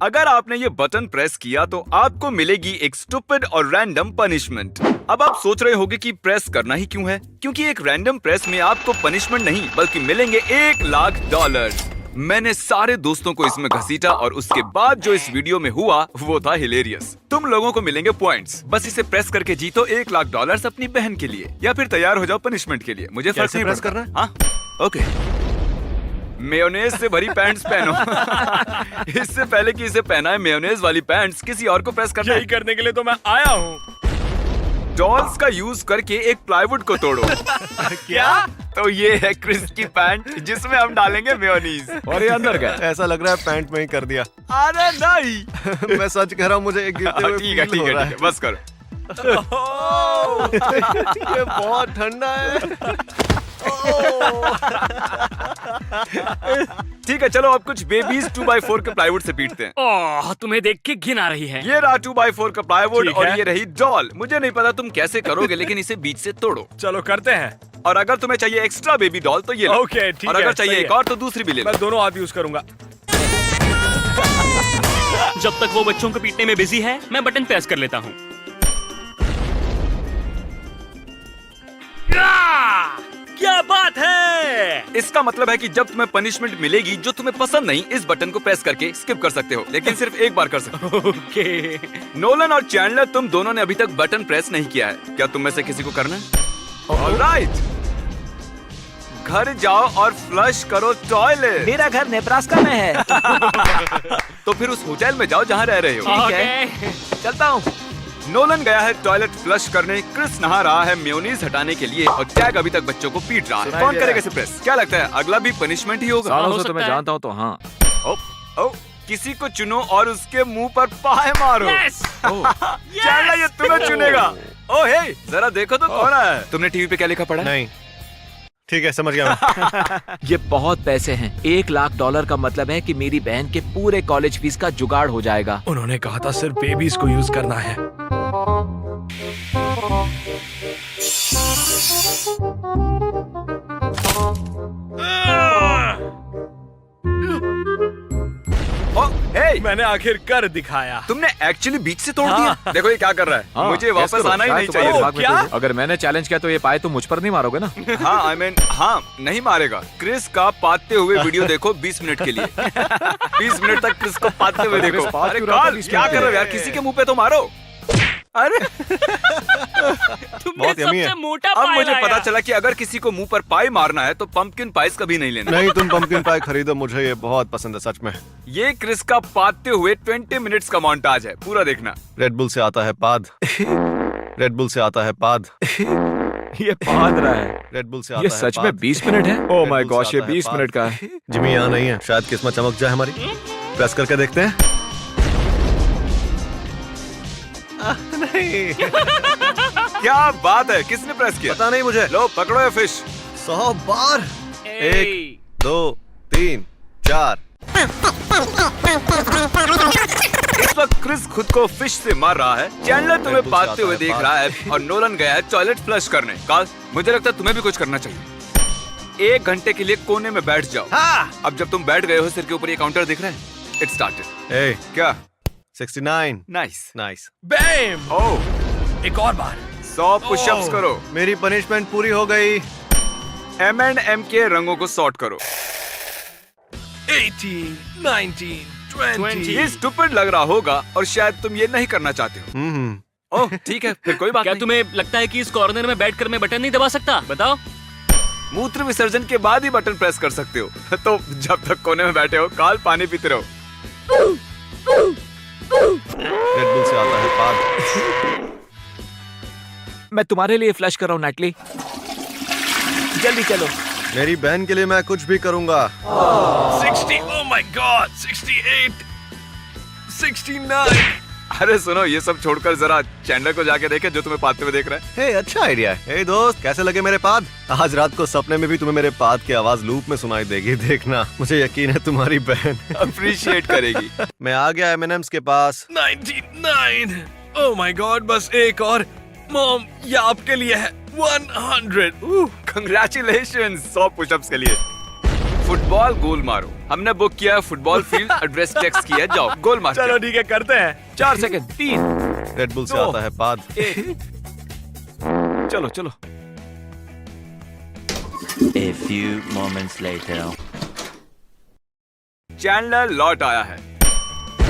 अगर आपने ये बटन प्रेस किया तो आपको मिलेगी एक स्टूपिड और रैंडम पनिशमेंट। अब आप सोच रहे होंगे कि प्रेस करना ही क्यों है, क्योंकि एक रैंडम प्रेस में आपको पनिशमेंट नहीं बल्कि मिलेंगे $1,00,000। मैंने सारे दोस्तों को इसमें घसीटा और उसके बाद जो इस वीडियो में हुआ वो था हिलेरियस। तुम लोगों को मिलेंगे पॉइंट्स, बस इसे प्रेस करके जीतो $1,00,000 अपनी बहन के लिए, या फिर तैयार हो जाओ पनिशमेंट के लिए। मुझे फर्क नहीं प्रेस पड़ता। करना है? हाँ, ओके। मेयोनेज से भरी पैंट्स पहनो। इससे पहले कि इसे पहनाए मेयोनेज वाली पैंट्स, किसी और को प्रेस करना यही है। करने के लिए तो मैं आया हूँ। डॉल्स का यूज करके एक प्लाईवुड को तोड़ो। क्या? तो ये है क्रिस की पैंट जिसमें हम डालेंगे मेयोनीज। और ये अंदर गया। ऐसा लग रहा है पैंट में ही कर दिया। अरे नहीं। मैं सच कह रहा हूँ, मुझे एक गिरते हुए ठीक है फील ठीक हो रहा है, बस करो। ये बहुत ठंडा है। ठीक है, चलो अब कुछ बेबीज 2x4 के प्लाईवुड से पीटते हैं। ओह, तुम्हें देख के घिन आ रही है। ये रहा 2x4 का प्लाईवुड ठीक और है। ये रही डॉल। मुझे नहीं पता तुम कैसे करोगे, लेकिन इसे बीच से तोड़ो। चलो करते हैं। और अगर तुम्हें चाहिए एक्स्ट्रा बेबी डॉल तो ये लो। ओके, ठीक और है, अगर चाहिए सही एक है। और तो दूसरी भी ले लो। मैं दोनों हाथ यूज करूंगा। जब तक वो बच्चों को पीटने में बिजी है, मैं बटन प्रेस कर लेता हूँ। क्या बात है! इसका मतलब है कि जब तुम्हें पनिशमेंट मिलेगी जो तुम्हें पसंद नहीं, इस बटन को प्रेस करके स्किप कर सकते हो, लेकिन सिर्फ एक बार कर सकते हो। ओके। नोलन और चैंडलर, तुम दोनों ने अभी तक बटन प्रेस नहीं किया है। क्या तुम में से किसी को करना है? ऑलराइट, घर जाओ और फ्लश करो टॉयलेट। मेरा घर नेब्रास्का में है। तो फिर उस होटल में जाओ जहाँ रह रहे हो। ओके। चलता हूँ। नोलन गया है टॉयलेट फ्लश करने, क्रिस नहा रहा है मेयोनीज हटाने के लिए, और टैग अभी तक बच्चों को पीट रहा है। सुनाई कौन दे करेगा रहा इसे प्रेस? क्या लगता है अगला भी पनिशमेंट ही होगा? सालों हो से तो मैं सकता है। जानता हूँ तो हाँ। ओ, किसी को चुनो और उसके मुंह पर पाए मारो। Yes! चैंडलर, ये तुम्हें चुनेगा। ओ हे, जरा देखो तो कौन है। तुमने टीवी पे क्या लिखा पढ़ा? नहीं, ठीक है, समझ गया मैं। ये बहुत पैसे हैं। $1,00,000 का मतलब है कि मेरी बहन के पूरे कॉलेज फीस का जुगाड़ हो जाएगा। उन्होंने कहा था सिर्फ बेबीज को यूज करना है। ओ, हे, मैंने आखिर कर दिखाया। तुमने एक्चुअली बीच से तोड़ दिया। देखो ये क्या कर रहा है। हाँ, मुझे guess वापस करो, आना ही शायद नहीं तुम्हारे चाहिए। दिमाग में क्या? कोई है। अगर मैंने चैलेंज किया तो ये पाए तुम मुझ पर नहीं मारोगे ना? हाँ, हाँ, नहीं मारेगा। क्रिस का पाते हुए वीडियो देखो 20 मिनट के लिए। 20 मिनट तक क्रिस को पाते हुए देखो। क्रिस पात अरे क्यों रहा था कार्ल, 20 क्या मिनट कर रहे हो यार? में? किसी के मुंह पे तो मारो। अरे तुमने बहुत yummy सबसे है। मोटा अब पाई मुझे लाया। पता चला कि अगर किसी को मुंह पर पाई मारना है तो पंपकिन पाइस कभी नहीं लेना। नहीं, तुम पंपकिन पाई खरीदो, मुझे ये बहुत पसंद है सच में। ये क्रिस का पाते हुए 20 मिनट्स का मोन्टाज है, पूरा देखना। रेड बुल से आता है पाद। रेड बुल से आता है पाद। ये पाद रहा है। रेड बुल से ये आता है सच में पाद। 20 मिनट है? ओह Red माय Bull गॉश, से ये आता है 20 पाद। मिनट का है। जिमी यहाँ नहीं है, शायद किस्मत चमक जाए हमारी। प्रेस करके देखते हैं। नहीं, क्या बात है, किसने प्रेस किया? पता नहीं मुझे। लो पकड़ो ये फिश। 100 बार। ए, 1, 2, 3, 4। इस वक्त क्रिस खुद को फिश से मार रहा है। चैंडलर तुम्हें Red Bull से पाते आता हुए है देख पाद। रहा है और नोलन गया है टॉयलेट फ्लश करने। कार्ल, मुझे लगता है तुम्हें भी कुछ करना चाहिए। 1 घंटे के लिए कोने में बैठ जाओ। हाँ। अब जब तुम बैठ गए हो, सिर के ऊपर ये काउंटर दिख रहा है। It started. ए, क्या? 69। नाइस। नाइस। बैम। ओह, एक और बार। 100 पुशअप्स करो। मेरी पनिशमेंट पूरी हो गई। M&M के रंगों को सॉर्ट करो। 18, 19, 20। ये स्टूपिड लग रहा होगा और शायद तुम ये नहीं करना चाहते हो। ओह, ठीक है, फिर कोई बात क्या नहीं। तुम्हें लगता है कि इस कॉर्नर में बैठकर मैं बटन नहीं दबा सकता? बताओ। मूत्र विसर्जन के बाद ही बटन प्रेस कर सकते हो। तो जब तक कोने में बैठे हो, कार्ल पानी पीते रहो। रेड बुल से आता है पाद। मैं तुम्हारे लिए फ्लश कर रहा हूँ नैटली। जल्दी चलो। मेरी बहन के लिए मैं कुछ भी करूंगा। 60, ओह माय गॉड, 68, 69। अरे सुनो, ये सब छोड़कर जरा चैंडलर को जाके देखे जो तुम्हें पाते हुए देख रहा है। हे, अच्छा आइडिया है। हे दोस्त, कैसे लगे मेरे पाद? आज रात को सपने में भी तुम्हें मेरे पाद की आवाज लूप में सुनाई देगी। देखना, मुझे यकीन है तुम्हारी बहन अप्रिशिएट करेगी। मैं आ गया M&M's के पास। 99। ओह माय गॉड, बस एक और। मॉम, ये आपके लिए है। 100। कंग्रेचुलेशन 100 पुशअप्स के लिए। फुटबॉल गोल मारो। हमने बुक किया है फुटबॉल फील्ड, एड्रेस टेक्स्ट किया है, जाओ गोल मारो। चलो ठीक है, करते हैं। 4 सेकंड। 3 रेड बुल से दो। आता है पाद। चलो चलो। A few moments later. Chandler लौट आया है।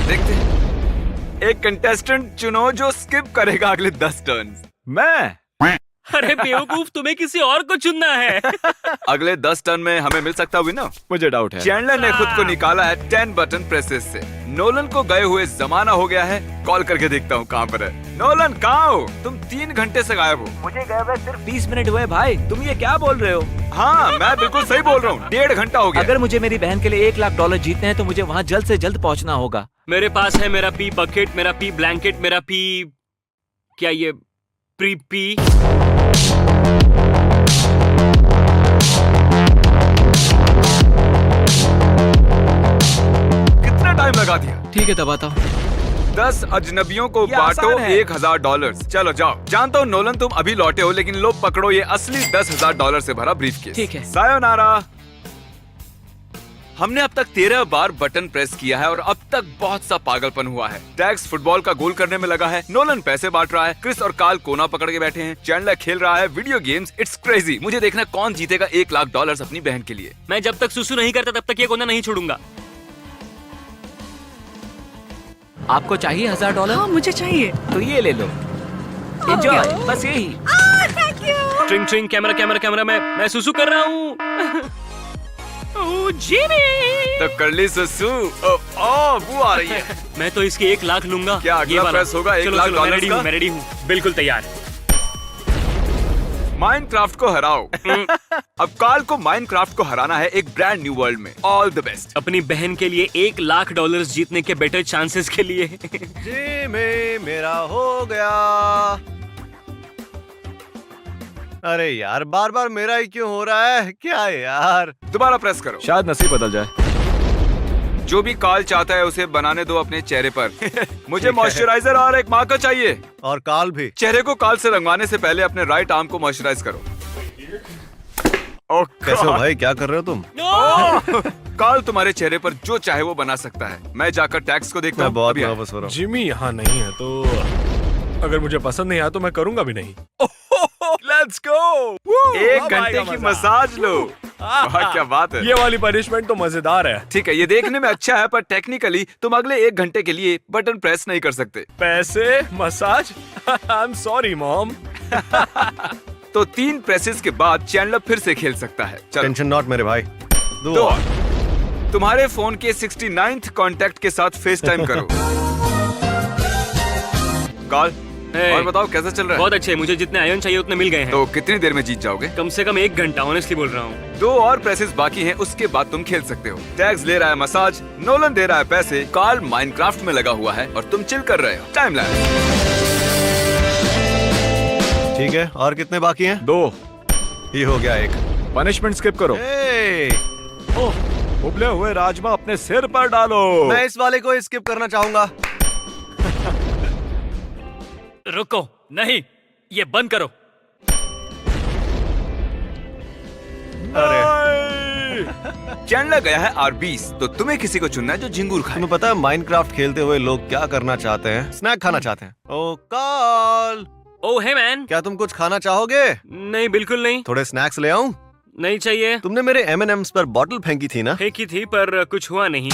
देखते हैं। एक कंटेस्टेंट चुनो जो स्किप करेगा अगले 10 टर्न। मैं अरे बेवकूफ, तुम्हें किसी और को चुनना है। अगले 10 टर्न में हमें मिल सकता विनर। मुझे डाउट है। चैंडलर ने खुद को निकाला है 10 बटन प्रेसेस से। नोलन को गए हुए जमाना हो गया है। कॉल करके देखता हूँ कहाँ पर है। नोलन कहाँ हो? तुम 3 घंटे से गायब हो। मुझे गए हुए सिर्फ 20 मिनट हुए भाई। तुम ये क्या बोल रहे हो? हाँ, मैं बिल्कुल सही बोल रहा हूँ। 1.5 घंटा हो गया। अगर मुझे मेरी बहन के लिए $1 लाख जीतने हैं तो मुझे वहाँ जल्द से जल्द पहुँचना होगा। मेरे पास है मेरा पी बकेट, मेरा पी ब्लैंकेट, मेरा पी क्या ये प्री पी। कितना टाइम लगा दिया? ठीक है दबाता हूँ। 10 अजनबियों को ये बांटो आसान है। $1000। चलो जाओ। जानता हूँ नोलन तुम अभी लौटे हो, लेकिन लो पकड़ो ये असली $10,000 से भरा ब्रीफकेस। ठीक है। सायोनारा। हमने अब तक 13 बार बटन प्रेस किया है और अब तक बहुत सा पागलपन हुआ है। टैक्स फुटबॉल का गोल करने में लगा है, नोलन पैसे बांट रहा है, क्रिस और कार्ल कोना पकड़ के बैठे हैं, चैंडलर खेल रहा है वीडियो गेम्स। It's crazy. मुझे देखना कौन जीतेगा $1 लाख अपनी बहन के लिए। मैं जब तक सुसु नहीं करता तब तक ये कोना नहीं छोड़ूंगा। आपको चाहिए $1000? हाँ मुझे चाहिए। तो ये ले लो। एंजॉय। बस यही। Thank you. ट्रिंग ट्रिंग, कैमरा कैमरा कैमरा, मैं सुसु कर रहा हूँ। Oh Jimmy. तो कर ली सुसु। वो आ रही है। मैं तो इसके 1 लाख लूंगा। क्या अगला ये वाला। प्रेस होगा $1 चलो, लाख चलो, मैं रेडी का? हूँ, मैं रेडी हूँ, बिल्कुल तैयार। माइनक्राफ्ट को हराओ। अब कार्ल को माइनक्राफ्ट को हराना है एक ब्रांड न्यू वर्ल्ड में। All the best. अपनी बहन के लिए $1 लाख जीतने के बेटर चांसेस के लिए। जी में मेरा हो गया। अरे यार, बार बार मेरा ही क्यों हो रहा है? क्या है यार? दोबारा प्रेस करो। शायद नसीब बदल जाए। जो भी कार्ल चाहता है उसे बनाने दो अपने चेहरे पर। मुझे मॉइस्चराइजर और एक मार्कर चाहिए। और काल भी। चेहरे को कार्ल से रंगवाने से पहले अपने राइट आर्म को मॉइस्चराइज करो। कैसे हो भाई, क्या कर रहे हो तुम? कार्ल तुम्हारे चेहरे पर जो चाहे वो बना सकता है। मैं जाकर टैक्स को देखता मैं हूँ। बहुत अभी आया। नर्वस हो रहा हूँ। जिमी यहाँ नहीं है तो अगर मुझे पसंद नहीं आया तो मैं करूंगा भी नहीं। Let's go. 1 घंटे की मसाज लो। वाह, क्या बात है। ये वाली पनिशमेंट तो मजेदार है। ठीक है, ये देखने में अच्छा है, पर टेक्निकली तुम अगले 1 घंटे के लिए बटन प्रेस नहीं कर सकते। पैसे, massage. I am sorry mom. तो 3 प्रेसेस के बाद चैंडलर फिर से खेल सकता है। चलो। टेंशन नॉट मेरे भाई। दो दो और। तुम्हारे फोन के 69th कांटेक्ट के साथ फेस टाइम करो। कॉल। Hey, और बताओ कैसा चल रहा है? बहुत अच्छे। मुझे जितने आयन चाहिए उतने मिल गए हैं। तो कितनी देर में जीत जाओगे? कम से कम 1 घंटा, ऑनेस्टली बोल रहा हूँ। 2 और प्रेसेस बाकी हैं, उसके बाद तुम खेल सकते हो। टैग्स ले रहा है मसाज, नोलन दे रहा है पैसे, कार्ल माइनक्राफ्ट में लगा हुआ है और तुम चिल कर रहे हो। Time lapse. ठीक है, और कितने बाकी हैं? 2 ये हो गया 1। पनिशमेंट स्किप करो। ए, उबले हुए राजमा अपने सिर पर डालो। मैं इस वाले को स्किप करना चाहूंगा। रुको, नहीं, ये बंद करो। अरे, चैंडलर गया है आरबीज, तो तुम्हें किसी को चुनना है जो झिंगुर खाए। तुम्हें पता है माइनक्राफ्ट खेलते हुए लोग क्या करना चाहते हैं? स्नैक खाना चाहते हैं। ओ काल, ओह हे मैन। क्या तुम कुछ खाना चाहोगे? नहीं, बिल्कुल नहीं। थोड़े स्नैक्स ले आऊं? नहीं चाहिए। तुमने मेरे M&M's पर बॉटल फेंकी थी ना? फेंकी थी पर कुछ हुआ नहीं।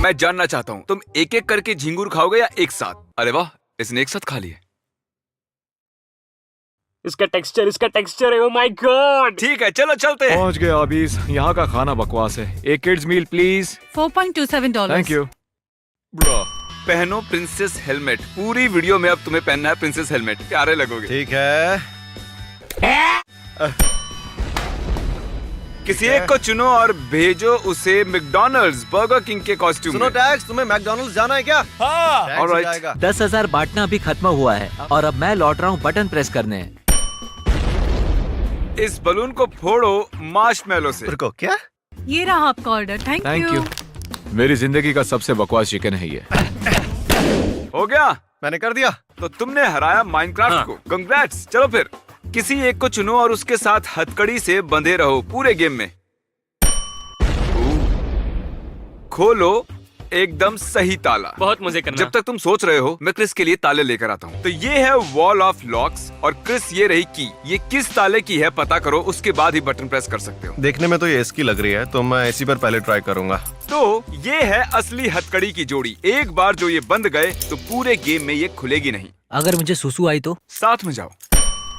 मैं जानना चाहता हूँ तुम एक एक करके झिंगुर खाओगे या एक साथ? अरे वाह, इसने एक साथ खा लिए। इसका टेक्सचर है। ओह माय गॉड। ठीक है, चलो चलते हैं। पहुंच गए अबीज। यहाँ का खाना बकवास है। एक kids meal please. $4.27। Thank you. पहनो प्रिंसेस हेलमेट। पूरी वीडियो में अब तुम्हें पहनना है प्रिंसेस हेलमेट। प्यारे लगोगे। ठीक है। किसी एक को चुनो और भेजो उसे मैकडॉनल्ड्स बर्गर किंग के कॉस्ट्यूम सुनो में। टैक्स, तुम्हें मैकडॉनल्ड्स जाना है क्या? हाँ। Tax Alright. जाएगा। 10,000 बांटना अभी खत्म हुआ है और अब मैं लौट रहा हूँ बटन प्रेस करने। इस बलून को फोड़ो मार्शमैलो से। रुको, क्या? ये रहा आपका ऑर्डर। Thank you. मेरी जिंदगी का सबसे बकवास चिकन है ये। हो गया? मैंने कर दिया। तो तुमने हराया माइनक्राफ्ट हाँ। को। कंग्रेट्स। चलो फिर किसी एक को चुनो और उसके साथ हथकड़ी से बंधे रहो पूरे गेम में। खोलो एकदम सही ताला। बहुत मजे करना। जब तक तुम सोच रहे हो मैं क्रिस के लिए ताले लेकर आता हूँ। तो ये है वॉल ऑफ लॉक्स और क्रिस ये रही की। ये किस ताले की है पता करो, उसके बाद ही बटन प्रेस कर सकते हो। देखने में तो ये इसकी लग रही है, तो मैं इसी पर पहले ट्राई करूंगा। तो ये है असली हथकड़ी की जोड़ी। एक बार जो ये बंद गए तो पूरे गेम में ये खुलेगी नहीं। अगर मुझे सुसु आई तो? साथ में जाओ,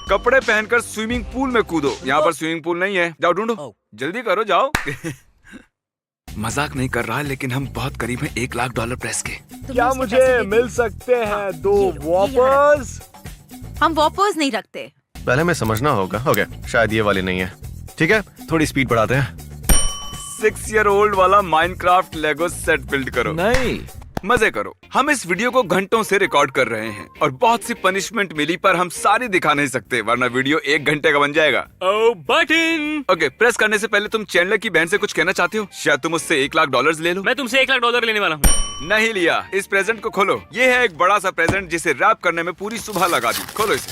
कपड़े पहनकर स्विमिंग पूल में कूदो। यहाँ पर स्विमिंग पूल नहीं है, जाओ ढूंढो, जल्दी करो जाओ। मजाक नहीं कर रहा, लेकिन हम बहुत करीब हैं $1,00,000 प्रेस के। क्या मुझे मिल सकते हैं 2 वॉपर्स? हम वॉपर्स नहीं रखते। पहले मैं समझना होगा। ओके, शायद ये वाली नहीं है। ठीक है, थोड़ी स्पीड बढ़ाते हैं। 6-year-old वाला माइनक्राफ्ट लेगो सेट बिल्ड करो। नहीं, मजे करो। हम इस वीडियो को घंटों से रिकॉर्ड कर रहे हैं और बहुत सी पनिशमेंट मिली, पर हम सारी दिखा नहीं सकते वरना वीडियो 1 घंटे का बन जाएगा। ओ बटन। ओके, प्रेस करने से पहले तुम चैंडलर की बहन से कुछ कहना चाहते हो? शायद तुम उससे $1,00,000 ले लो। मैं तुमसे $1,00,000 लेने वाला हूँ। नहीं लिया। इस प्रेजेंट को खोलो। ये है एक बड़ा सा प्रेजेंट जिसे रैप करने में पूरी सुबह लगा दी। खोलो इसे।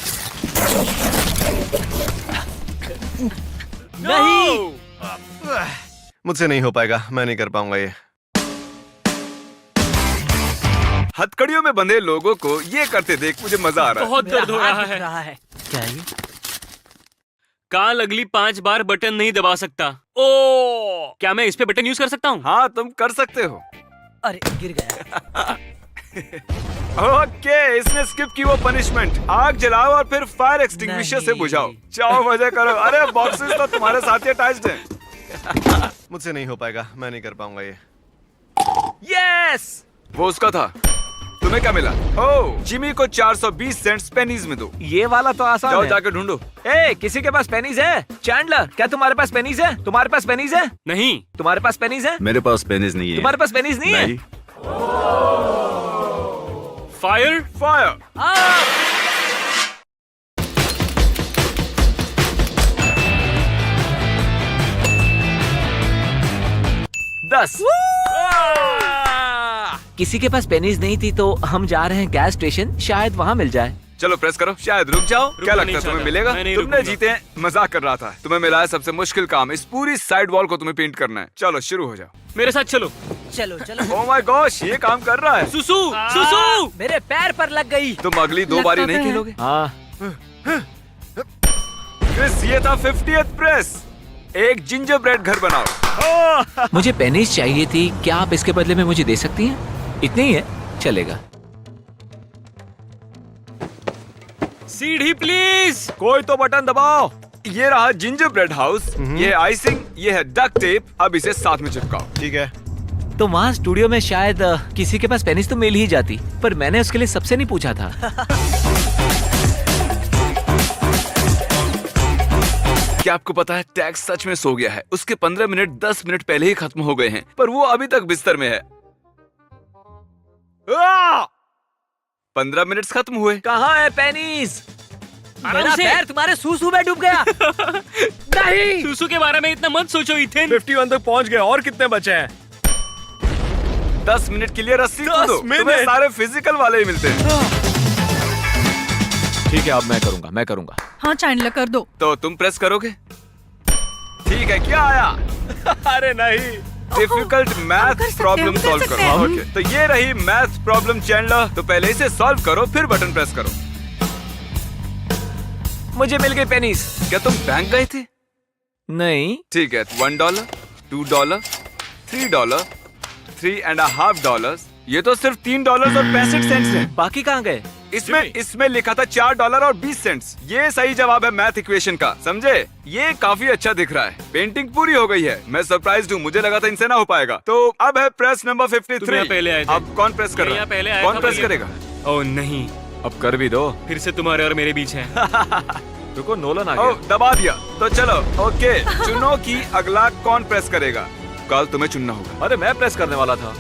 नहीं। मुझसे नहीं हो पाएगा, मैं नहीं कर पाऊंगा ये। हथकड़ियों में बंधे लोगों को ये करते देख मुझे मजा आ रहा है। बहुत दर्द हो हाथ रहा दुख है। रहा है। क्या है ये? काल अगली 5 बार बटन नहीं दबा सकता। ओ, क्या मैं इस पे बटन यूज कर सकता हूँ? हाँ, तुम कर सकते हो। अरे गिर गया। ओके, इसने स्किप की वो पनिशमेंट। आग जलाओ और फिर फायर एक्सटिंग्विशर से नहीं। बुझाओ। जाओ मजे करो। अरे बॉक्सेस तो तुम्हारे साथ ही अटैच्ड हैं। मुझसे नहीं हो पाएगा, मैं नहीं कर पाऊंगा ये। यस, वो उसका था। तुम्हें क्या मिला? ओह, जिमी को 420 सेंट्स पेनीज में दो। ये वाला तो आसान जाओ है। जाके ढूंढो। ए, किसी के पास पेनीज है? चैंडलर, क्या तुम्हारे पास पेनीज है? तुम्हारे पास पेनीज है? नहीं। तुम्हारे पास पेनीज है? मेरे पास पेनिस नहीं है। तुम्हारे पास पेनीज नहीं है? नहीं। फायर। फायर। किसी के पास पेनीज नहीं थी तो हम जा रहे हैं गैस स्टेशन, शायद वहाँ मिल जाए। चलो प्रेस करो, शायद रुक जाओ। क्या लगता नहीं है तुम्हें चाहता। मिलेगा? मैं नहीं तुमने रुकूंगा। जीते हैं। मजाक कर रहा था। तुम्हें मिला है सबसे मुश्किल काम। इस पूरी साइड वॉल को तुम्हें पेंट करना है। चलो शुरू हो जाओ। मेरे साथ चलो। चलो चलो। ओह माय गॉश, ये काम कर रहा है। सुसु, सुसु। मेरे पैर पर लग गई। तुम अगली 2 बारी नहीं खेलोगे? हाँ, क्रिस, ये था 50th प्रेस। एक जिंजर ब्रेड घर बनाओ। मुझे पेनीज चाहिए थी। क्या आप इसके बदले में मुझे दे सकती हैं? इतनी ही है, चलेगा। सीढ़ी प्लीज। कोई तो बटन दबाओ। ये रहा जिंजर ब्रेड हाउस। ये है आइसिंग, ये है डक टेप। अब इसे साथ में चिपकाओ। ठीक है। तो वहाँ स्टूडियो में शायद किसी के पास पेनीज तो मिल ही जाती, पर मैंने उसके लिए सबसे नहीं पूछा था। क्या आपको पता है टैक्स सच में सो गया है? उसके 15 मिनट 10 मिनट पहले ही खत्म हो गए हैं, पर वो अभी तक बिस्तर में है। 15 मिनट खत्म हुए। कहाँ है पेनीज? मेरा पैर तुम्हारे सूसू में डूब गया। नहीं, सुसु के बारे में इतना मत सोचो इथेन। 51 तक पहुंच गए। और कितने बचे हैं? 10 मिनट के लिए रस्सी 10 कूदो। मिनट? तुम्हें सारे फिजिकल वाले ही मिलते हैं। ठीक है, अब मैं करूंगा। हाँ चैंडलर कर दो। तो तुम प्रेस करोगे? ठीक है, क्या आया? अरे नहीं। डिफिकल्ट मैथ कर सकते प्रॉब्लम हैं, सॉल्व कर सकते करो। हैं। ओके, तो ये रही मैथ प्रॉब्लम चैंडलर। तो पहले इसे सॉल्व करो, फिर बटन प्रेस करो। मुझे मिल गई पेनीज। क्या तुम बैंक गए थे? नहीं, ठीक है, $1, $2, $3, $3.50। ये तो सिर्फ $3.65 हैं। बाकी कहाँ गए? इसमें लिखा था $4.20। ये सही जवाब है मैथ इक्वेशन का, समझे? ये काफी अच्छा दिख रहा है। पेंटिंग पूरी हो गई है। मैं सरप्राइज्ड हूँ, मुझे लगा था इनसे ना हो पाएगा। तो अब है प्रेस नंबर तुम 53। यहाँ पहले आए थे। अब कौन प्रेस कर मैं रहा यहाँ पहले है? आया कौन था, प्रेस भैया। करेगा? ओ नहीं, अब कर भी दो। फिर से तुम्हारे और मेरे बीच है। रुको, नोलन आ ओ, दबा दिया। तो चलो, ओके, चुनो कि अगला कौन प्रेस करेगा। कल तुम्हें चुनना होगा। अरे मैं प्रेस करने वाला था।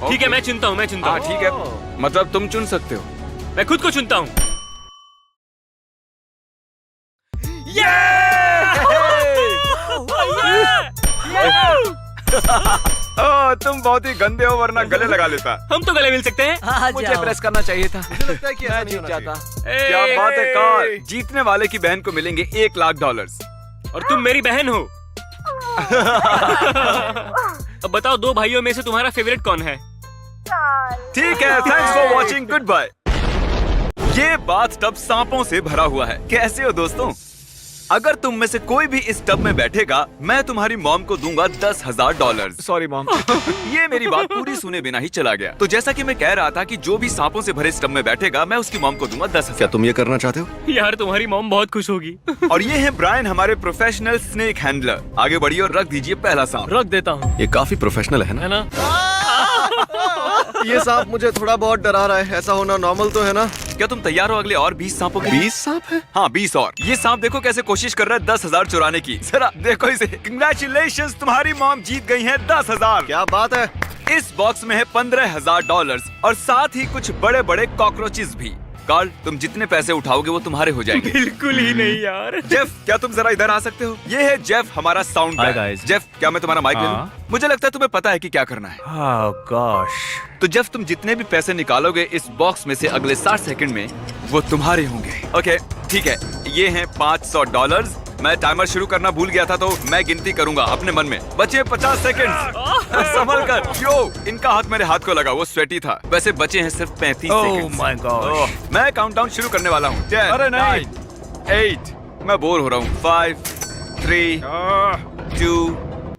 ठीक है, मैं चुनता हूँ, मैं चुनता हाँ हूँ। ठीक है, मतलब तुम चुन सकते हो। मैं खुद को चुनता हूँ। ओह, तुम बहुत ही गंदे हो, वरना गले लगा लेता। हम तो गले मिल सकते हैं। हाँ, मुझे जाओ। प्रेस करना चाहिए था। मुझे लगता है कि ऐसा मैं नहीं जीत होना जाता। चाहिए। क्या बात है कार्ल। जीतने वाले की बहन को मिलेंगे $1,00,000। और तुम मेरी बहन हो। अब बताओ, दो भाइयों में से तुम्हारा फेवरेट कौन है? ठीक है, thanks for watching, good bye. ये बाथ टब सांपों से भरा हुआ है। कैसे हो दोस्तों? अगर तुम में से कोई भी इस टब में बैठेगा, मैं तुम्हारी मॉम को दूंगा $10,000। Sorry mom. ये मेरी बात पूरी सुने बिना ही चला गया। तो जैसा कि मैं कह रहा था कि जो भी सांपों से भरे इस टब में बैठेगा, मैं उसकी मॉम को दूंगा 10,000। क्या तुम ये करना चाहते हो? यार तुम्हारी मॉम बहुत खुश होगी। और ये है ब्रायन, हमारे प्रोफेशनल स्नेक हैंडलर। आगे बढ़िए और रख दीजिए पहला सांप। रख देता हूँ, ये काफी प्रोफेशनल है ना? है ना? ये सांप मुझे थोड़ा बहुत डरा रहा है। ऐसा होना नॉर्मल तो है ना? क्या तुम तैयार हो अगले और 20 सांपों के? 20 सांप है? हाँ 20 और। ये सांप देखो कैसे कोशिश कर रहा है 10,000 चुराने की। जरा देखो इसे। कंग्रेचुलेशंस, तुम्हारी मॉम जीत गई है 10,000। क्या बात है। इस बॉक्स में है $15,000 और साथ ही कुछ बड़े बड़े कॉकरोचेस भी। कार्ल, तुम जितने पैसे उठाओगे वो तुम्हारे हो जाएंगे। बिल्कुल ही नहीं यार। जेफ, क्या तुम जरा इधर आ सकते हो? ये है जेफ, हमारा साउंड Hi, गाय। guys. जेफ, क्या मैं तुम्हारा माइक ले लूं? हाँ। मुझे लगता है तुम्हें पता है कि क्या करना है। Oh gosh. तो जेफ, तुम जितने भी पैसे निकालोगे इस बॉक्स में से अगले 60 सेकंड में वो तुम्हारे होंगे। ओके, ठीक है। ये हैं $500। मैं टाइमर शुरू करना भूल गया था तो मैं गिनती करूंगा अपने मन में। बचे 50 सेकंड। संभल कर। यो, इनका हाथ मेरे हाथ को लगा, वो स्वेटी था। वैसे बचे हैं सिर्फ 35 Oh सेकंड। my gosh. मैं काउंटडाउन शुरू करने वाला हूँ। 10, अरे नहीं। 9, 8, मैं बोर हो रहा हूँ। 5, 3,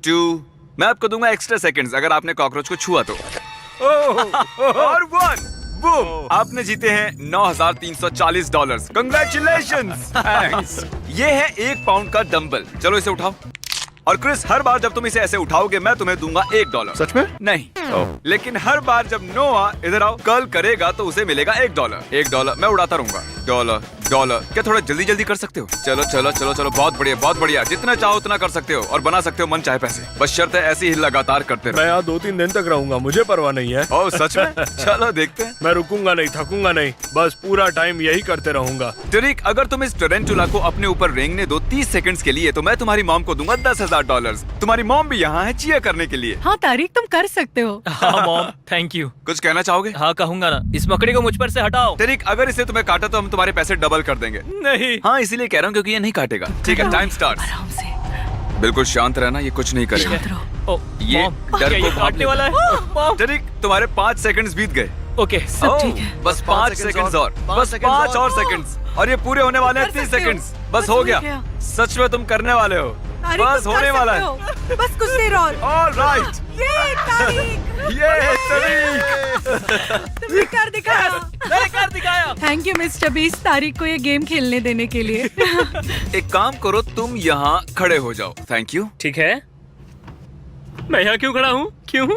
2, मैं आपको दूंगा एक्स्ट्रा सेकंड्स अगर आपने कॉकरोच को छुआ तो। और 1, बूम, आपने जीते हैं $9,340। कंग्रेचुलेशंस। थैंक्स। ये है 1 पाउंड का डंबल। चलो इसे उठाओ। और क्रिस, हर बार जब तुम इसे ऐसे उठाओगे मैं तुम्हें दूंगा $1। सच में? नहीं, लेकिन हर बार जब नोआ इधर आओ कर्ल करेगा तो उसे मिलेगा $1। $1 मैं उड़ाता रहूंगा। डॉलर। क्या थोड़ा जल्दी जल्दी कर सकते हो? चलो चलो चलो चलो, बहुत बढ़िया बहुत बढ़िया। जितना चाहो उतना कर सकते हो और बना सकते हो मन चाहे पैसे। बस शर्त है ऐसे ही लगातार करते मैं रहो। यहाँ 2-3 दिन तक रहूंगा, मुझे परवाह नहीं है। ओह सच में? चलो देखते हैं। मैं रुकूंगा नहीं, थकूंगा नहीं, बस पूरा टाइम यही करते रहूंगा। टरिक, अगर तुम इस टरेंटुला को अपने ऊपर रेंगने दो 30 सेकंड्स के लिए तो मैं तुम्हारी मॉम को दूंगा $10,000। तुम्हारी मॉम भी यहाँ है चीयर करने के लिए। हाँ तारिक, तुम कर सकते हो। हाँ मॉम, थैंक यू। कुछ कहना चाहोगे? हाँ कहूंगा ना, इस मकड़ी को मुझ पर से हटाओ। टरिक, अगर इसे तुम्हें काटा तो हम तुम्हारे पैसे डबल कर देंगे। नहीं। हाँ इसीलिए कह रहा हूँ क्योंकि ये नहीं काटेगा। ठीक है, टाइम स्टार्ट। आराम से। बिल्कुल शांत रहना, ये कुछ नहीं करेगा। शांत रहो। ओ, ये मॉम, डर क्या को ये भाप काटने लेता वाला है? मॉम, टरिक, तुम्हारे 5 सेकंड्स बीत गए। ओके। सब ठीक है। बस 5 सेकंड्स और। बस 5 और सेकंड्स और ये पूरे होने वाले हैं कर 30 सकते हो। सेकंड्स। बस हो गया। सच में तुम करने वाले हो। तारिक, बस तुम कर होने वाला सकते है। हो। बस कुछ देर और। ऑलराइट, ये तारिक, ये टरिक। तुमने कर दिखाया। मैंने कर दिखाया। थैंक यू मिस्टर बीस, तारिक को ये गेम खेलने देने के लिए। एक काम करो, तुम यहाँ खड़े हो जाओ। Thank you. ठीक है, मैं यहाँ क्यों खड़ा हूँ? क्यों?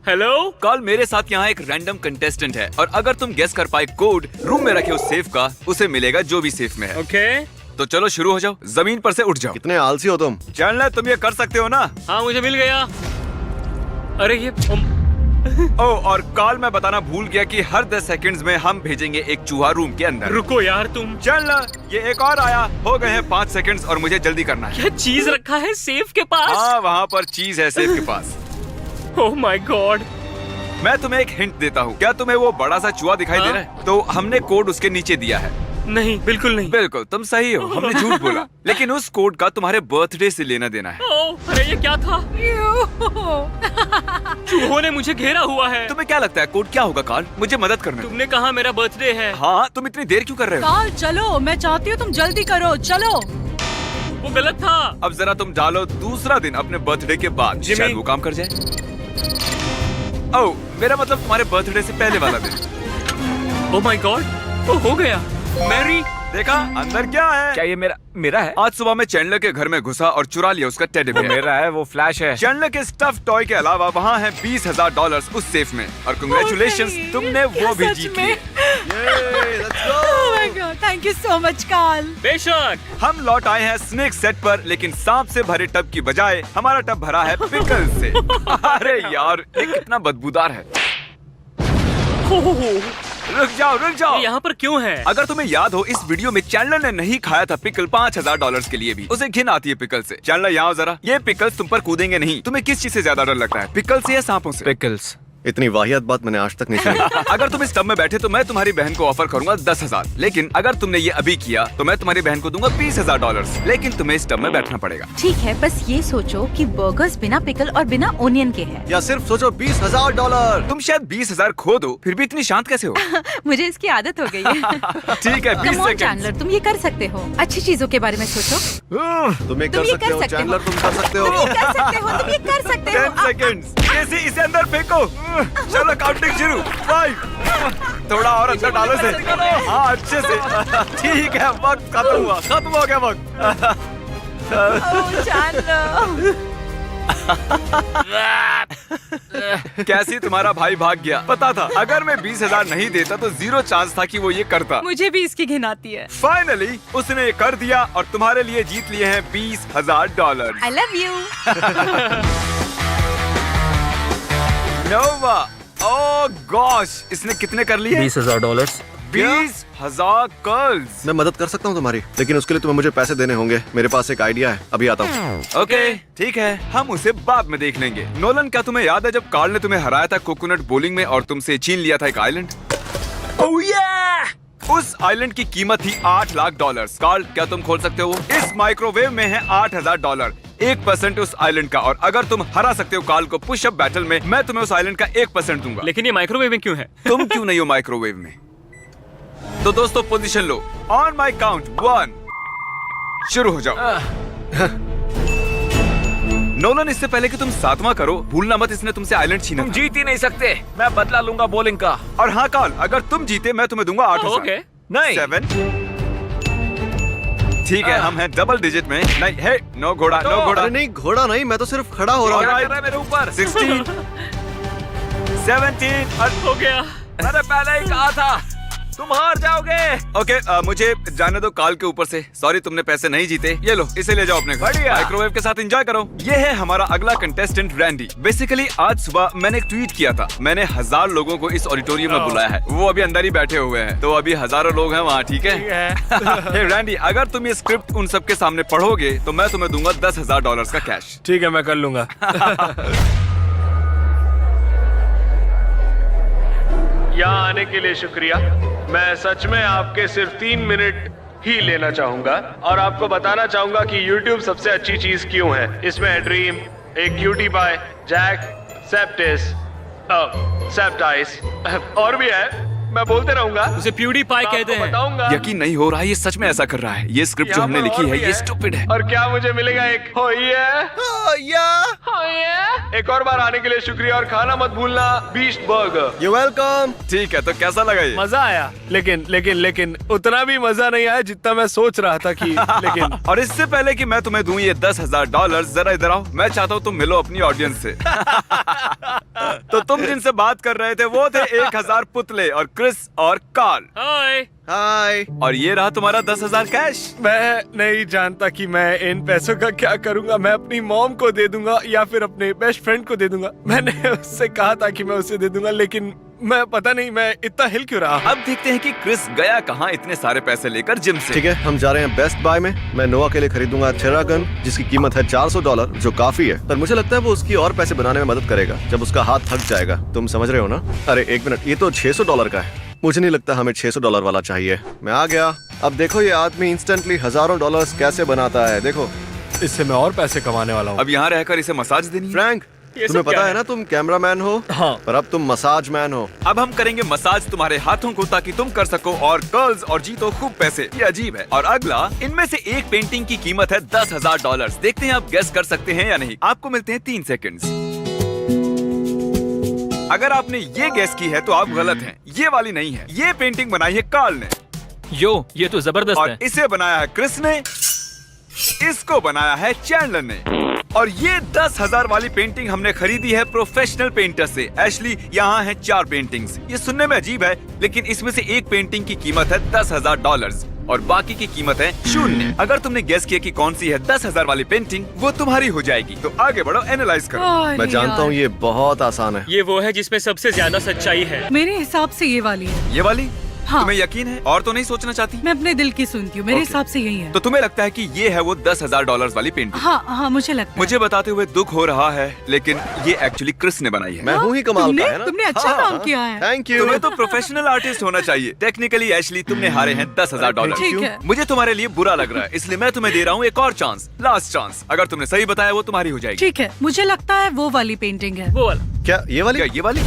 हेलो, कल मेरे साथ यहाँ एक रैंडम कंटेस्टेंट है और अगर तुम गेस कर पाए कोड रूम में रखे उस सेफ का, उसे मिलेगा जो भी सेफ में है। ओके। तो चलो शुरू हो जाओ, जमीन पर से उठ जाओ। कितने आलसी हो तुम। चैंडलर, तुम ये कर सकते हो ना? हाँ मुझे मिल गया। अरे ये ओह, और कॉल मैं बताना भूल गया कि हर 10 सेकंड्स में हम भेजेंगे एक चूहा रूम के अंदर। रुको यार तुम। चैंडलर, ये एक और आया। हो गए हैं 5 सेकंड्स और मुझे जल्दी करना है। क्या चीज रखा है सेफ के पास? हाँ, वहाँ पर चीज है सेफ के पास। ओह माय गॉड। मैं तुम्हें एक हिंट देता हूँ। क्या तुम्हें वो बड़ा सा चूहा दिखाई दे रहा है? तो हमने कोड उसके नीचे दिया है। नहीं, बिल्कुल नहीं। बिल्कुल, तुम सही हो, हमने झूठ बोला। लेकिन उस कोड का तुम्हारे बर्थडे से लेना देना है। ओह, अरे ये क्या था? चूहों ने मुझे घेरा हुआ है। तुम्हें क्या लगता है कोड क्या होगा कार्ल? मुझे मदद करना। तुमने कहा मेरा बर्थडे है। हाँ, तुम इतनी देर क्यों कर रहे हो? काल चलो, मैं चाहती हूँ तुम जल्दी करो। चलो। वो गलत था। अब जरा तुम डालो दूसरा दिन अपने बर्थडे के बाद, जिमी। शायद वो काम कर जाए। ओह, मेरा मतलब तुम्हारे बर्थडे से पहले वाला दिन। ओह माय गॉड, वो हो गया। मैरी, देखा अंदर क्या है? क्या ये मेरा है? आज सुबह मैं चैंडलर के घर में घुसा और चुरा लिया उसका टेडी वो बेयर। मेरा है, वो फ्लैश है। चैंडलर के स्टफ टॉय के अलावा वहाँ है $20,000 उस सेफ में। और कंग्रेचुलेशंस, नहीं, तुमने वो भी सच जीत में? लिए। Oh my God, thank you so much, काल। बेशक। हम लौट आए हैं स्नेक सेट पर, लेकिन सांप से भरे टब की बजाय हमारा टब भरा है पिकल से। अरे यार, ये कितना बदबूदार है। रुक जाओ। ये यहाँ पर क्यों है? अगर तुम्हें याद हो, इस वीडियो में चैंडलर ने नहीं खाया था पिकल $5,000 के लिए भी। उसे घिन आती है पिकल से। चैंडलर यहाँ आओ जरा। ये पिकल्स तुम पर कूदेंगे नहीं। तुम्हें किस चीज से ज्यादा डर लगता है, पिकल से या सांपों से? पिकल्स। इतनी वाहियात बात मैंने आज तक नहीं सुनी। अगर तुम इस टब में बैठे तो मैं तुम्हारी बहन को ऑफर करूंगा 10,000, लेकिन अगर तुमने ये अभी किया तो मैं तुम्हारी बहन को दूंगा $20,000, लेकिन तुम्हें इस टब में बैठना पड़ेगा। ठीक है, बस ये सोचो कि बर्गर्स बिना पिकल और बिना ओनियन के हैं। या सिर्फ सोचो $20,000। तुम शायद 20,000 खो दो, फिर भी इतनी शांत कैसे हो? मुझे इसकी आदत हो गई है। ठीक है, 20 Come on, सेकंड। चैंडलर, तुम ये कर सकते हो। अच्छी चीजों के बारे में सोचो। तुम ये तुम कर ये सकते कर हो सकते हो। चैंडलर, तुम कर सकते तुम ये हो। कर सकते हो, तुम ये कर सकते हो। 10 सेकंड्स। इसे अंदर फेंको। चलो काउंटिंग शुरू। 5। थोड़ा और अंदर डालो से। हाँ, अच्छे से। ठीक है, वक्त खत्म हो गया वक्त। ओह, चैंडलर। कैसी तुम्हारा भाई भाग गया? पता था अगर मैं 20,000 नहीं देता तो 0 चांस था कि वो ये करता। मुझे भी इसकी घिन आती है। फाइनली उसने ये कर दिया और तुम्हारे लिए जीत लिए हैं $20,000। I love you. Nova, oh gosh, इसने कितने कर लिए? $20,000। 20,000 कर्ल्स। मैं मदद कर सकता हूँ तुम्हारी, लेकिन उसके लिए तुम्हें मुझे पैसे देने होंगे। मेरे पास एक आइडिया है, अभी आता हूँ। ओके, ठीक है, हम उसे बाद में देख लेंगे। नोलन, क्या तुम्हें याद है जब कार्ल ने तुम्हें हराया था कोकोनट बोलिंग में और तुमसे छीन लिया था एक आइलैंड? उस आइलैंड की कीमत थी $8 लाख। कार्ल, क्या तुम खोल सकते हो? इस माइक्रोवेव में है $8,000, 1% उस आइलैंड का। और अगर तुम हरा सकते हो कार्ल को पुशअप बैटल में, मैं तुम्हें उस आइलैंड का 1% दूंगा। लेकिन ये माइक्रोवेव में क्यों है? तुम क्यों नहीं हो माइक्रोवेव में? तो दोस्तों position low. On my count 1, शुरू हो जाओ। नोलन, इससे पहले कि तुम 7वां करो, भूलना मत इसने तुमसे आइलैंड छीना तुम था। जीत ही नहीं सकते, मैं बदला लूंगा बॉलिंग का। और हाँ कार्ल, अगर तुम जीते मैं तुम्हें दूंगा 8,000। ओके। नहीं। 7। ठीक है, हम हैं डबल डिजिट में। नहीं है, नो घोड़ा, नो घोड़ा। अरे नहीं, घोड़ा नहीं, मैं तो सिर्फ खड़ा हो रहा Alright. हूँ। कर रहा है मेरे ऊपर? 16, 17 और हो गया। मैंने पहले ही कहा था तुम हार जाओगे। ओके, मुझे जाने दो कार्ल के ऊपर से। सॉरी, तुमने पैसे नहीं जीते। ये लो, इसे ले जाओ अपने घर। बढ़िया। माइक्रोवेव के साथ एंजॉय करो। ये है हमारा अगला कंटेस्टेंट रैंडी। बेसिकली आज सुबह मैंने एक ट्वीट किया था। मैंने 1000 लोगों को इस ऑडिटोरियम में बुलाया है। वो अभी अंदर ही बैठे हुए हैं, तो अभी हजारों लोग हैं वहाँ। ठीक है? हे रैंडी, अगर तुम ये स्क्रिप्ट उन सबके सामने पढ़ोगे तो मैं तुम्हें दूंगा $10,000 का कैश। ठीक है, मैं कर लूंगा। यहाँ आने के लिए शुक्रिया। मैं सच में आपके सिर्फ 3 मिनट ही लेना चाहूंगा और आपको बताना चाहूंगा कि YouTube सबसे अच्छी चीज क्यों है। इसमें है ड्रीम, एक क्यूटी पाई, जैक, सेप्टिस, सेप्टाइस और भी है। मैं बोलते रहूंगा। उसे प्यूडी पाई कहते हैं। बताऊंगा। यकीन नहीं हो रहा है, ये सच में ऐसा कर रहा है। ये स्क्रिप्ट जो यहाँ हमने पर लिखी और है भी ये स्टूपिड है। और क्या मुझे मिलेगा एक हो एक और बार आने के लिए शुक्रिया और खाना मत भूलना बीस्ट बर्गर। You welcome. ठीक है, तो कैसा लगा ये? मजा आया, लेकिन उतना भी मजा नहीं आया जितना मैं सोच रहा था कि लेकिन और इससे पहले कि मैं तुम्हें दूं ये $10,000, जरा इधर आओ। मैं चाहता हूँ तुम मिलो अपनी ऑडियंस से। तो तुम जिनसे बात कर रहे थे वो थे 1000 पुतले और क्रिस और कार्ल। हाय। हाय। और ये रहा तुम्हारा 10,000 कैश। मैं नहीं जानता कि मैं इन पैसों का क्या करूंगा। मैं अपनी मॉम को दे दूंगा या फिर अपने बेस्ट फ्रेंड को दे दूंगा। मैंने उससे कहा था कि मैं उसे दे दूंगा, लेकिन मैं पता नहीं मैं इतना हिल क्यों रहा। अब देखते हैं कि क्रिस गया कहाँ इतने सारे पैसे लेकर जिम से। ठीक है, हम जा रहे हैं बेस्ट बाय में। मैं नोआ के लिए खरीदूंगा थेरागन, जिसकी कीमत है $400, जो काफी है। पर मुझे लगता है वो उसकी और पैसे बनाने में मदद करेगा जब उसका हाथ थक जाएगा। तुम समझ रहे हो ना? अरे एक मिनट, ये तो $600 का है। मुझे नहीं लगता हमें $600 वाला चाहिए। मैं आ गया। अब देखो ये आदमी इंस्टेंटली हजारों डॉलर्स कैसे बनाता है। देखो, इससे मैं और पैसे कमाने वाला हूँ। अब यहाँ रहकर इसे मसाज देनी है। फ्रैंक, ये तुम्हें सब क्या पता है? है ना तुम कैमरामैन हो, हाँ। पर अब तुम मसाज मैन हो। अब हम करेंगे मसाज तुम्हारे हाथों को ताकि तुम कर सको और कर्ल्स और जीतो खूब पैसे। ये अजीब है। और अगला, इनमें से एक पेंटिंग की कीमत है $10,000। देखते हैं आप गेस कर सकते हैं या नहीं। आपको मिलते हैं 3 सेकंड्स। अगर आपने ये गेस की है तो आप गलत हैं। ये वाली नहीं है। ये पेंटिंग बनाई है कार्ल ने ये तो जबरदस्त और है। इसे बनाया है क्रिस ने, इसको बनाया है चैंडलर ने। और ये 10,000 वाली पेंटिंग हमने खरीदी है प्रोफेशनल पेंटर से। एशली, यहाँ हैं 4 पेंटिंग्स। ये सुनने में अजीब है, लेकिन इसमें से एक पेंटिंग की कीमत है $10,000 और बाकी की कीमत है 0। अगर तुमने गेस किया कि कौन सी है 10,000 वाली पेंटिंग, वो तुम्हारी हो जाएगी। तो आगे बढ़ो, एनालाइज करो। मैं जानता हूँ ये बहुत आसान है। ये वो है जिसमें सबसे ज्यादा सच्चाई है। मेरे हिसाब से ये वाली है। ये वाली? हाँ। तुम्हें यकीन है और तो नहीं सोचना चाहती? मैं अपने दिल की सुनती हूँ, मेरे Okay. हिसाब से यही है। तो तुम्हें लगता है कि ये है वो $10,000 वाली पेंटिंग? हाँ हाँ, मुझे लगता है। मुझे बताते हुए दुख हो रहा है, लेकिन ये एक्चुअली क्रिस ने बनाई है। मैं हूँ ही कमाल का, है ना? तुमने अच्छा काम किया है। Thank you. तुम्हें तो प्रोफेशनल आर्टिस्ट होना चाहिए। टेक्निकली एशली तुमने हारे हैं $10,000। ठीक है। मुझे तुम्हारे लिए बुरा लग रहा है, इसलिए मैं तुम्हें दे रहा हूँ एक और चांस, लास्ट चांस। अगर तुमने सही बताया वो तुम्हारी हो जाएगी। ठीक है, मुझे लगता है वो वाली पेंटिंग है। वो वाला। क्या ये वाली? क्या ये वाली?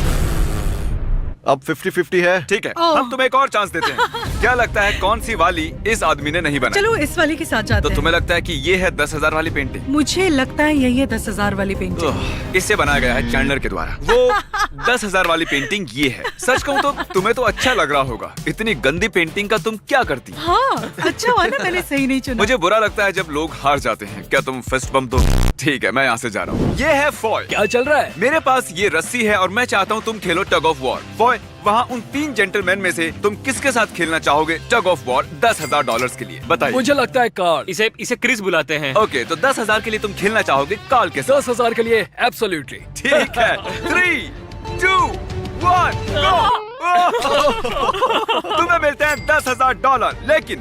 अब 50-50 है। ठीक है, ओह। हम तुम्हें एक और चांस देते हैं। क्या लगता है कौन सी वाली इस आदमी ने नहीं बनाई? चलो इस वाली के साथ जाते तो हैं। तुम्हें लगता है कि ये है 10,000 वाली पेंटिंग? मुझे लगता है यही है 10,000 वाली पेंटिंग। इससे बनाया गया है चैंडलर के द्वारा। वो 10,000 वाली पेंटिंग ये है। सच कहूँ तो तुम्हें तो अच्छा लग रहा होगा। इतनी गंदी पेंटिंग का तुम क्या करती? हाँ, अच्छा हुआ ना मैंने सही नहीं चुना। मुझे बुरा लगता है जब लोग हार जाते हैं। क्या तुम फिस्ट बम्प दो? ठीक है, मैं यहाँ से जा रहा हूँ। ये है फॉय। क्या चल रहा है? मेरे पास ये रस्सी है और मैं चाहता हूँ तुम खेलो टग ऑफ वॉर। फॉय, वहाँ उन 3 जेंटलमैन में से तुम किसके साथ खेलना चाहोगे टग ऑफ वॉर $10,000 के लिए? बताइए। मुझे लगता है कार्ल। इसे इसे क्रिस बुलाते हैं। ओके, तो 10,000 के लिए तुम खेलना चाहोगे कार्ल के साथ? 10,000 के लिए एब्सोल्युटली। ठीक है। 3, 2, 1, गो। तुम्हें मिलते हैं $10,000।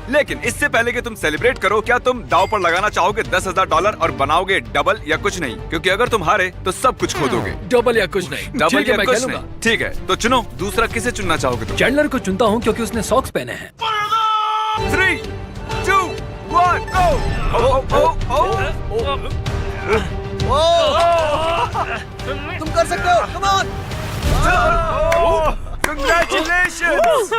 लेकिन इससे पहले कि तुम सेलिब्रेट करो, क्या तुम दाव पर लगाना चाहोगे $10,000 और बनाओगे डबल या कुछ नहीं? क्योंकि अगर तुम हारे तो सब कुछ खो दोगे। डबल या कुछ नहीं। डबल ठीक है, या मैं कुछ खेलूंगा। नहीं। ठीक है, तो चुनो दूसरा। किसे चुनना चाहोगे तुम? चैंडलर को चुनता हूँ क्योंकि उसने सॉक्स पहने हैं। 3, 2, 1, तुम कर सकते हो। Come on. Congratulations!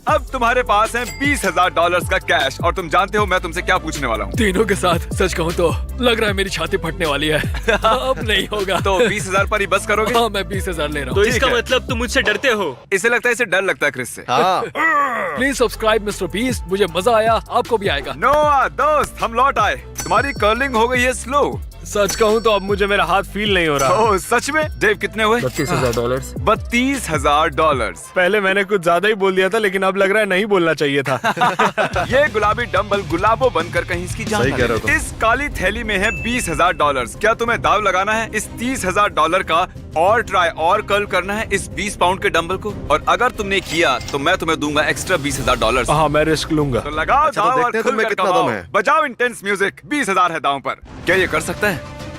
अब तुम्हारे पास है $20,000 का कैश और तुम जानते हो मैं तुमसे क्या पूछने वाला हूँ। तीनों के साथ सच कहूँ तो लग रहा है मेरी छाती फटने वाली है। अब नहीं होगा। तो 20,000 पर ही बस करोगे? हाँ, मैं 20,000 ले रहा तो हूँ। इसका है। मतलब तुम मुझसे डरते हो? इसे लगता है इसे डर लगता है क्रिस से। हाँ। Please subscribe mister beast. मुझे मजा आया, आपको भी आएगा। नोआ दोस्त, हम लौट आए। तुम्हारी कर्लिंग हो गई है स्लो। सच कहूँ तो अब मुझे मेरा हाथ फील नहीं हो रहा। ओह सच में? डेव कितने हुए? $32,000। $32,000। पहले मैंने कुछ ज्यादा ही बोल दिया था, लेकिन अब लग रहा है नहीं बोलना चाहिए था। ये गुलाबी डंबल गुलाबो बनकर कहीं इसकी जान सही ना कह रहे ले। हो तुम। इस काली थैली में है $20,000। क्या तुम्हें दाव लगाना है इस $30,000 का और ट्राई और कर्ल करना है इस 20 पाउंड के डंबल को? और अगर तुमने किया तो मैं तुम्हें दूंगा एक्स्ट्रा $20,000। हाँ, मैं रिस्क लूंगा। तो लगाओ अच्छा, तो दाव और देखते हैं तुम में खुलकर कितना कमाओ। दम है। बजाओ इंटेंस म्यूजिक। 20,000 है दाव पर। क्या ये कर सकता है?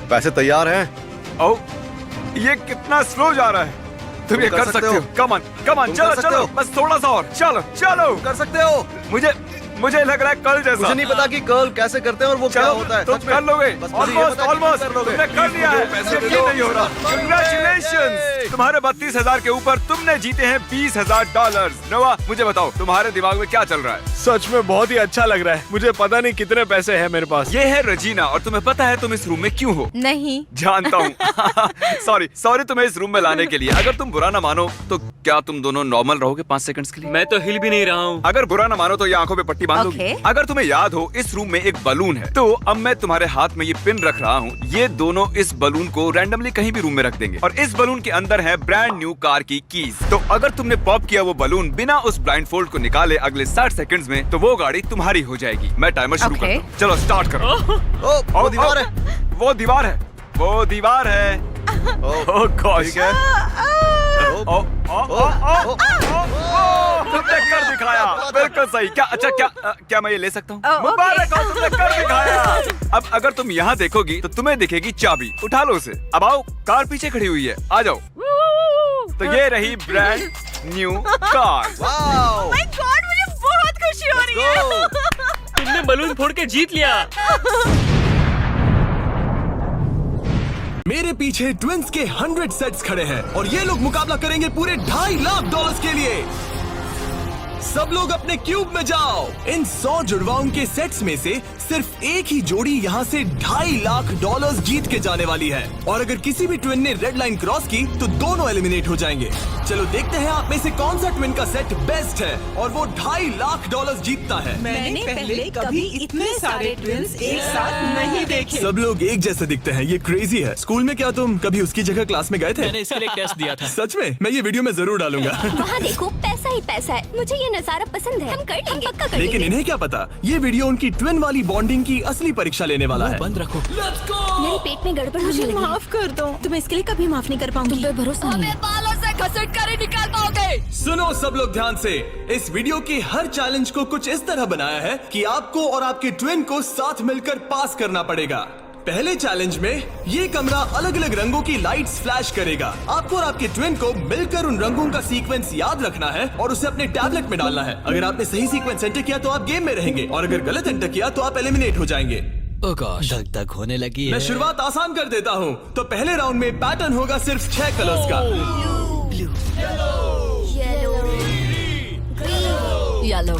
पैसे तैयार हैं। ओ, ये कितना स्लो जा रहा है। तुम ये कर सकते हो। कम ऑन तुम चलो कर सकते चलो, हो। बस थोड़ा सा और। चलो कर सकते हो। मुझे लग रहा है कल जैसा। मुझे नहीं पता कि कर्ल कैसे करते हैं और वो क्या चलो होता है। तुम सच में। कर लोगे। बस मुझे ये पता है कि तुम ऑलमोस्ट कर लोगे। तुमने कर लिया है। पैसे यकीन दे दो। नहीं हो रहा। Congratulations! तुम्हारे 32,000 के ऊपर तुमने जीते हैं $20,000। नोआ, मुझे बताओ तुम्हारे दिमाग में क्या चल रहा है? सच में बहुत ही अच्छा लग रहा है। मुझे पता नहीं कितने पैसे हैं मेरे पास। ये है रजीना और तुम्हें पता है तुम इस रूम में क्यों हो? नहीं। जानता हूँ। सॉरी तुम्हें इस रूम में लाने के लिए। अगर तुम बुरा ना मानो तो क्या तुम दोनों नॉर्मल रहोगे 5 सेकंड्स के लिए? मैं तो हिल भी नहीं रहा हूँ। अगर बुरा ना मानो तो ये आंखों पे पट्टी बांध दोगे। Okay. अगर तुम्हें याद हो इस रूम में एक बलून है, तो अब मैं तुम्हारे हाथ में ये पिन रख रहा हूँ। ये दोनों इस बलून को रैंडमली कहीं भी रूम में रख देंगे और इस बलून के अंदर है ब्रांड न्यू कार की कीज। तो अगर तुमने पॉप किया वो बलून बिना उस ब्लाइंड फोल्ड को निकाले अगले 60 सेकंड्स में, तो वो गाड़ी तुम्हारी हो जाएगी। मैं टाइमर शुरू Okay. करता हूँ। चलो स्टार्ट करो। ओ, वो दीवार है। वो दीवार है। वो दीवार है। ओह गॉश। ठीक है। तुमने कर दिखाया। बिल्कुल सही। क्या मैं ये ले सकता हूँ? मुबारक हो, तुमने कर दिखाया। अब अगर तुम यहाँ देखोगी तो तुम्हें दिखेगी चाबी। उठा लो उसे। अब आओ, कार पीछे खड़ी हुई है। आ जाओ। तो ये रही brand new car. Wow. My God, मुझे बहुत खुशी हो रही है। तुमने बलून फोड़ के जीत लिया। मेरे पीछे ट्विंस के 100 सेट्स खड़े हैं और ये लोग मुकाबला करेंगे पूरे $2.5 लाख के लिए। सब लोग अपने क्यूब में जाओ। इन 100 जुड़वाओं के सेट्स में से सिर्फ एक ही जोड़ी यहाँ से $2.5 लाख जीत के जाने वाली है। और अगर किसी भी ट्विन ने रेड लाइन क्रॉस की तो दोनों एलिमिनेट हो जाएंगे। चलो देखते हैं आप में से कौन सा ट्विन का सेट बेस्ट है और वो $2.5 लाख जीतता है। मैंने पहले कभी इतने सारे ट्विंस एक साथ नहीं देखे। सब लोग एक जैसे दिखते हैं, ये क्रेजी है। स्कूल में क्या तुम कभी उसकी जगह क्लास में गए थे? मैंने इसके लिए एक टेस्ट दिया था। सच में? मैं ये वीडियो में जरूर डालूंगा। वहाँ देखो, पैसा ही पैसा है। मुझे ये नजारा पसंद है। हम कर लेंगे, पक्का कर लेकिन लेंगे। इन्हें क्या पता, ये वीडियो उनकी ट्विन वाली बॉन्डिंग की असली परीक्षा लेने वाला है। बंद रखो। मेरे पेट में गड़बड़ होने लगी। माफ कर दो, तुम इसके लिए कभी माफ नहीं कर पाऊंगी। तुम पे भरोसा नहीं है। बालों से घसीट कर ही निकाल पाओगे। सुनो सब लोग ध्यान से। इस वीडियो की हर चैलेंज को कुछ इस तरह बनाया है कि आपको और आपके ट्विन को साथ मिलकर पास करना पड़ेगा। पहले चैलेंज में ये कमरा अलग अलग रंगों की लाइट्स फ्लैश करेगा। आपको और आपके ट्विन को मिलकर उन रंगों का सीक्वेंस याद रखना है और उसे अपने टैबलेट में डालना है। अगर आपने सही सीक्वेंस एंटर किया तो आप गेम में रहेंगे और अगर गलत एंटर किया तो आप एलिमिनेट हो जाएंगे। धक धक होने लगी मैं शुरुआत आसान कर देता हूँ। तो पहले राउंड में पैटर्न होगा सिर्फ 6 कलर्स का। येलो।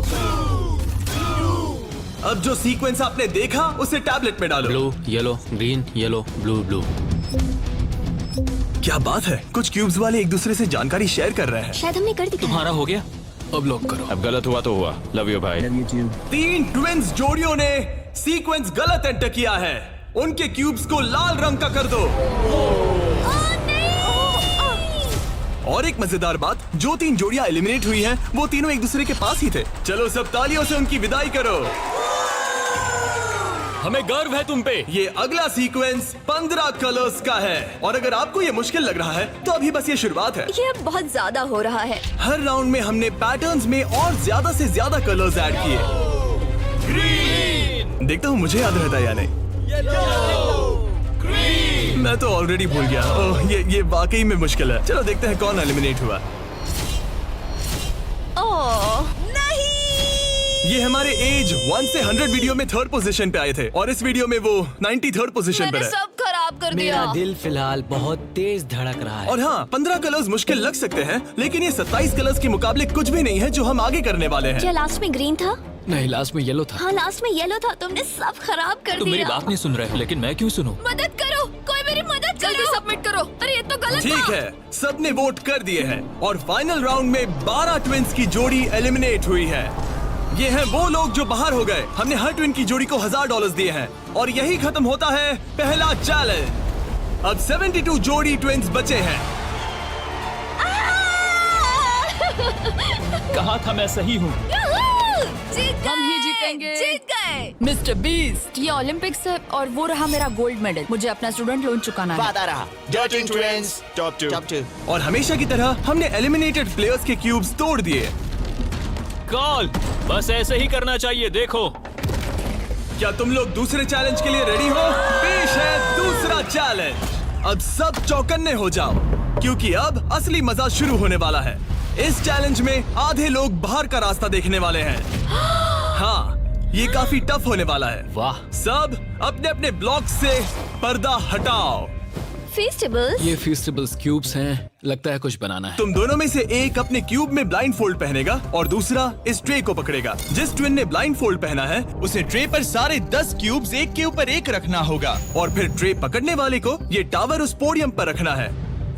अब जो सीक्वेंस आपने देखा उसे टैबलेट में डालो। Blue, yellow, green, yellow, blue, blue. क्या बात है, कुछ क्यूब्स वाले एक दूसरे से जानकारी शेयर कर रहे हैं। शायद हमने कर दिया। तुम्हारा हो गया? अब लॉक करो। अब गलत हुआ तो हुआ। लव यू भाई। 3 ट्विंस जोड़ियों ने सीक्वेंस गलत एंटर किया है। उनके क्यूब्स को लाल रंग का कर दो। और एक मजेदार बात, जो 3 जोड़ियां एलिमिनेट हुई हैं, वो तीनों एक दूसरे के पास ही थे। चलो सब तालियों से उनकी विदाई करो। हमें गर्व है तुम पे। ये अगला सीक्वेंस 15 कलर्स का है और अगर आपको ये मुश्किल लग रहा है तो अभी बस ये शुरुआत है। ये अब बहुत ज्यादा हो रहा है। हर राउंड में हमने पैटर्न्स में और ज्यादा से ज्यादा कलर्स ऐड किए। ग्रीन। देखता हूँ मुझे याद रहता है या नहीं। मैं तो ऑलरेडी भूल गया। ओह, ये वाकई में मुश्किल है। चलो देखते हैं कौन एलिमिनेट हुआ। ओह ये हमारे एज 1 से 100 वीडियो में 3rd पोजीशन पे आए थे और इस वीडियो में वो 93rd पोजीशन पर है। सब खराब कर दिया। मेरा दिल फिलहाल बहुत तेज धड़क रहा है। और हाँ, 15 कलर्स मुश्किल लग सकते हैं लेकिन ये 27 कलर्स के मुकाबले कुछ भी नहीं है जो हम आगे करने वाले हैं। क्या लास्ट में ग्रीन था? नहीं, लास्ट में येलो था। हाँ लास्ट में येलो था। तुमने सब खराब कर तुम दिया। मेरी बात नहीं सुन रहे, लेकिन मैं क्यों सुनूं? मदद करो, कोई मेरी मदद करो। जल्दी सबमिट करो। अरे ये तो गलत ठीक था। है, सबने वोट कर दिए हैं और फाइनल राउंड में 12 ट्विंस की जोड़ी एलिमिनेट हुई है। ये हैं वो लोग जो बाहर हो गए। हमने हर ट्विन की जोड़ी को $1000 दिए हैं और यही खत्म होता है पहला चैलेंज। अब 72 जोड़ी ट्विंस बचे हैं। कहा था मैं सही हूँ। जीत हम ही जीतेंगे। जीत गए। मिस्टर बीस्ट, ये ओलंपिक्स है और वो रहा मेरा गोल्ड मेडल। मुझे अपना स्टूडेंट लोन चुकाना है। वादा रहा। टॉप 2। और हमेशा की तरह हमने एलिमिनेटेड प्लेयर्स के क्यूब्स तोड़ दिए। कॉल, बस ऐसे ही करना चाहिए। देखो, क्या तुम लोग दूसरे चैलेंज के लिए रेडी हो? पेश है दूसरा चैलेंज। अब सब चौकन्ने हो जाओ क्योंकि अब असली मजा शुरू होने वाला है। इस चैलेंज में आधे लोग बाहर का रास्ता देखने वाले हैं। हाँ, ये काफी टफ होने वाला है। वाह। सब अपने अपने ब्लॉक से पर्दा हटाओ। फेस्टिवल्स। ये फेस्टिवल्स क्यूब्स हैं, लगता है कुछ बनाना है। तुम दोनों में से एक अपने क्यूब में ब्लाइंड फोल्ड पहनेगा और दूसरा इस ट्रे को पकड़ेगा। जिस ट्विन ने ब्लाइंड फोल्ड पहना है उसे ट्रे पर सारे 10 क्यूब्स एक के ऊपर एक रखना होगा और फिर ट्रे पकड़ने वाले को ये टावर उस पोडियम पर रखना है।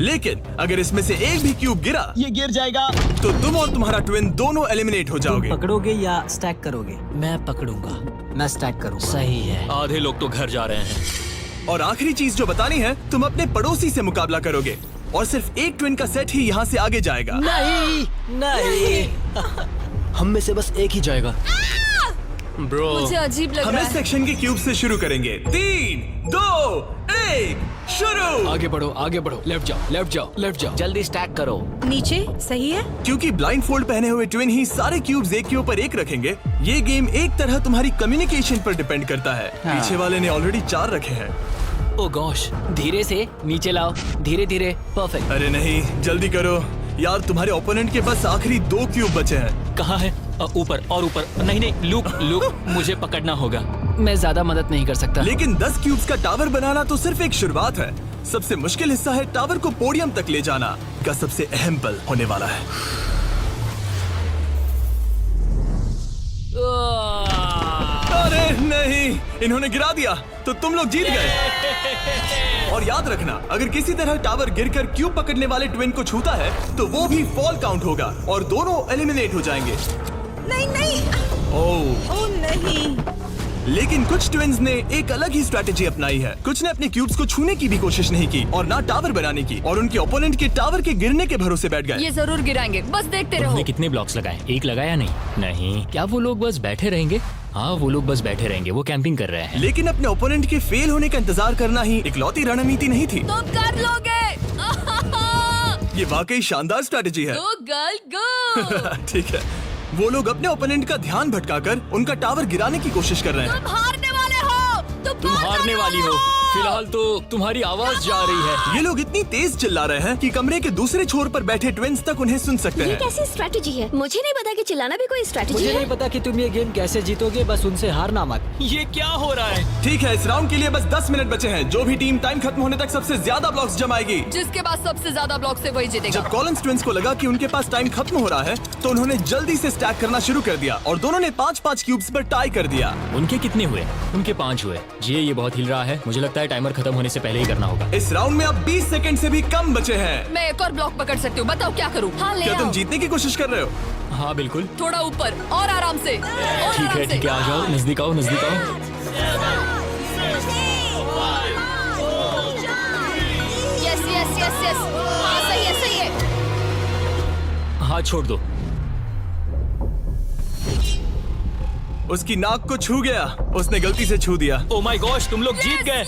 लेकिन अगर इसमें से एक भी क्यूब गिरा, ये गिर जाएगा, तो तुम और तुम्हारा ट्विन दोनों एलिमिनेट हो जाओगे। पकड़ोगे या स्टैक करोगे? मैं पकड़ूंगा। मैं स्टैक करूंगा। सही है। आधे लोग तो घर जा रहे हैं। और आखिरी चीज जो बतानी है, तुम अपने पड़ोसी से मुकाबला करोगे और सिर्फ एक ट्विन का सेट ही यहाँ से आगे जाएगा। नहीं। हम में से बस एक ही जाएगा। ब्रो, मुझे अजीब लग हम रहा इस है। सेक्शन के क्यूब से शुरू करेंगे। 3, 2, 1, शुरू। आगे बढ़ो, आगे बढ़ो। लेफ्ट जाओ, लेफ्ट जाओ, लेफ्ट जाओ। जल्दी स्टैक करो। नीचे सही है। क्योंकि ब्लाइंड फोल्ड पहने हुए ट्विन ही सारे क्यूब्स एक के ऊपर एक रखेंगे, ये गेम एक तरह तुम्हारी कम्युनिकेशन पर डिपेंड करता है। पीछे वाले ने ऑलरेडी 4 रखे हैं। Oh gosh. धीरे से नीचे लाओ, धीरे धीरे। परफेक्ट। अरे नहीं, जल्दी करो यार, तुम्हारे ओपोनेंट के पास आखिरी 2 क्यूब बचे हैं। कहाँ है? ऊपर और ऊपर। नहीं नहीं, लुक, मुझे पकड़ना होगा। मैं ज्यादा मदद नहीं कर सकता। लेकिन 10 क्यूब्स का टावर बनाना तो सिर्फ एक शुरुआत है। सबसे मुश्किल हिस्सा है टावर को पोडियम तक ले जाना, का सबसे अहम पल होने वाला है। अरे नहीं, इन्होंने गिरा दिया, तो तुम लोग जीत गए। और याद रखना, अगर किसी तरह टावर गिरकर क्यूब पकड़ने वाले ट्विन को छूता है तो वो भी फॉल काउंट होगा और दोनों एलिमिनेट हो जाएंगे। नहीं। ओह नहीं। लेकिन कुछ ट्विन्स ने एक अलग ही स्ट्रैटेजी अपनाई है। कुछ ने अपने क्यूब्स को छूने की भी कोशिश नहीं की और ना टावर बनाने की, और उनके ओपोनेंट के टावर के गिरने के भरोसे बैठ गए। ये जरूर गिराएंगे, बस देखते रहो। उन्होंने कितने ब्लॉक्स लगाए? एक लगाया नहीं। क्या वो लोग बस बैठे रहेंगे? हाँ, वो लोग बस बैठे रहेंगे। वो कैंपिंग कर रहे हैं। लेकिन अपने ओपोनेंट के फेल होने का इंतजार करना ही इकलौती रणनीति नहीं थी। तुम कर लोगे। ये वाकई शानदार स्ट्रेटेजी है। गो गर्ल गो। ठीक है, वो लोग अपने ओपोनेंट का ध्यान भटकाकर उनका टावर गिराने की कोशिश कर रहे हैं। तुम हारने वाले हो। तुम हारने वाली हो। फिलहाल तो तुम्हारी आवाज जा रही है। ये लोग इतनी तेज चिल्ला रहे हैं कि कमरे के दूसरे छोर पर बैठे ट्विंस तक उन्हें सुन सकते ये हैं। कैसी स्ट्रेटेजी है? मुझे नहीं पता कि चिल्लाना भी कोई स्ट्रेटेजी मुझे है। नहीं पता कि तुम ये गेम कैसे जीतोगे, बस उनसे हारना मत। ये क्या हो रहा है? ठीक है, इस राउंड के लिए बस 10 मिनट बचे हैं। जो भी टीम टाइम खत्म होने तक सबसे ज्यादा ब्लॉक्स जमाएगी, जिसके पास सबसे ज्यादा ब्लॉक से वही जीतेगा। जब कॉलिंस ट्विंस को लगा कि उनके पास टाइम खत्म हो रहा है तो उन्होंने जल्दी से स्टैक करना शुरू कर दिया और दोनों ने 5-5 क्यूब्स पर टाई कर दिया। उनके कितने हुए? उनके 5 हुए। जी ये बहुत हिल रहा है। मुझे लगता है टाइमर खत्म होने से पहले ही करना होगा। इस राउंड में अब 20 सेकंड से भी कम बचे हैं। मैं एक और ब्लॉक पकड़ सकती हूँ, बताओ क्या करूँ? हाँ ले क्या तुम आओ। जीतने की कोशिश कर रहे हो? हाँ बिल्कुल। थोड़ा ऊपर और आराम से। ठीक है ठीक है, आ जाओ, नजदीक आओ, नजदीक आओ। Yes yes yes yes. हाँ सही है सही है। हाथ छोड़ दो। उसकी नाक को छू गया। उसने गलती से छू दिया। ओ माय गॉश, तुम लोग जीत गए।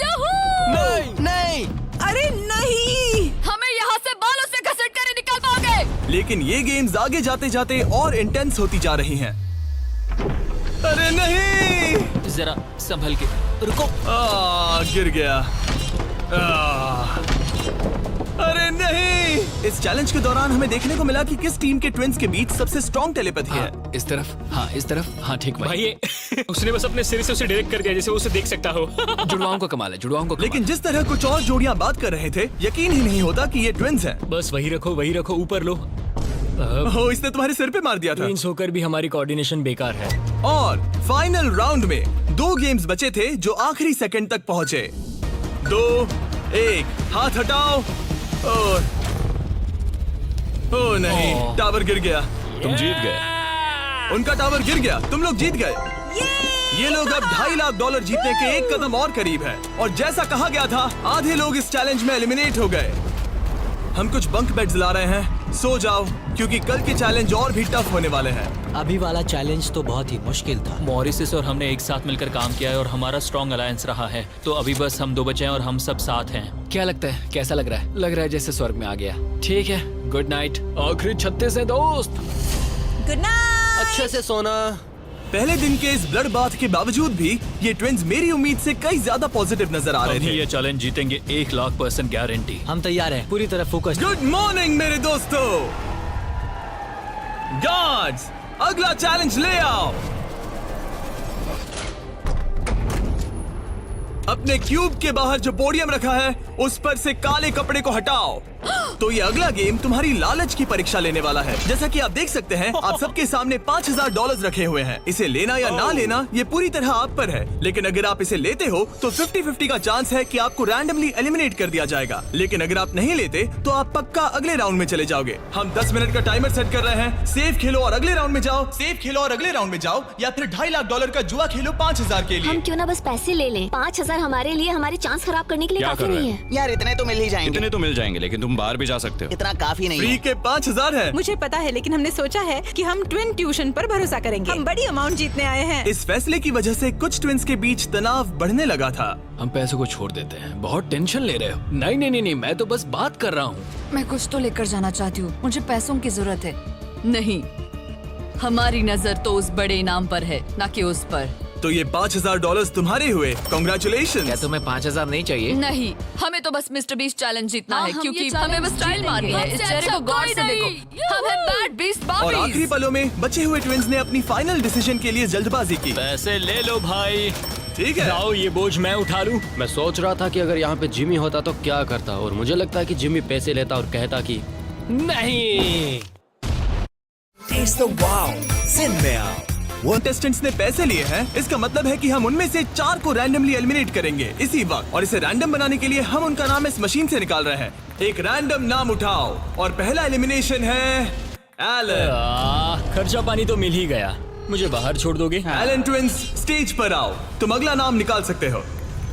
नहीं नहीं, अरे नहीं, हमें यहाँ से बालों से घसीट कर ही निकल पाओगे। लेकिन ये गेम्स आगे जाते जाते और इंटेंस होती जा रही हैं। अरे नहीं, जरा संभल के रुको। गिर गया। अरे नहीं। इस चैलेंज के दौरान हमें देखने को मिला कि किस टीम के ट्विंस के बीच सबसे स्ट्रॉन्ग टेलीपैथी है। इस तरफ, हाँ इस तरफ, हाँ ठीक भाई। उसने बस अपने सिर से उसे डायरेक्ट कर दिया जैसे वो उसे देख सकता हो। जुड़वाओं का कमाल है, जुड़वाओं का कमाल। लेकिन जिस तरह कुछ और जोड़ियां बात कर रहे थे, यकीन ही नहीं होता कि ये ट्विंस हैं। बस वही रखो, ऊपर लो। ओह, इसने तुम्हारे सिर पे मार दिया था। ट्विंस होकर भी हमारी कोऑर्डिनेशन बेकार है। और फाइनल राउंड में 2 गेम्स बचे थे जो आखिरी सेकंड तक पहुंचे। 2, 1, हाथ हटाओ। और ओ नहीं, टावर गिर गया। तुम जीत गए। उनका टावर गिर गया, तुम लोग जीत गए। ये लोग अब $2.5 लाख जीतने के एक कदम और करीब है। और जैसा कहा गया था, आधे लोग इस चैलेंज में एलिमिनेट हो गए। हम कुछ बंक बेड्स ला रहे हैं, सो जाओ क्योंकि कल के चैलेंज और भी टफ होने वाले हैं। अभी वाला चैलेंज तो बहुत ही मुश्किल था। मॉरिसस और हमने एक साथ मिलकर काम किया है और हमारा स्ट्रॉन्ग अलायंस रहा है। तो अभी बस हम 2 बचे हैं और हम सब साथ हैं। क्या लगता है, कैसा लग रहा है? लग रहा है जैसे स्वर्ग में आ गया। ठीक है, गुड नाइट। आखिरी 36 है दोस्त। Good night. अच्छे से सोना। पहले दिन के इस ब्लड बाथ के बावजूद भी ये ट्विंस मेरी उम्मीद से कई ज्यादा पॉजिटिव नजर आ रहे थे। ये चैलेंज जीतेंगे 1,00,000% गारंटी। हम तैयार हैं, पूरी तरह फोकस। गुड मॉर्निंग मेरे दोस्तों। गार्ड्स, अगला चैलेंज ले आओ। अपने क्यूब के बाहर जो पोडियम रखा है उस पर से काले कपड़े को हटाओ। तो ये अगला गेम तुम्हारी लालच की परीक्षा लेने वाला है। जैसा कि आप देख सकते हैं, आप सबके सामने $5,000 रखे हुए हैं। इसे लेना या ना लेना ये पूरी तरह आप पर है। लेकिन अगर आप इसे लेते हो तो 50-50 का चांस है कि आपको रैंडमली एलिमिनेट कर दिया जाएगा। लेकिन अगर आप नहीं लेते तो आप पक्का अगले राउंड में चले जाओगे। हम 10 मिनट का टाइमर सेट कर रहे हैं। सेफ खेलो और अगले राउंड में जाओ, सेफ खेलो और अगले राउंड में जाओ, या फिर $2.5 लाख का जुआ खेलो 5,000 के लिए। हम क्यों ना बस पैसे ले लें? 5,000 हमारे लिए हमारे चांस खराब करने के लिए काफी नहीं है। यार इतने तो मिल ही जाएंगे। इतने तो मिल जाएंगे, लेकिन तुम बाहर भी जा सकते हो। इतना काफी नहीं फ्री है। के 5,000 है। मुझे पता है, लेकिन हमने सोचा है कि हम ट्विन ट्यूशन पर भरोसा करेंगे। हम बड़ी अमाउंट जीतने आए हैं। इस फैसले की वजह से कुछ ट्विंस के बीच तनाव बढ़ने लगा था। हम पैसों को छोड़ देते हैं, बहुत टेंशन ले रहे हो। नहीं, मैं तो बस बात कर रहा हूँ। मैं कुछ तो लेकर जाना चाहती हूँ, मुझे पैसों की जरूरत है। नहीं, हमारी नजर तो उस बड़े इनाम पर है, ना कि उस पर। तो ये $5,000 तुम्हारे हुए। कॉन्ग्रेचुलेशन। क्या तुम्हें 5,000 नहीं चाहिए? नहीं, हमें तो बस मिस्टर बीस्ट चैलेंज जीतना हाँ, है, हम क्योंकि ये हमें बस challenge स्टाइल मारनी है। इस चेहरे को गौर से देखो, हम हैं बैड बीस्ट और आखिरी बॉबीज। पलों में बचे हुए ट्विंस ने अपनी फाइनल डिसीजन के लिए जल्दबाजी की। पैसे ले लो भाई। ठीक है, जाओ, ये बोझ मैं उठा लूं। मैं सोच रहा था कि अगर यहाँ पे जिमी होता तो क्या करता, और मुझे लगता है कि जिमी पैसे लेता और कहता कि नहीं। कंटेस्टेंट्स ने पैसे लिए हैं, इसका मतलब है कि हम उनमें से 4 को रैंडमली एलिमिनेट करेंगे इसी वक्त। और इसे रैंडम बनाने के लिए हम उनका नाम इस मशीन से निकाल रहे हैं। एक रैंडम नाम उठाओ और पहला एलिमिनेशन है एलन। खर्चा पानी तो मिल ही गया। मुझे बाहर छोड़ दोगे? एलन ट्विंस, स्टेज पर आओ। तुम अगला नाम निकाल सकते हो।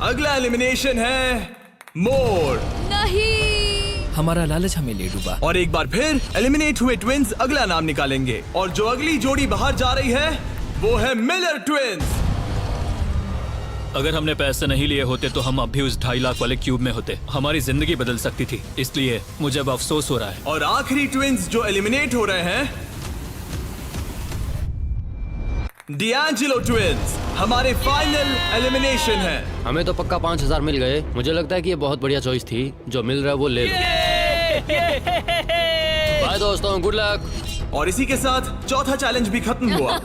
अगला एलिमिनेशन है मोर। नहीं, हमारा लालच हमें ले डूबा। और एक बार फिर एलिमिनेट हुए ट्विंस अगला नाम निकालेंगे। और जो अगली जोड़ी बाहर जा रही है वो है मिलर ट्विंस। अगर हमने पैसे नहीं लिए होते तो हम अब भी उस 2.5 लाख वाले क्यूब में होते। हमारी जिंदगी बदल सकती थी, इसलिए मुझे अब अफसोस हो रहा है। और आखिरी ट्विंस जो एलिमिनेट हो रहे हैं, डिएंजेलो ट्विंस हमारे फाइनल एलिमिनेशन है। हमें तो पक्का 5000 मिल गए। मुझे लगता है कि ये बहुत बढ़िया चॉइस थी। जो मिल रहा है वो ले लो। बाय दोस्तों, गुड लक। और इसी के साथ चौथा चैलेंज भी खत्म हुआ।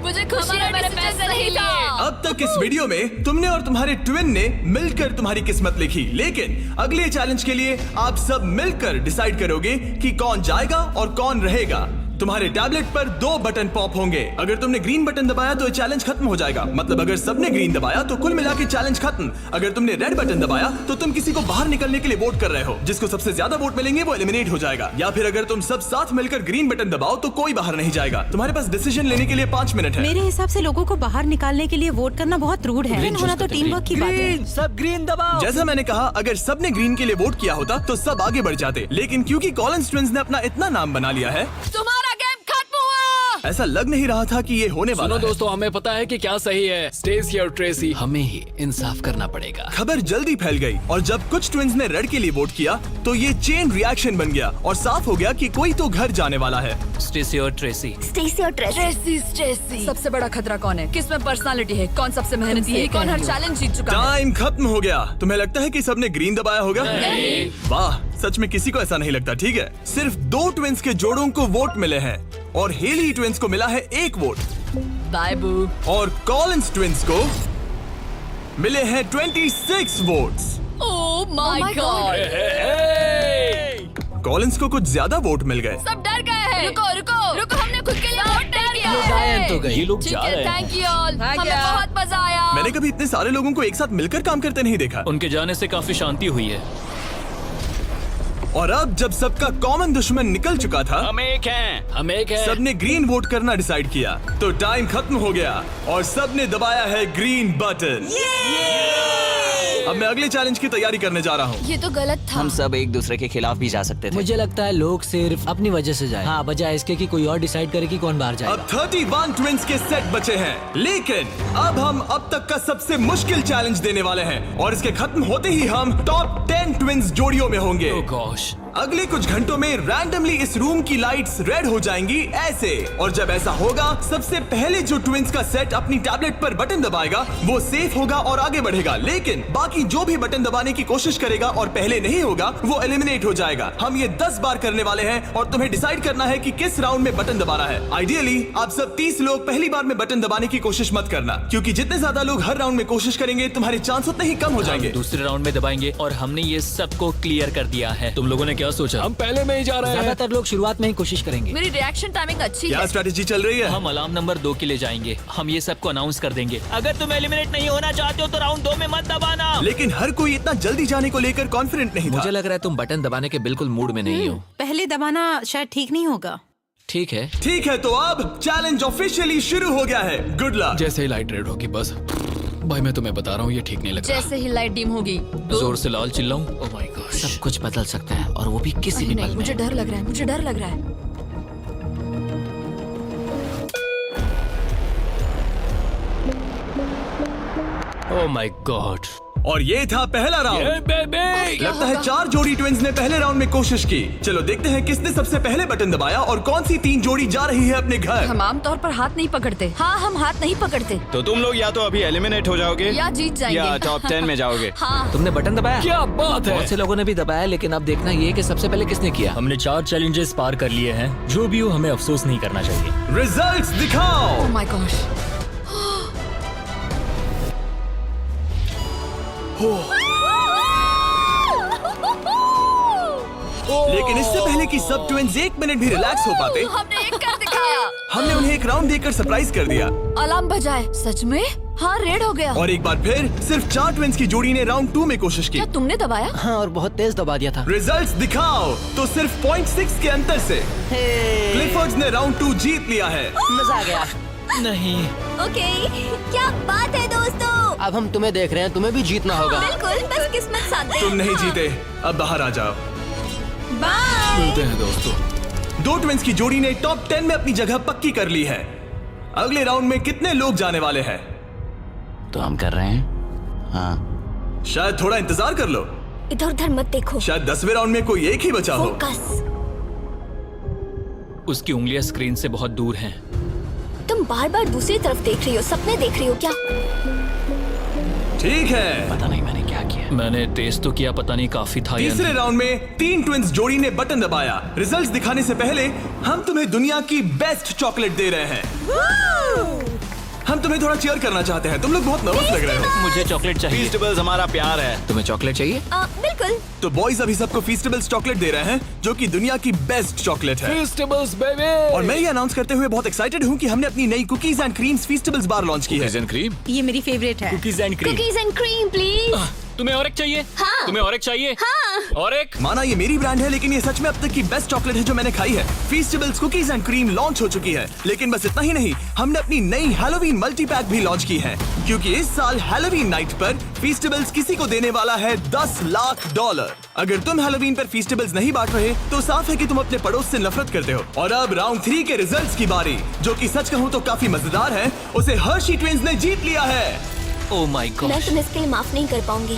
मुझे खुशी है मैंने पैसे नहीं लिए। अब तक इस वीडियो में तुमने और तुम्हारे ट्विन ने मिलकर तुम्हारी किस्मत लिखी, लेकिन अगले चैलेंज के लिए आप सब मिलकर डिसाइड करोगे कि कौन जाएगा और कौन रहेगा। तुम्हारे टैबलेट पर 2 बटन पॉप होंगे। अगर तुमने ग्रीन बटन दबाया तो ये चैलेंज खत्म हो जाएगा। मतलब अगर सबने ग्रीन दबाया तो कुल मिला के चैलेंज खत्म। अगर तुमने रेड बटन दबाया तो तुम किसी को बाहर निकलने के लिए वोट कर रहे हो। जिसको सबसे ज्यादा वोट मिलेंगे वो एलिमिनेट हो जाएगा। या फिर अगर तुम सब साथ मिलकर ग्रीन बटन दबाओ तो कोई बाहर नहीं जाएगा। तुम्हारे पास डिसीजन लेने के लिए 5 मिनट है। मेरे हिसाब से लोगों को बाहर निकालने के लिए वोट करना बहुत रूड है। होना तो टीम वर्क की बात है। सब ग्रीन दबाओ। जैसा मैंने कहा, अगर सबने ग्रीन के लिए वोट किया होता तो सब आगे बढ़ जाते, लेकिन क्योंकि कॉलिंस ट्विंस ने अपना इतना नाम बना लिया है, तुम्हारा गेम खत्म हुआ। ऐसा लग नहीं रहा था कि ये होने वाला है। दोस्तों, हमें पता है कि क्या सही है। स्टेसी और ट्रेसी, हमें ही इंसाफ करना पड़ेगा। खबर जल्दी फैल गई और जब कुछ ट्विंस ने रेड के लिए वोट किया तो ये चेन रिएक्शन बन गया और साफ हो गया कि कोई तो घर जाने वाला है। स्टेसी और ट्रेसी। स्टेसी और ट्रेसी। सबसे बड़ा खतरा कौन है? किसमें पर्सनालिटी है? कौन सबसे मेहनती है? कौन हर चैलेंज जीत चुका है? टाइम खत्म हो गया। तुम्हें लगता है कि सबने ग्रीन दबाया होगा? नहीं। वाह, सच में किसी को ऐसा नहीं लगता। ठीक है, सिर्फ 2 ट्विंस के जोड़ों को वोट मिले हैं और हेली ट्विंस को मिला है 1 वोट। बाय बू। और कॉलिंस ट्विंस को मिले हैं 26 votes. Oh my God. Collins को कुछ ज्यादा वोट मिल गए। सब डर गए हैं। रुको, हमने खुद के लिए वोट नहीं किया। ये लोग जा रहे हैं। थैंक यू ऑल, हमें बहुत मजा आया। मैंने कभी इतने सारे लोगों को एक साथ मिलकर काम करते नहीं देखा। उनके जाने से काफी शांति हुई है। और अब जब सबका कॉमन दुश्मन निकल चुका था, हम एक हैं। सबने ग्रीन वोट करना डिसाइड किया। तो टाइम खत्म हो गया और सबने दबाया है ग्रीन बटन। अब मैं अगले चैलेंज की तैयारी करने जा रहा हूँ। ये तो गलत था। हम सब एक दूसरे के खिलाफ भी जा सकते थे। मुझे लगता है लोग सिर्फ अपनी वजह से जाए। हाँ, बजाय इसके कि कोई और डिसाइड करे कि कौन बाहर जाएगा। अब 31 ट्विंस के सेट बचे हैं, लेकिन अब हम अब तक का सबसे मुश्किल चैलेंज देने वाले हैं और इसके खत्म होते ही हम टॉप 10 ट्विंस जोड़ियों में होंगे। Oh gosh. अगले कुछ घंटों में रैंडमली इस रूम की लाइट्स रेड हो जाएंगी ऐसे, और जब ऐसा होगा सबसे पहले जो ट्विंस का सेट अपनी टैबलेट पर बटन दबाएगा वो सेफ होगा और आगे बढ़ेगा, लेकिन बाकी जो भी बटन दबाने की कोशिश करेगा और पहले नहीं होगा वो एलिमिनेट हो जाएगा। हम ये 10 बार करने वाले हैं और तुम्हें डिसाइड करना है कि किस राउंड में बटन दबाना है। आइडियली आप सब 30 लोग पहली बार में बटन दबाने की कोशिश मत करना, क्योंकि जितने ज्यादा लोग हर राउंड में कोशिश करेंगे तुम्हारे चांस उतने ही कम हो जाएंगे। दूसरे राउंड में दबाएंगे और हमने ये सबको क्लियर कर दिया है। तुम लोगों ने क्या सोचा? हम पहले में ही जा रहे हैं। ज्यादातर लोग शुरुआत में ही कोशिश करेंगे। मेरी रिएक्शन टाइमिंग अच्छी क्या है। स्ट्रेटेजी चल रही है? हम अलार्म नंबर 2 के लिए जाएंगे। हम ये सबको अनाउंस कर देंगे। अगर तुम एलिमिनेट नहीं होना चाहते हो तो राउंड 2 में मत दबाना। लेकिन हर कोई इतना जल्दी जाने को लेकर कॉन्फिडेंट नहीं था। मुझे लग रहा है तुम बटन दबाने के बिल्कुल मूड में नहीं हो। पहले दबाना शायद ठीक नहीं होगा। ठीक है। ठीक है, तो अब चैलेंज ऑफिशियली शुरू हो गया है। Good luck. जैसे ही लाइट रेड होगी बस। भाई मैं तुम्हें बता रहा हूँ ये ठीक नहीं लग रहा। जैसे ही लाइट डिम होगी जोर से लाल चिल्लाऊं? ओह माय गॉड। सब कुछ बदल सकता है और वो भी किसी भी पल में। मुझे डर लग रहा है, मुझे डर लग रहा है। ओह माय गॉड। और ये था पहला राउंड। लगता है 4 जोड़ी ट्विंस ने पहले राउंड में कोशिश की। चलो देखते हैं किसने सबसे पहले बटन दबाया और कौन सी 3 जोड़ी जा रही है अपने घर। हम आमतौर पर हाथ नहीं पकड़ते। हाँ, हम हाथ नहीं पकड़ते। तो तुम लोग या तो अभी एलिमिनेट हो जाओगे या जीत जाएंगे। या टॉप 10 में जाओगे। हाँ। तुमने बटन दबाया? क्या बात है। बहुत से लोगों ने भी दबाया, लेकिन अब देखना ये कि सबसे पहले किसने किया। हमने 4 चैलेंजेस पार कर लिए हैं। जो भी हो हमें अफसोस नहीं करना चाहिए। रिजल्ट्स दिखाओ। ओह माय गॉश। लेकिन इससे पहले कि सब ट्विंस 1 मिनट भी रिलैक्स हो पाते, हमने एक कर दिखाया। हमने उन्हें एक राउंड देकर सरप्राइज कर दिया। अलार्म बजाए। सच में? हाँ, रेड हो गया। और एक बार फिर सिर्फ 4 ट्विंस की जोड़ी ने राउंड 2 में कोशिश की। क्या तुमने दबाया? हाँ, और बहुत तेज दबा दिया था। रिजल्ट्स दिखाओ। तो सिर्फ 0.6 के अंतर से क्लिफर्ड्स ने राउंड 2 जीत लिया है। मजा आ गया। नहीं। ओके, क्या बात है दोस्तों। अब हम तुम्हें देख रहे हैं, तुम्हें भी जीतना होगा। बिल्कुल, बस किस्मत साथ दे। तुम नहीं जीते, अब बाहर आ जाओ। बाय। मिलते हैं दोस्तों। 2 ट्विंस की जोड़ी ने टॉप 10 में अपनी जगह पक्की कर ली है। अगले राउंड में कितने लोग जाने वाले हैं? तो हम कर रहे हैं। हाँ, शायद थोड़ा इंतजार कर लो। इधर उधर मत देखो। शायद 10वें राउंड में कोई एक ही बचा हो। फोकस। उसकी उंगलियां स्क्रीन से बहुत दूर हैं। तुम बार बार दूसरी तरफ देख रही हो, सपने देख रही हो क्या? ठीक है, पता नहीं मैंने क्या किया। मैंने टेस्ट तो किया, पता नहीं काफी था या तीसरे नहीं। राउंड में 3 ट्विंस जोड़ी ने बटन दबाया। रिजल्ट्स दिखाने से पहले हम तुम्हें दुनिया की बेस्ट चॉकलेट दे रहे हैं। हम तुम्हें थोड़ा चीयर करना चाहते हैं। तुम लोग बहुत नर्वस लग रहे हो। मुझे चॉकलेट चाहिए। फीस्टेबल्स हमारा प्यार है। तुम्हें चॉकलेट चाहिए? बिल्कुल। तो बॉयज अभी सबको फीस्टेबल्स चॉकलेट दे रहे हैं, जो कि दुनिया की बेस्ट चॉकलेट है। Festivals baby. और मैं ये अनाउंस करते हुए बहुत एक्साइटेड हूँ कि हमने अपनी नई cookies and creams Feastables bar launch की है। Cookies and cream. ये मेरी फेवरेट है। Cookies and cream. Cookies and cream please. तुम्हें और एक चाहिए? हाँ। तुम्हें और एक चाहिए? हाँ। और एक? माना ये मेरी ब्रांड है, लेकिन ये सच में अब तक की बेस्ट चॉकलेट है जो मैंने खाई है। फीस्टेबल्स कुकीज एंड क्रीम लॉन्च हो चुकी है, लेकिन बस इतना ही नहीं, हमने अपनी नई हैलोवीन मल्टी पैक भी लॉन्च की है, क्योंकि इस साल हैलोवीन नाइट पर फीस्टेबल्स किसी को देने वाला है $10 लाख। अगर तुम हैलोवीन पर फीस्टेबल्स नहीं बांट रहे तो साफ है कि तुम अपने पड़ोस से नफरत करते हो। और अब राउंड 3 के रिजल्ट्स की बारी, जो कि सच कहूँ तो काफी मजेदार है। उसे हर्शी ट्विंस ने जीत लिया है। ओह माय गॉड। मैं तुम्हें इसके लिए माफ नहीं कर पाऊंगी।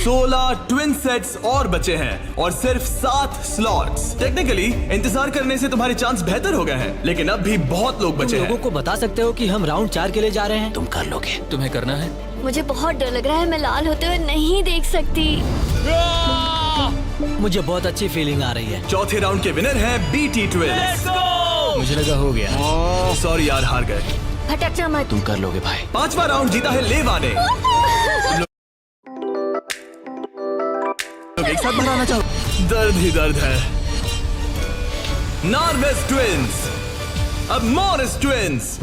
16 ट्विन सेट्स और बचे हैं और सिर्फ 7 स्लॉट्स। टेक्निकली इंतजार करने से तुम्हारे चांस बेहतर हो गए हैं, लेकिन अब भी बहुत लोग बचे हैं। लोगों को बता सकते हो कि हम राउंड 4 के लिए जा रहे हैं। तुम कर लोगे। तुम्हें करना है? मुझे बहुत डर लग रहा है, मैं लाल होते हुए नहीं देख सकती। मुझे बहुत अच्छी फीलिंग आ रही है। चौथे राउंड के विनर हैं BT ट्विंस। मुझे लगा हो गया। सॉरी यार, हार गए। भटकना मत। तुम कर लोगे भाई। 5वां राउंड जीता है लेवा ने। एक साथ बनाना चाहो। दर्द ही दर्द है। नॉर्वेस ट्विंस, अब मॉरिस ट्विंस।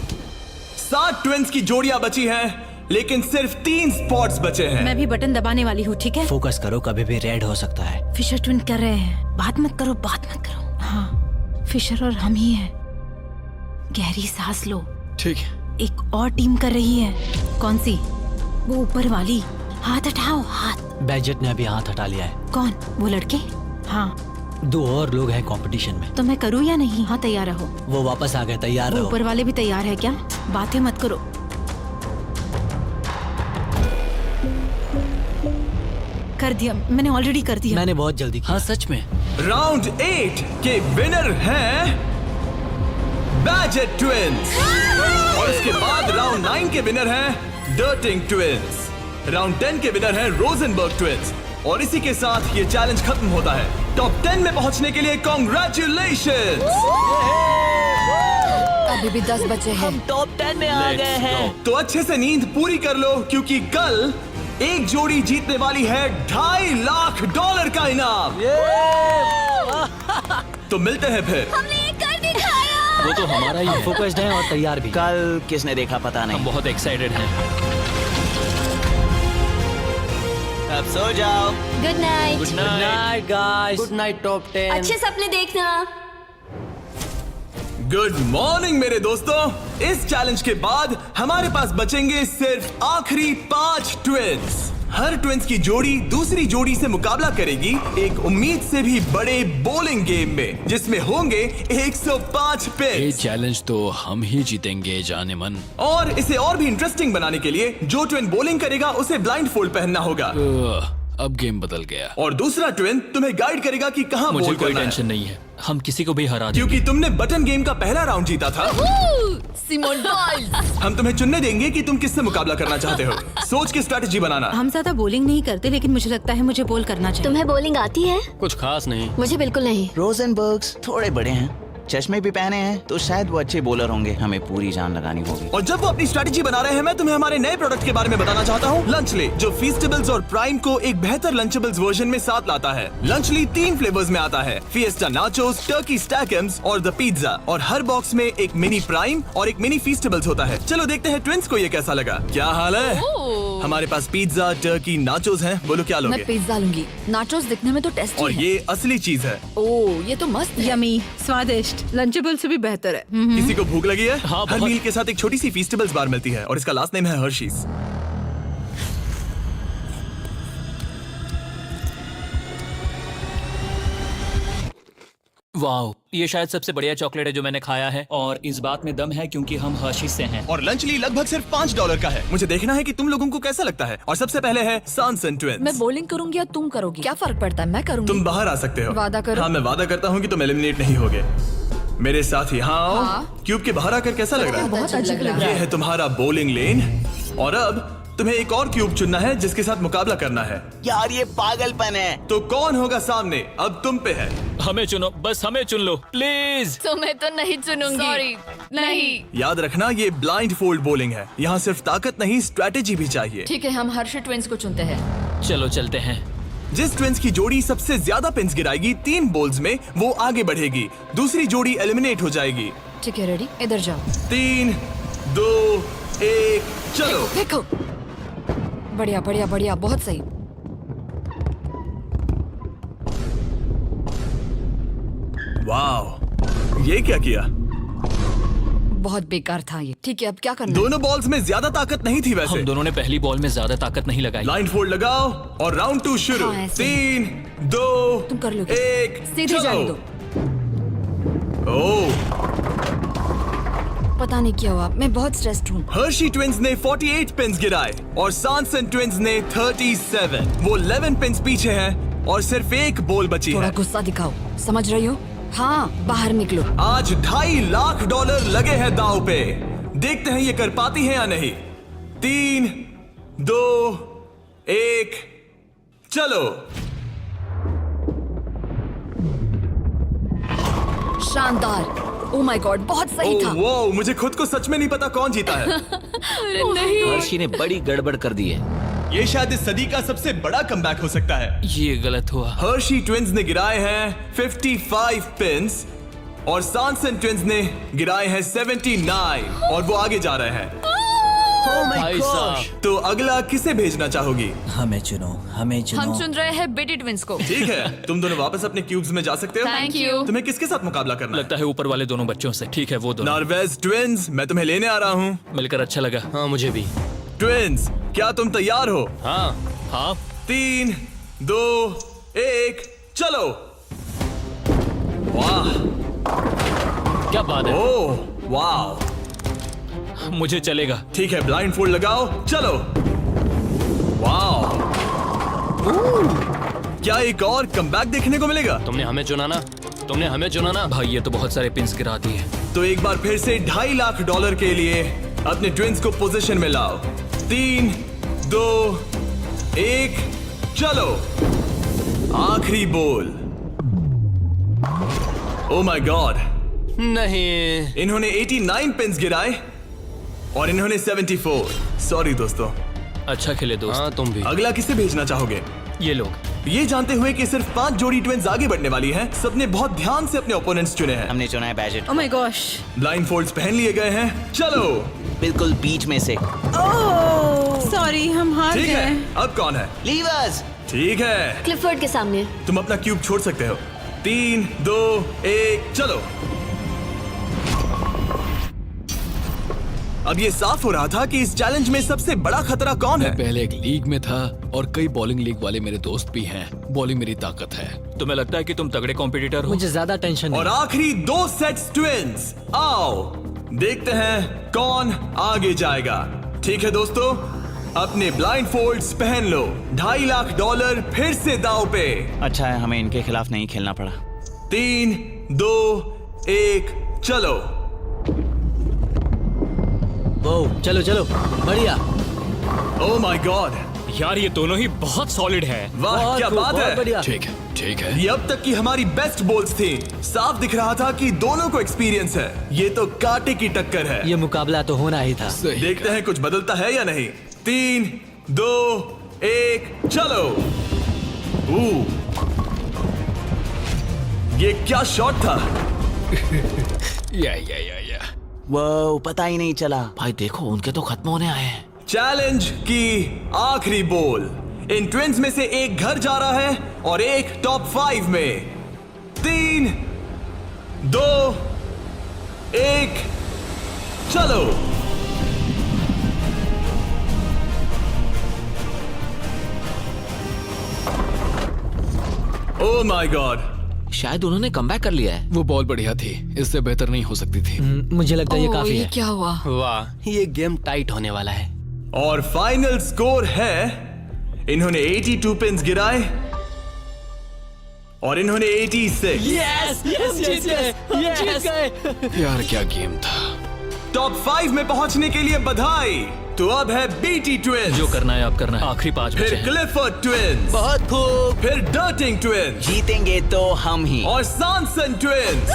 7 ट्विंस की जोड़ियां बची हैं, लेकिन सिर्फ 3 स्पॉट्स बचे हैं। मैं भी बटन दबाने वाली हूँ, ठीक है? फोकस करो, कभी भी रेड हो सकता है। फिशर ट्विन कर रहे हैं। बात मत करो, बात मत करो। हाँ, फिशर और हम ही हैं। गहरी सांस लो। ठीक है। एक और टीम कर रही है। कौन सी? वो ऊपर वाली। हाथ हटाओ, हाथ। बैजेट ने अभी हाथ हटा लिया है। कौन? वो लड़के? हाँ। 2 और लोग हैं कंपटीशन में। तो मैं करूँ या नहीं? हाँ, तैयार रहो। वो वापस आ गए, तैयार वो रहो। ऊपर वाले भी तैयार है क्या? बातें मत करो। कर दिया, मैंने ऑलरेडी कर दिया। मैंने बहुत जल्दी किया। हाँ सच में। राउंड 8 के विनर हैं बैजेट ट्विंस। और इसके बाद राउंड 9 के विनर हैं डर्टिंग ट्विंस। राउंड 10 के विनर हैं रोजनबर्ग ट्विंस। और इसी के साथ ये चैलेंज खत्म होता है। टॉप 10 में पहुंचने के लिए कांग्रेचुलेशंस। अभी भी 10 बचे हैं। हम टॉप 10 में आ गए हैं। तो अच्छे से नींद पूरी कर लो, क्योंकि कल एक जोड़ी जीतने वाली है $2.5 लाख का इनाम। तो मिलते हैं फिर। हमने ये कर दिखाया। वो तो हमारा ही है। फोकस्ड हैं और तैयार भी। कल किसने देखा पता नहीं। हम बहुत एक्साइटेड हैं। अब सो जाओ। Good night. Good good night. Night guys. Good night top 10। अच्छे सपने देखना। गुड मॉर्निंग मेरे दोस्तों। इस चैलेंज के बाद हमारे पास बचेंगे सिर्फ आखिरी 5 ट्विंस। हर ट्विंस की जोड़ी दूसरी जोड़ी से मुकाबला करेगी एक उम्मीद से भी बड़े बॉलिंग गेम में, जिसमें होंगे 105 ये पिन्स। चैलेंज तो हम ही जीतेंगे जाने मन। और इसे और भी इंटरेस्टिंग बनाने के लिए जो ट्विन बॉलिंग करेगा उसे ब्लाइंड फोल्ड पहनना होगा। अब गेम बदल गया। और दूसरा ट्विन तुम्हें गाइड करेगा कि कहां मुझे बॉल कोई करना है। टेंशन नहीं है, हम किसी को भी हरा देंगे। क्योंकि तुमने बटन गेम का पहला राउंड जीता था। Simone Biles. हम तुम्हें चुनने देंगे कि तुम किससे मुकाबला करना चाहते हो। सोच के स्ट्रेटजी बनाना। हम ज्यादा बॉलिंग नहीं करते, लेकिन मुझे लगता है मुझे बॉल करना चाहिए। तुम्हें बॉलिंग आती है? कुछ खास नहीं। मुझे बिल्कुल नहीं। रोजनबर्ग्स थोड़े बड़े हैं, चश्मे भी पहने हैं, तो शायद वो अच्छे बॉलर होंगे। हमें पूरी जान लगानी होगी। और जब वो अपनी स्ट्रेटजी बना रहे हैं, मैं तुम्हें हमारे नए प्रोडक्ट के बारे में बताना चाहता हूँ, लंचली, जो फीस्टेबल्स और प्राइम को एक बेहतर लंचेबल्स वर्जन में साथ लाता है। लंचली 3 फ्लेवर्स में आता है, फिएस्टा नाचोस, टर्की स्टैकम्स और द पिज्जा। और हर बॉक्स में एक मिनी प्राइम और एक मिनी फीस्टेबल्स होता है। चलो देखते हैं ट्विंस को ये कैसा लगा। क्या हाल है? हमारे पास पिज्जा, टर्की, नाचोस हैं। बोलो क्या मैं लोगे? पिज्जा लूंगी। नाचोस दिखने में तो टेस्टी और है। ये असली चीज है। ओह, ये तो मस्त है। यमी, स्वादिष्ट, लंचेबल से भी बेहतर है। किसी को भूख लगी है? हाँ, हर बहुत। मील के साथ एक छोटी सी फीस्टेबल्स बार मिलती है और इसका लास्ट नेम है हर्शीज। वाह, ये शायद सबसे बढ़िया चॉकलेट है जो मैंने खाया है, और इस बात में दम है क्योंकि हम हर्शीज से हैं। और लंच ली लगभग सिर्फ $5 का है। मुझे देखना है कि तुम लोगों को कैसा लगता है। और सबसे पहले है सॉनसन ट्विंस। मैं बॉलिंग करूंगी या तुम करोगी? क्या फर्क पड़ता है, मैं करूंगी। तुम बाहर आ सकते हो। वादा करो। हाँ, मैं वादा करता हूँ कि तुम एलिमिनेट नहीं होगे। मेरे साथ ही आओ। हाँ। क्यूब के बाहर आकर कैसा लग रहा है? बहुत अजीब लग रहा ये है। है तुम्हारा बॉलिंग लेन, और अब तुम्हें एक और क्यूब चुनना है जिसके साथ मुकाबला करना है। यार ये पागलपन है। तो कौन होगा सामने? अब तुम पे है। हमें चुनो, बस हमें चुन लो प्लीज। तुम्हें तो नहीं चुनूंगी। सॉरी, नहीं। याद रखना, ये ब्लाइंड फोल्ड बॉलिंग है। यहाँ सिर्फ ताकत नहीं, स्ट्रेटेजी भी चाहिए। ठीक है, हम हर्षी ट्विंस को चुनते हैं। चलो चलते हैं। जिस ट्विंस की जोड़ी सबसे ज्यादा पिन्स गिराएगी 3 बॉल्स में, वो आगे बढ़ेगी। दूसरी जोड़ी एलिमिनेट हो जाएगी। ठीक है, रेडी? इधर जाओ। 3, 2, 1, चलो। देखो, बढ़िया बढ़िया बढ़िया, बहुत सही। वाह, ये क्या किया? बहुत बेकार था ये। ठीक है, अब क्या करना? दोनों बॉल्स में ज्यादा ताकत नहीं थी वैसे। हम दोनों ने पहली बॉल में ज्यादा ताकत नहीं लगाई। लाइन फोल्ड लगाओ और राउंड 2 शुरू। हाँ, ऐसे। 3, 2, तुम कर लोगे। 1, सीधे जाने दो। ओह, पता नहीं क्या हुआ, मैं बहुत स्ट्रेस्ड हूँ। हर्शी ट्विंस ने 48 पिन्स गिराए और सॉनसन ट्विंस ने 37। वो 11 पिन्स पीछे हैं और सिर्फ एक बॉल बची थोड़ा है। गुस्सा दिखाओ, समझ रही हो? हाँ, बाहर निकलो। आज $2.5 लाख लगे हैं दांव पे। देखते हैं ये कर पाती है या नहीं। 3, 2, 1, चलो। शानदार। ओ माय गॉड, बहुत सही था। वो मुझे खुद को सच में नहीं पता कौन जीता है। नहीं। हर्षी ने बड़ी गड़बड़ कर दी है। ये शायद इस सदी का सबसे बड़ा कमबैक हो सकता है। ये गलत हुआ। हर्शी ट्विंस ने गिराए हैं 55 पिन्स और सॉनसन ट्विंस ने गिराए हैं 79 और वो आगे जा रहे हैं। भाई साहब। तो अगला किसे भेजना चाहोगी? हमें चुनो, हमें चुनो। हम चुन रहे हैं बेटी ट्विंस को। ठीक है, तुम दोनों वापस अपने क्यूब्स में जा सकते हो। Thank you। तुम्हें किसके साथ मुकाबला करना है? लगता है ऊपर वाले दोनों बच्चों से। ठीक है, वो दोनों। नॉर्वेज ट्विंस, मैं तुम्हें लेने आ रहा हूँ। मिलकर अच्छा लगा। हाँ, मुझे भी। ट्विंस, क्या तुम तैयार हो? हाँ हाँ। 3, 2, 1, चलो। वाह, क्या बात है। ओह वाह, मुझे चलेगा। ठीक है, ब्लाइंड फोल्ड लगाओ, चलो। वाह, क्या एक और कमबैक देखने को मिलेगा? तुमने हमें चुना ना, तुमने हमें चुना ना। भाई ये तो बहुत सारे पिन्स गिरा दिए। तो एक बार फिर से $2.5 लाख के लिए अपने ट्विंस को पोजीशन में लाओ। 3, 2, 1, चलो। आखिरी बॉल। ओ माय गॉड, नहीं। इन्होंने 89 पिन्स गिराए और इन्होंने 74। सॉरी दोस्तों। अच्छा खेले दोस्त। हाँ, तुम भी। अगला किसे भेजना चाहोगे? ये लोग। ये जानते हुए कि सिर्फ 5 जोड़ी ट्विंस आगे बढ़ने वाली हैं, सबने बहुत ध्यान से अपने ओपोनेंट्स चुने हैं। हमने चुना है budget. Oh my gosh. Blindfolds पहन लिए गए हैं, चलो। बिल्कुल बीच में से। सॉरी, हम हार ठीक है, गए। अब कौन है? लीवर्स। ठीक है, क्लिफर्ड के सामने। तुम अपना क्यूब छोड़ सकते हो। 3, 2, 1, चलो। अब ये साफ हो रहा था कि इस चैलेंज में सबसे बड़ा खतरा कौन है। पहले एक लीग में था और कई बॉलिंग लीग वाले मेरे दोस्त भी हैं। बॉलिंग मेरी ताकत है। तुम्हें लगता है कि तुम तगड़े कॉम्पिटिटर हो? मुझे ज्यादा टेंशन और आखिरी 2 सेट्स ट्विंस। आओ देखते हैं कौन आगे जाएगा। ठीक है दोस्तों, अपने ब्लाइंड फोल्ड्स पहन लो। $2.5 लाख फिर से दांव पे। अच्छा है हमें इनके खिलाफ नहीं खेलना पड़ा। 3, 2, 1, चलो। ओह, चलो चलो, बढ़िया। ओह माय गॉड, यार ये दोनों ही बहुत सॉलिड है। वाह क्या बात है। ठीक है, ठीक है। ये अब तक की हमारी बेस्ट बॉल्स थी। साफ दिख रहा था कि दोनों को एक्सपीरियंस है। ये तो कांटे की टक्कर है। ये मुकाबला तो होना ही था। देखते हैं कुछ बदलता है या नहीं। 3, 2, 1, चलो। ये क्या शॉट था। या। वो पता ही नहीं चला। भाई देखो, उनके तो खत्म होने आए हैं। चैलेंज की आखिरी बॉल। इन ट्विंस में से एक घर जा रहा है और एक टॉप 5 में। 3, 2, 1, चलो। ओह माय गॉड, शायद उन्होंने कमबैक कर लिया है। वो बहुत बढ़िया थी, इससे बेहतर नहीं हो सकती थी। मुझे लगता है ये काफी ये है। क्या हुआ? वाह, ये गेम टाइट होने वाला है। और फाइनल स्कोर है, इन्होंने 82 पिन्स गिराए और इन्होंने 86। यार क्या गेम था। टॉप 5 में पहुंचने के लिए बधाई। तो अब है बीटी ट्विंस, जो करना है आप करना है। आखिरी 5 बचे फिर हैं। क्लिफर्ड ट्विंस, बहुत खूब। फिर डर्टिंग ट्विंस, जीतेंगे तो हम ही। और सॉनसन ट्विंस,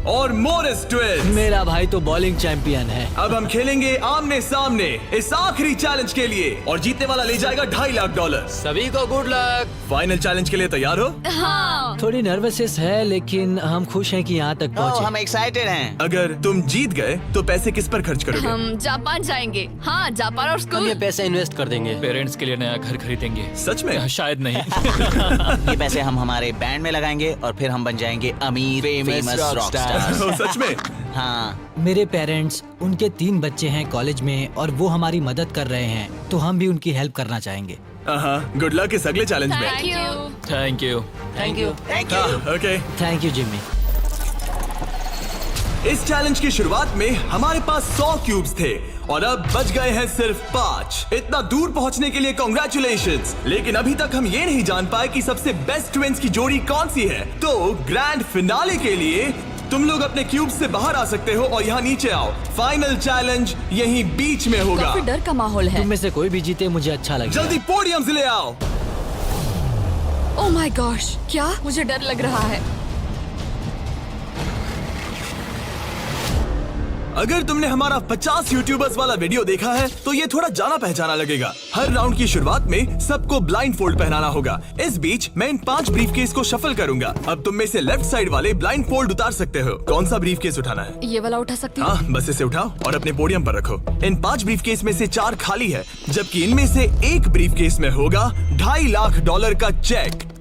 और मोरिस ट्विंस। मेरा भाई तो बॉलिंग चैंपियन है। अब हम खेलेंगे आमने सामने इस आखिरी चैलेंज के लिए, और जीतने वाला ले जाएगा $2.5 लाख। सभी को गुड लक। फाइनल चैलेंज के लिए तैयार हो? हाँ। थोड़ी नर्वसनेस है, लेकिन हम खुश हैं कि यहाँ तक पहुँचे। हम एक्साइटेड हैं। अगर तुम जीत गए तो पैसे किस पर खर्च करोगे? हम जापान जाएंगे। हाँ, जापान और हम स्कूल। ये पैसे इन्वेस्ट कर देंगे। पेरेंट्स के लिए नया घर खरीदेंगे। सच में? शायद नहीं। ये पैसे हम हमारे बैंड में लगाएंगे और फिर हम बन जाएंगे अमीर फेमस रॉकस्टार। सच में? हाँ। मेरे पेरेंट्स, उनके 3 बच्चे हैं कॉलेज में और वो हमारी मदद कर रहे हैं, तो हम भी उनकी हेल्प करना चाहेंगे। गुड लक इस अगले चैलेंज में। Thank you. Thank you. Thank you. Thank you. Okay. Thank you Jimmy. इस चैलेंज की शुरुआत में हमारे पास 100 क्यूब्स थे और अब बच गए हैं सिर्फ 5। इतना दूर पहुंचने के लिए कांग्रेचुलेशंस। लेकिन अभी तक हम ये नहीं जान पाए कि सबसे बेस्ट ट्विंस की जोड़ी कौन सी है। तो ग्रैंड फिनाले के लिए तुम लोग अपने क्यूब से बाहर आ सकते हो और यहाँ नीचे आओ। फाइनल चैलेंज यहीं बीच में होगा। काफी डर का माहौल है। तुम में से कोई भी जीते मुझे अच्छा लगेगा। जल्दी पोडियम से ले आओ। ओह माय गॉश, क्या? मुझे डर लग रहा है। अगर तुमने हमारा 50 यूट्यूबर्स वाला वीडियो देखा है तो ये थोड़ा जाना पहचाना लगेगा। हर राउंड की शुरुआत में सबको ब्लाइंड फोल्ड पहनाना होगा। इस बीच मैं इन 5 ब्रीफकेस को शफल करूंगा। अब तुम में से लेफ्ट साइड वाले ब्लाइंड फोल्ड उतार सकते हो। कौन सा ब्रीफकेस उठाना है? ये वाला उठा सकती हूँ? हाँ, बस इसे उठाओ और अपने पोडियम पर रखो। इन 5 ब्रीफकेस में से 4 खाली है, जबकि इनमें से एक ब्रीफकेस में होगा $2.5 लाख का चेक।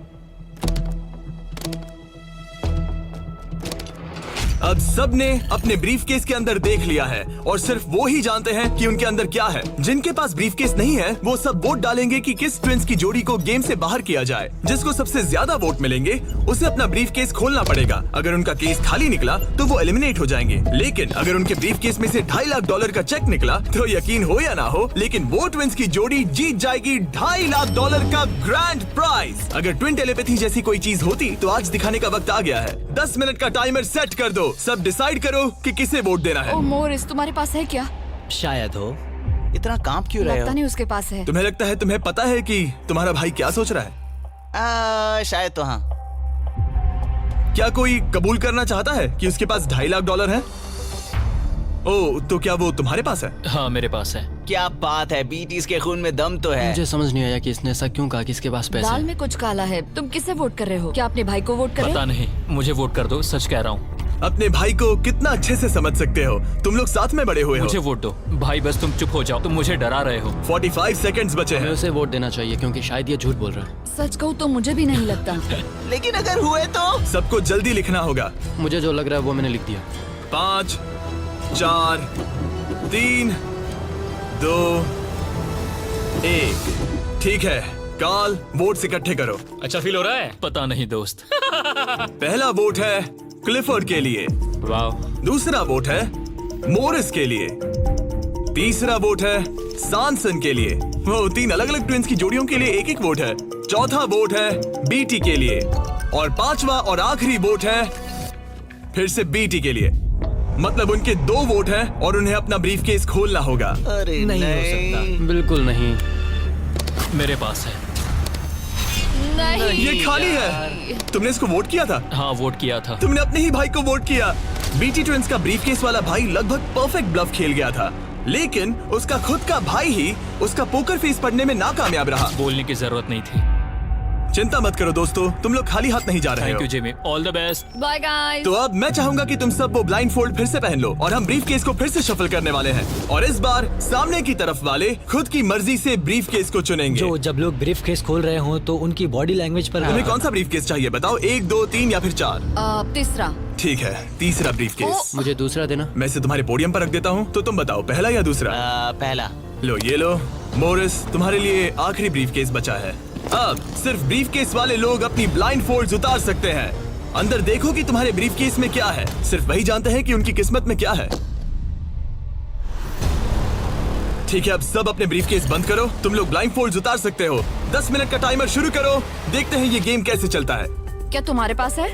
अब सबने अपने ब्रीफकेस के अंदर देख लिया है और सिर्फ वो ही जानते हैं कि उनके अंदर क्या है। जिनके पास ब्रीफकेस नहीं है वो सब वोट डालेंगे कि किस ट्विंस की जोड़ी को गेम से बाहर किया जाए। जिसको सबसे ज्यादा वोट मिलेंगे उसे अपना ब्रीफकेस खोलना पड़ेगा। अगर उनका केस खाली निकला तो वो एलिमिनेट हो जाएंगे। लेकिन अगर उनके ब्रीफकेस में से $2.5 लाख का चेक निकला तो यकीन हो या ना हो, लेकिन वो ट्विंस की जोड़ी जीत जाएगी $2.5 लाख का ग्रैंड प्राइज। अगर ट्विन टेलीपैथी जैसी कोई चीज होती तो आज दिखाने का वक्त आ गया है। 10 मिनट का टाइमर सेट कर दो। सब डिसाइड करो कि किसे वोट देना है। ओह मोरिस, तुम्हारे पास है क्या? शायद हो। इतना कांप क्यों रहे लगता हो? नहीं उसके पास है। तुम्हें लगता है तुम्हें पता है कि तुम्हारा भाई क्या सोच रहा है? शायद तो हाँ। क्या कोई कबूल करना चाहता है कि उसके पास $2.5 लाख है? ओह, तो क्या वो तुम्हारे पास है? हाँ, मेरे पास है। क्या बात है, बीटीज के खून में दम तो है। मुझे समझ नहीं आया कि इसने ऐसा क्यों कहा कि इसके पास पैसे दाल हैं। में कुछ काला है। तुम किसे वोट कर रहे हो? क्या अपने भाई को वोट कर रहे हो? पता नहीं, मुझे वोट कर दो, सच कह रहा हूँ। अपने भाई को कितना अच्छे से समझ सकते हो। तुम लोग साथ में बड़े हुए हो। मुझे वोट दो भाई, बस तुम चुप हो जाओ। तुम मुझे डरा रहे हो। 45 सेकंड्स बचे हमें हैं। उसे वोट देना चाहिए क्योंकि शायद ये झूठ बोल रहा है। सच कहूँ तो मुझे भी नहीं लगता। लेकिन अगर हुए तो? सबको जल्दी लिखना होगा। मुझे जो लग रहा है वो मैंने लिख दिया। 5, 4, 3, 2, 1। ठीक है, कार्ल, वोट्स इकट्ठे करो। अच्छा फील हो रहा है? पता नहीं दोस्त। पहला वोट है क्लिफर्ड के लिए। वाह। दूसरा वोट है मोरिस के लिए। तीसरा वोट है सॉनसन के लिए। वो 3 अलग अलग ट्विंस की जोड़ियों के लिए एक वोट है। चौथा वोट है बीटी के लिए और 5वां और आखिरी वोट है फिर से बीटी के लिए। मतलब उनके 2 वोट हैं और उन्हें अपना ब्रीफकेस खोलना होगा। अरे नहीं हो सकता। बिल्कुल नहीं। मेरे पास है। नहीं, ये खाली है। तुमने इसको वोट किया था? हाँ, वोट किया था। तुमने अपने ही भाई को वोट किया। बीटी ट्विंस का ब्रीफकेस वाला भाई लगभग परफेक्ट ब्लफ खेल गया था, लेकिन उसका खुद का भाई ही उसका पोकर फेस पढ़ने में नाकामयाब रहा। बोलने की जरूरत नहीं थी। चिंता मत करो दोस्तों, तुम लोग खाली हाथ नहीं जा रहे थैंक हो। You Jimmy, all the best. Bye guys. तो अब मैं चाहूंगा कि तुम सब वो ब्लाइंड फोल्ड फिर से पहन लो और हम ब्रीफकेस को फिर से शफल करने वाले हैं। और इस बार सामने की तरफ वाले खुद की मर्जी से ब्रीफकेस को चुनेंगे। जो जब लोग ब्रीफकेस खोल रहे हो तो उनकी बॉडी लैंग्वेज पर तुम्हें कौन सा ब्रीफकेस चाहिए बताओ? 1, 2, 3 या फिर 4? तीसरा। ठीक है, तीसरा ब्रीफकेस। मुझे दूसरा देना। मैं इसे तुम्हारे पोडियम पर रख देता हूँ, तो तुम बताओ पहला या दूसरा? पहला। लो ये लो। मोरिस, तुम्हारे लिए आखिरी ब्रीफकेस बचा है। अब सिर्फ ब्रीफकेस वाले लोग अपनी ब्लाइंड फोल्ड्स उतार सकते हैं। अंदर देखो कि तुम्हारे ब्रीफकेस में क्या है। सिर्फ वही जानते हैं कि उनकी किस्मत में क्या है। ठीक है, अब सब अपने ब्रीफकेस बंद करो। तुम लोग ब्लाइंड फोल्ड्स उतार सकते हो। 10 मिनट का टाइमर शुरू करो। देखते हैं ये गेम कैसे चलता है। क्या तुम्हारे पास है?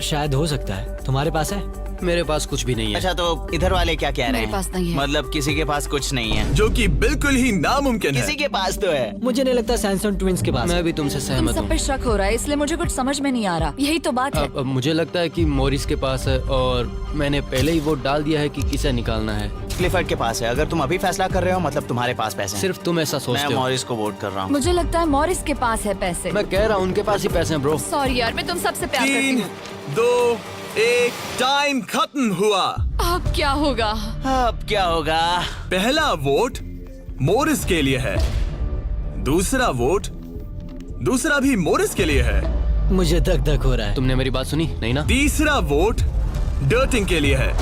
शायद हो सकता है। तुम्हारे पास है? मेरे पास कुछ भी नहीं है। अच्छा, तो इधर वाले क्या कह रहे मेरे हैं? पास नहीं है। मतलब किसी के पास कुछ नहीं है, जो कि बिल्कुल ही नामुमकिन है। किसी के पास तो है। मुझे नहीं लगता सैमसंग ट्विंस के पास। मैं भी तुमसे तुम सहमत सब हूँ। पे शक हो रहा है, इसलिए मुझे कुछ समझ में नहीं आ रहा। यही तो बात है। अब मुझे लगता है कि मॉरिस के पास है और मैंने पहले ही वोट डाल दिया है कि किसे निकालना है। क्लिफर्ड के पास है। अगर तुम अभी फैसला कर रहे हो मतलब तुम्हारे पास पैसे हैं। सिर्फ तुम ऐसा मैं सोचते हो। मॉरिस को वोट कर रहा हूँ। मुझे लगता है मॉरिस के पास है पैसे। मैं कह रहा हूँ उनके पास ही पैसे हैं ब्रो। सॉरी यार, मैं तुम सबसे प्यार करती 3, हूँ। 2, 1, टाइम खत्म हुआ। अब क्या होगा? अब क्या होगा? पहला वोट मोरिस के लिए है। दूसरा भी मोरिस के लिए है। मुझे धक धक हो रहा है। तुमने मेरी बात सुनी नहीं ना? तीसरा वोट डर्टिंग के लिए है।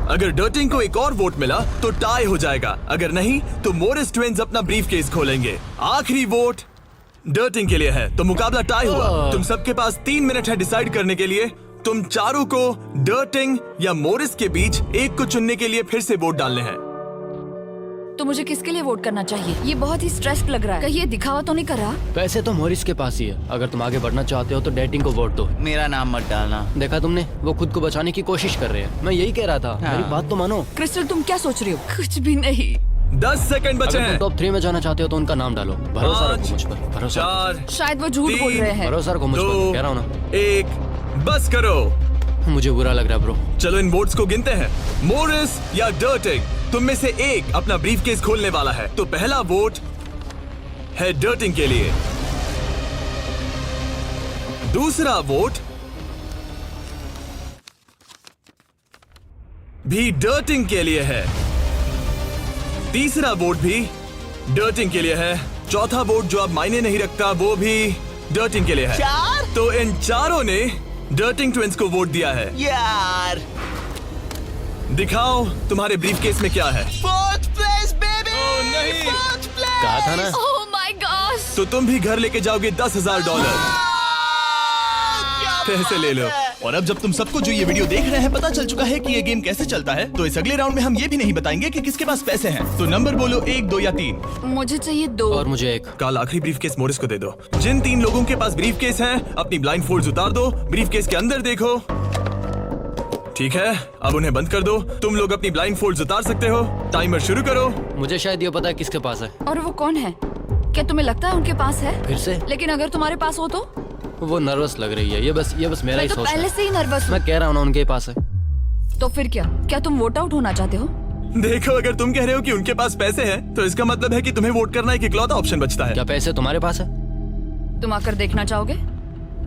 अगर डर्टिंग को एक और वोट मिला तो टाई हो जाएगा। अगर नहीं तो मोरिस ट्विन्स अपना ब्रीफकेस खोलेंगे। आखिरी वोट डर्टिंग के लिए है। तो मुकाबला टाई हुआ। तुम सबके पास 3 मिनट है डिसाइड करने के लिए। तुम चारों को डर्टिंग या मोरिस के बीच एक को चुनने के लिए फिर से वोट डालने हैं। तो मुझे किसके लिए वोट करना चाहिए? ये बहुत ही स्ट्रेस्ड लग रहा है। कहीं ये दिखावा तो नहीं कर रहा? पैसे तो मॉरिस के पास ही है। अगर तुम आगे बढ़ना चाहते हो तो डेटिंग को वोट दो। मेरा नाम मत डालना। देखा तुमने, वो खुद को बचाने की कोशिश कर रहे हैं। मैं यही कह रहा था। मेरी बात तो मानो। क्रिस्टल, तुम क्या सोच रही हो? कुछ भी नहीं। 10 सेकंड बचे अगर हैं। तुम टॉप 3 में जाना चाहते हो तो उनका नाम डालो। भरोसा रखो मुझ पर। भरोसा 4, शायद वो झूठ बोल रहे हैं। भरोसा रखो मुझ पर, कह रहा हूँ ना। 1, बस करो। मुझे बुरा लग रहा है ब्रो। चलो इन वोट्स को गिनते हैं। मोरिस या डर्टिंग, तुम में से एक अपना ब्रीफकेस खोलने वाला है। तो पहला वोट है डर्टिंग के लिए। दूसरा वोट भी डर्टिंग के लिए है। तीसरा वोट भी डर्टिंग के लिए है। चौथा वोट जो अब मायने नहीं रखता वो भी डर्टिंग के लिए है। 4? तो इन चारों ने डर्टिंग ट्विन्स को वोट दिया है। यार, दिखाओ तुम्हारे ब्रीफकेस में क्या है। Fourth place baby. नहीं। Fourth place. कहा था ना। Oh my god. तो तुम भी घर लेके जाओगे $10,000। पैसे ले लो। और अब जब तुम सबको जो ये वीडियो देख रहे हैं पता चल चुका है कि ये गेम कैसे चलता है, तो इस अगले राउंड में हम ये भी नहीं बताएंगे कि किसके पास पैसे हैं। तो नंबर बोलो 1, 2 या 3। मुझे चाहिए 2। और मुझे 1। कल आखिरी ब्रीफकेस मोरिस को दे दो। जिन 3 लोगों के पास ब्रीफकेस हैं, अपनी ब्लाइंड फोल्ड्स उतार दो। ब्रीफकेस के अंदर देखो। ठीक है, अब उन्हें बंद कर दो। तुम लोग अपनी ब्लाइंड फोल्ड्स उतार सकते हो। टाइमर शुरू करो। मुझे शायद ये पता है किसके पास है। और वो कौन है? क्या तुम्हें लगता है उनके पास है? फिर से लेकिन अगर तुम्हारे पास हो तो? वो नर्वस लग रही है। ये बस मेरा मैं ही तो सोच पहले है। से ही नर्वस हूँ। मैं कह रहा हूँ ना उनके पास है। तो फिर क्या तुम वोट आउट होना चाहते हो? देखो, अगर तुम कह रहे हो कि उनके पास पैसे हैं, तो इसका मतलब है कि तुम्हें वोट करना एक इकलौता ऑप्शन बचता है। क्या पैसे तुम्हारे पास है? तुम आकर देखना चाहोगे?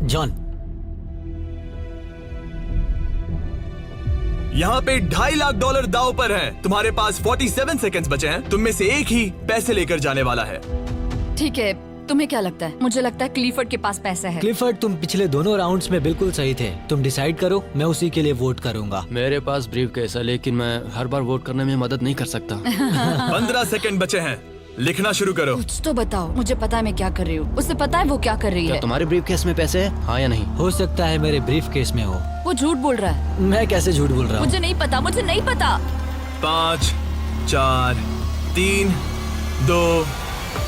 जॉन, यहाँ पे $2.5 लाख दाव पर हैं। तुम्हारे पास 47 सेकंड्स बचे हैं। तुम में से एक ही पैसे लेकर जाने वाला है। ठीक है, तुम्हें क्या लगता है? मुझे लगता है क्लिफर्ड के पास पैसा है। क्लिफर्ड, तुम पिछले दोनों राउंड्स में बिल्कुल सही थे। तुम डिसाइड करो, मैं उसी के लिए वोट करूंगा। मेरे पास ब्रीफकेस है, लेकिन मैं हर बार वोट करने में मदद नहीं कर सकता। 15 सेकंड बचे हैं। लिखना शुरू करो। कुछ तो बताओ। मुझे पता है मैं क्या कर रही हूँ। उसे पता है वो क्या कर रही क्या है। तुम्हारे ब्रीफकेस में पैसे है? हाँ या नहीं? हो सकता है मेरे ब्रीफकेस में हो। वो झूठ बोल रहा है। मैं कैसे झूठ बोल रहा हूँ? मुझे नहीं पता। 5, 4, 3, 2,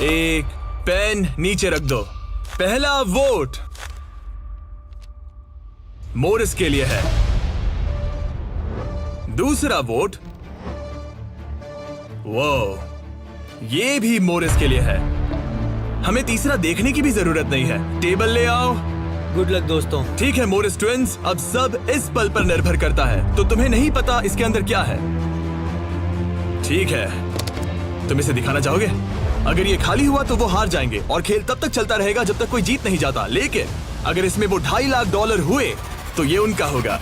1। पेन नीचे रख दो। पहला वोट मोरिस के लिए है। दूसरा वोट ये भी मोरिस के लिए है। हमें तीसरा देखने की भी जरूरत नहीं है। टेबल ले आओ। गुड लक दोस्तों। ठीक है मोरिस ट्विन्स, अब सब इस पल पर निर्भर करता है। तो तुम्हें नहीं पता इसके अंदर क्या है। ठीक है, तुम इसे दिखाना चाहोगे? अगर ये खाली हुआ तो वो हार जाएंगे और खेल तब तक चलता रहेगा जब तक कोई जीत नहीं जाता। लेकिन अगर इसमें वो $2.5 लाख हुए तो ये उनका होगा।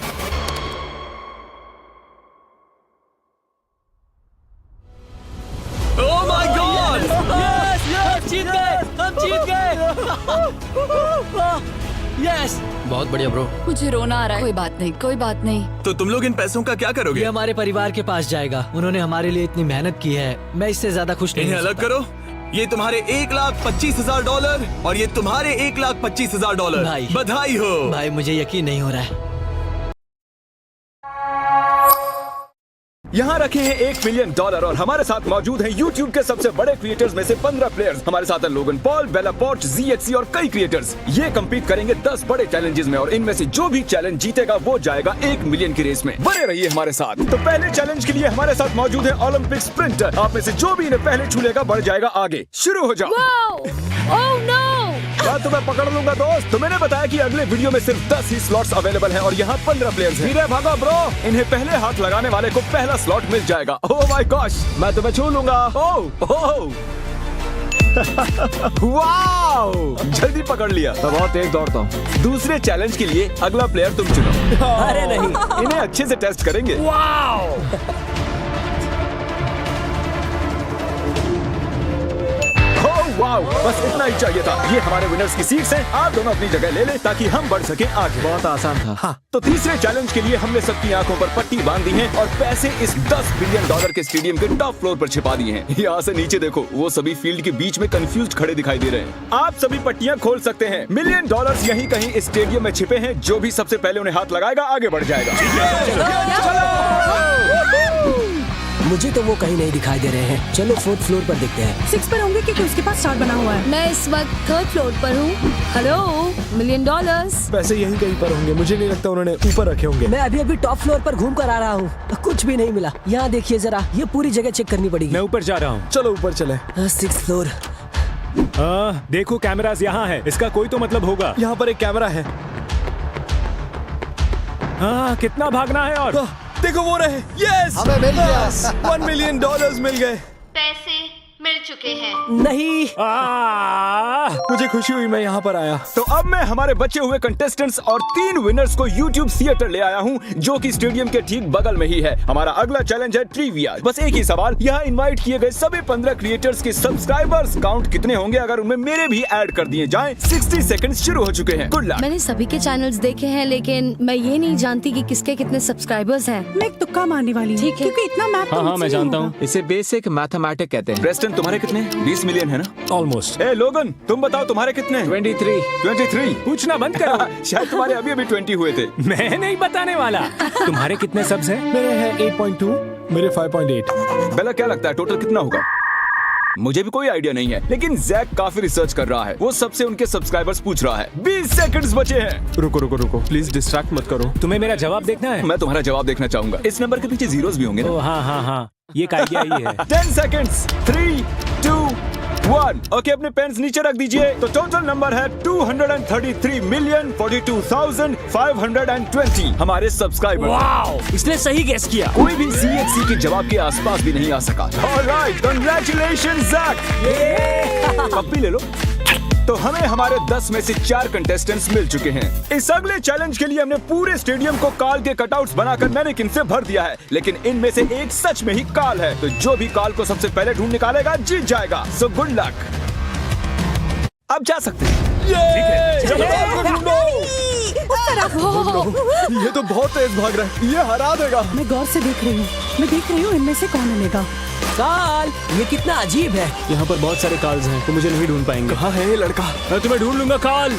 ओह माय गॉड! हम जीत गए! हम जीत गए! यस! बहुत बढ़िया ब्रो। मुझे रोना आ रहा है। कोई बात नहीं, कोई बात नहीं। तो तुम लोग इन पैसों का क्या करोगे? ये हमारे परिवार के पास जाएगा। उन्होंने हमारे लिए इतनी मेहनत की है। मैं इससे ज्यादा खुश नहीं इन्हें हो अलग सकता। करो। ये तुम्हारे $1,25,000 और ये तुम्हारे $1,25,000। भाई। बधाई हो भाई मुझे यकीन नहीं हो रहा है। यहाँ रखे हैं $1 मिलियन और हमारे साथ मौजूद हैं YouTube के सबसे बड़े क्रिएटर्स में से 15 प्लेयर्स। हमारे साथ हैं लोगन पॉल, बेला पोर्च, ZXC और कई क्रिएटर्स। ये कम्पीट करेंगे 10 बड़े चैलेंजेस में और इनमें से जो भी चैलेंज जीतेगा वो जाएगा 1 मिलियन की रेस में। बने रहिए हमारे साथ। तो पहले चैलेंज के लिए हमारे साथ मौजूद है ओलंपिक स्प्रिंटर। आप में से जो भी इन्हें पहले छू लेगा बढ़ जाएगा आगे। शुरू हो जाओ। मैं तुम्हें पकड़ लूंगा दोस्त। तो मैंने बताया कि अगले वीडियो में सिर्फ 10 ही स्लॉट्स अवेलेबल हैं और यहाँ 15 प्लेयर्स हैं। धीरे भागो ब्रो, इन्हें पहले हाथ लगाने वाले को पहला स्लॉट मिल जाएगा। ओह माय गॉश, मैं तुम्हें छू लूंगा। ओह ओह वाओ, जल्दी पकड़ लिया। मैं बहुत तेज दौड़ता हूँ। दूसरे चैलेंज के लिए अगला प्लेयर तुम चुनो। अरे नहीं, इन्हें अच्छे से टेस्ट करेंगे। वाओ, बस इतना ही चाहिए था। ये हमारे विनर्स की सीट्स हैं। आप दोनों अपनी जगह ले लें ताकि हम बढ़ सके आगे। बहुत आसान था। हाँ, तो तीसरे चैलेंज के लिए हमने सबकी आंखों पर पट्टी बांध दी है और पैसे इस $10 बिलियन के स्टेडियम के टॉप फ्लोर पर छिपा दिए हैं। यहाँ से नीचे देखो, वो सभी फील्ड के बीच में कंफ्यूज खड़े दिखाई दे रहे हैं। आप सभी पट्टियाँ खोल सकते हैं। $1 मिलियन यहीं कहीं इस स्टेडियम में छिपे हैं। जो भी सबसे पहले उन्हें हाथ लगाएगा आगे बढ़ जाएगा। मुझे तो वो कहीं नहीं दिखाई दे रहे हैं। चलो 4th फ्लोर पर देखते हैं। 6 पर होंगे क्योंकि उसके पास स्टार बना हुआ है। मैं इस वक्त 3rd फ्लोर पर हूँ। Hello, $1 million. वैसे यहीं कहीं पर होंगे। मुझे नहीं लगता उन्होंने ऊपर रखे होंगे। मैं अभी टॉप फ्लोर पर घूम कर आ रहा हूँ। कुछ भी नहीं मिला। यहाँ देखिए जरा, ये पूरी जगह चेक करनी पड़ेगी। मैं ऊपर जा रहा हूँ। चलो ऊपर चले। 6th floor. देखो कैमरास यहाँ है। इसका कोई तो मतलब होगा। यहाँ पर एक कैमरा है। हाँ, कितना भागना है और देखो वो रहे। यस, हमें मिल गया। $1 मिलियन मिल गए। पैसे मिल चुके हैं। नहीं, मुझे खुशी हुई मैं यहाँ पर आया। तो अब मैं हमारे बचे हुए कंटेस्टेंट्स और 3 विनर्स को YouTube थिएटर ले आया हूँ, जो कि स्टेडियम के ठीक बगल में ही है। हमारा अगला चैलेंज है ट्रिविया। बस एक ही सवाल, यहाँ इनवाइट किए गए सभी 15 क्रिएटर्स के सब्सक्राइबर्स काउंट कितने होंगे अगर उनमें मेरे भी ऐड कर दिए जाएं। 60 सेकंड्स शुरू हो चुके हैं। Good luck. मैंने सभी के चैनल्स देखे हैं, लेकिन मैं ये नहीं जानती कि किसके कितने सब्सक्राइबर्स हैं। मैं एक तुक्का मारने वाली हूँ। ठीक है, क्योंकि इतना मैथ तो हाँ, मैं जानता हूँ। इसे बेसिक मैथमेटिक्स कहते हैं। प्रेस्टन, तुम्हारे कितने? 20 मिलियन है ना? ऑलमोस्ट। ए लोगन, तुम बताओ तुम्हारे कितने? 23। पूछना बंद करो। शायद तुम्हारे अभी 20 हुए थे। मैं नहीं बताने वाला। तुम्हारे कितने सब्स हैं? मेरे हैं 8.2, मेरे 5.8। बेला, क्या लगता है टोटल कितना होगा? मुझे भी कोई आइडिया नहीं है, लेकिन जैक काफी रिसर्च कर रहा है। वो सबसे उनके सब्सक्राइबर्स पूछ रहा है। 20 सेकंड्स बचे हैं। रुको, प्लीज डिस्ट्रैक्ट मत करो। तुम्हें मेरा जवाब देखना है। मैं तुम्हारा जवाब देखना चाहूंगा। इस नंबर के पीछे जीरोस भी होंगे ना? हाँ, ये आइडिया ही है। 10 सेकंड्स। 3, 2, 1। ओके, अपने पेन्स नीचे रख दीजिए। तो टोटल नंबर है 233,042,520 हमारे सब्सक्राइबर। वाओ, इसने सही गेस किया। कोई भी CXC के जवाब के आसपास भी नहीं आ सका। Alright, congratulations Jack. पप्पी ले लो। तो हमें हमारे 10 में से 4 कंटेस्टेंट्स मिल चुके हैं। इस अगले चैलेंज के लिए हमने पूरे स्टेडियम को काल के कटआउट्स बनाकर मैनेकिन से भर दिया है, लेकिन इनमें से एक सच में ही काल है। तो जो भी काल को सबसे पहले ढूंढ निकालेगा जीत जाएगा। So good luck. अब जा सकते हैं। ये तो बहुत तेज भाग रहा है। ये हरा देगा। मैं गौर से देख रही हूँ इनमें से कौन मिलेगा। काल, ये कितना अजीब है। यहाँ पर बहुत सारे काल्स हैं, तो मुझे नहीं ढूंढ पाएंगे। कहाँ है ये लड़का? मैं तुम्हें ढूंढ लूंगा काल।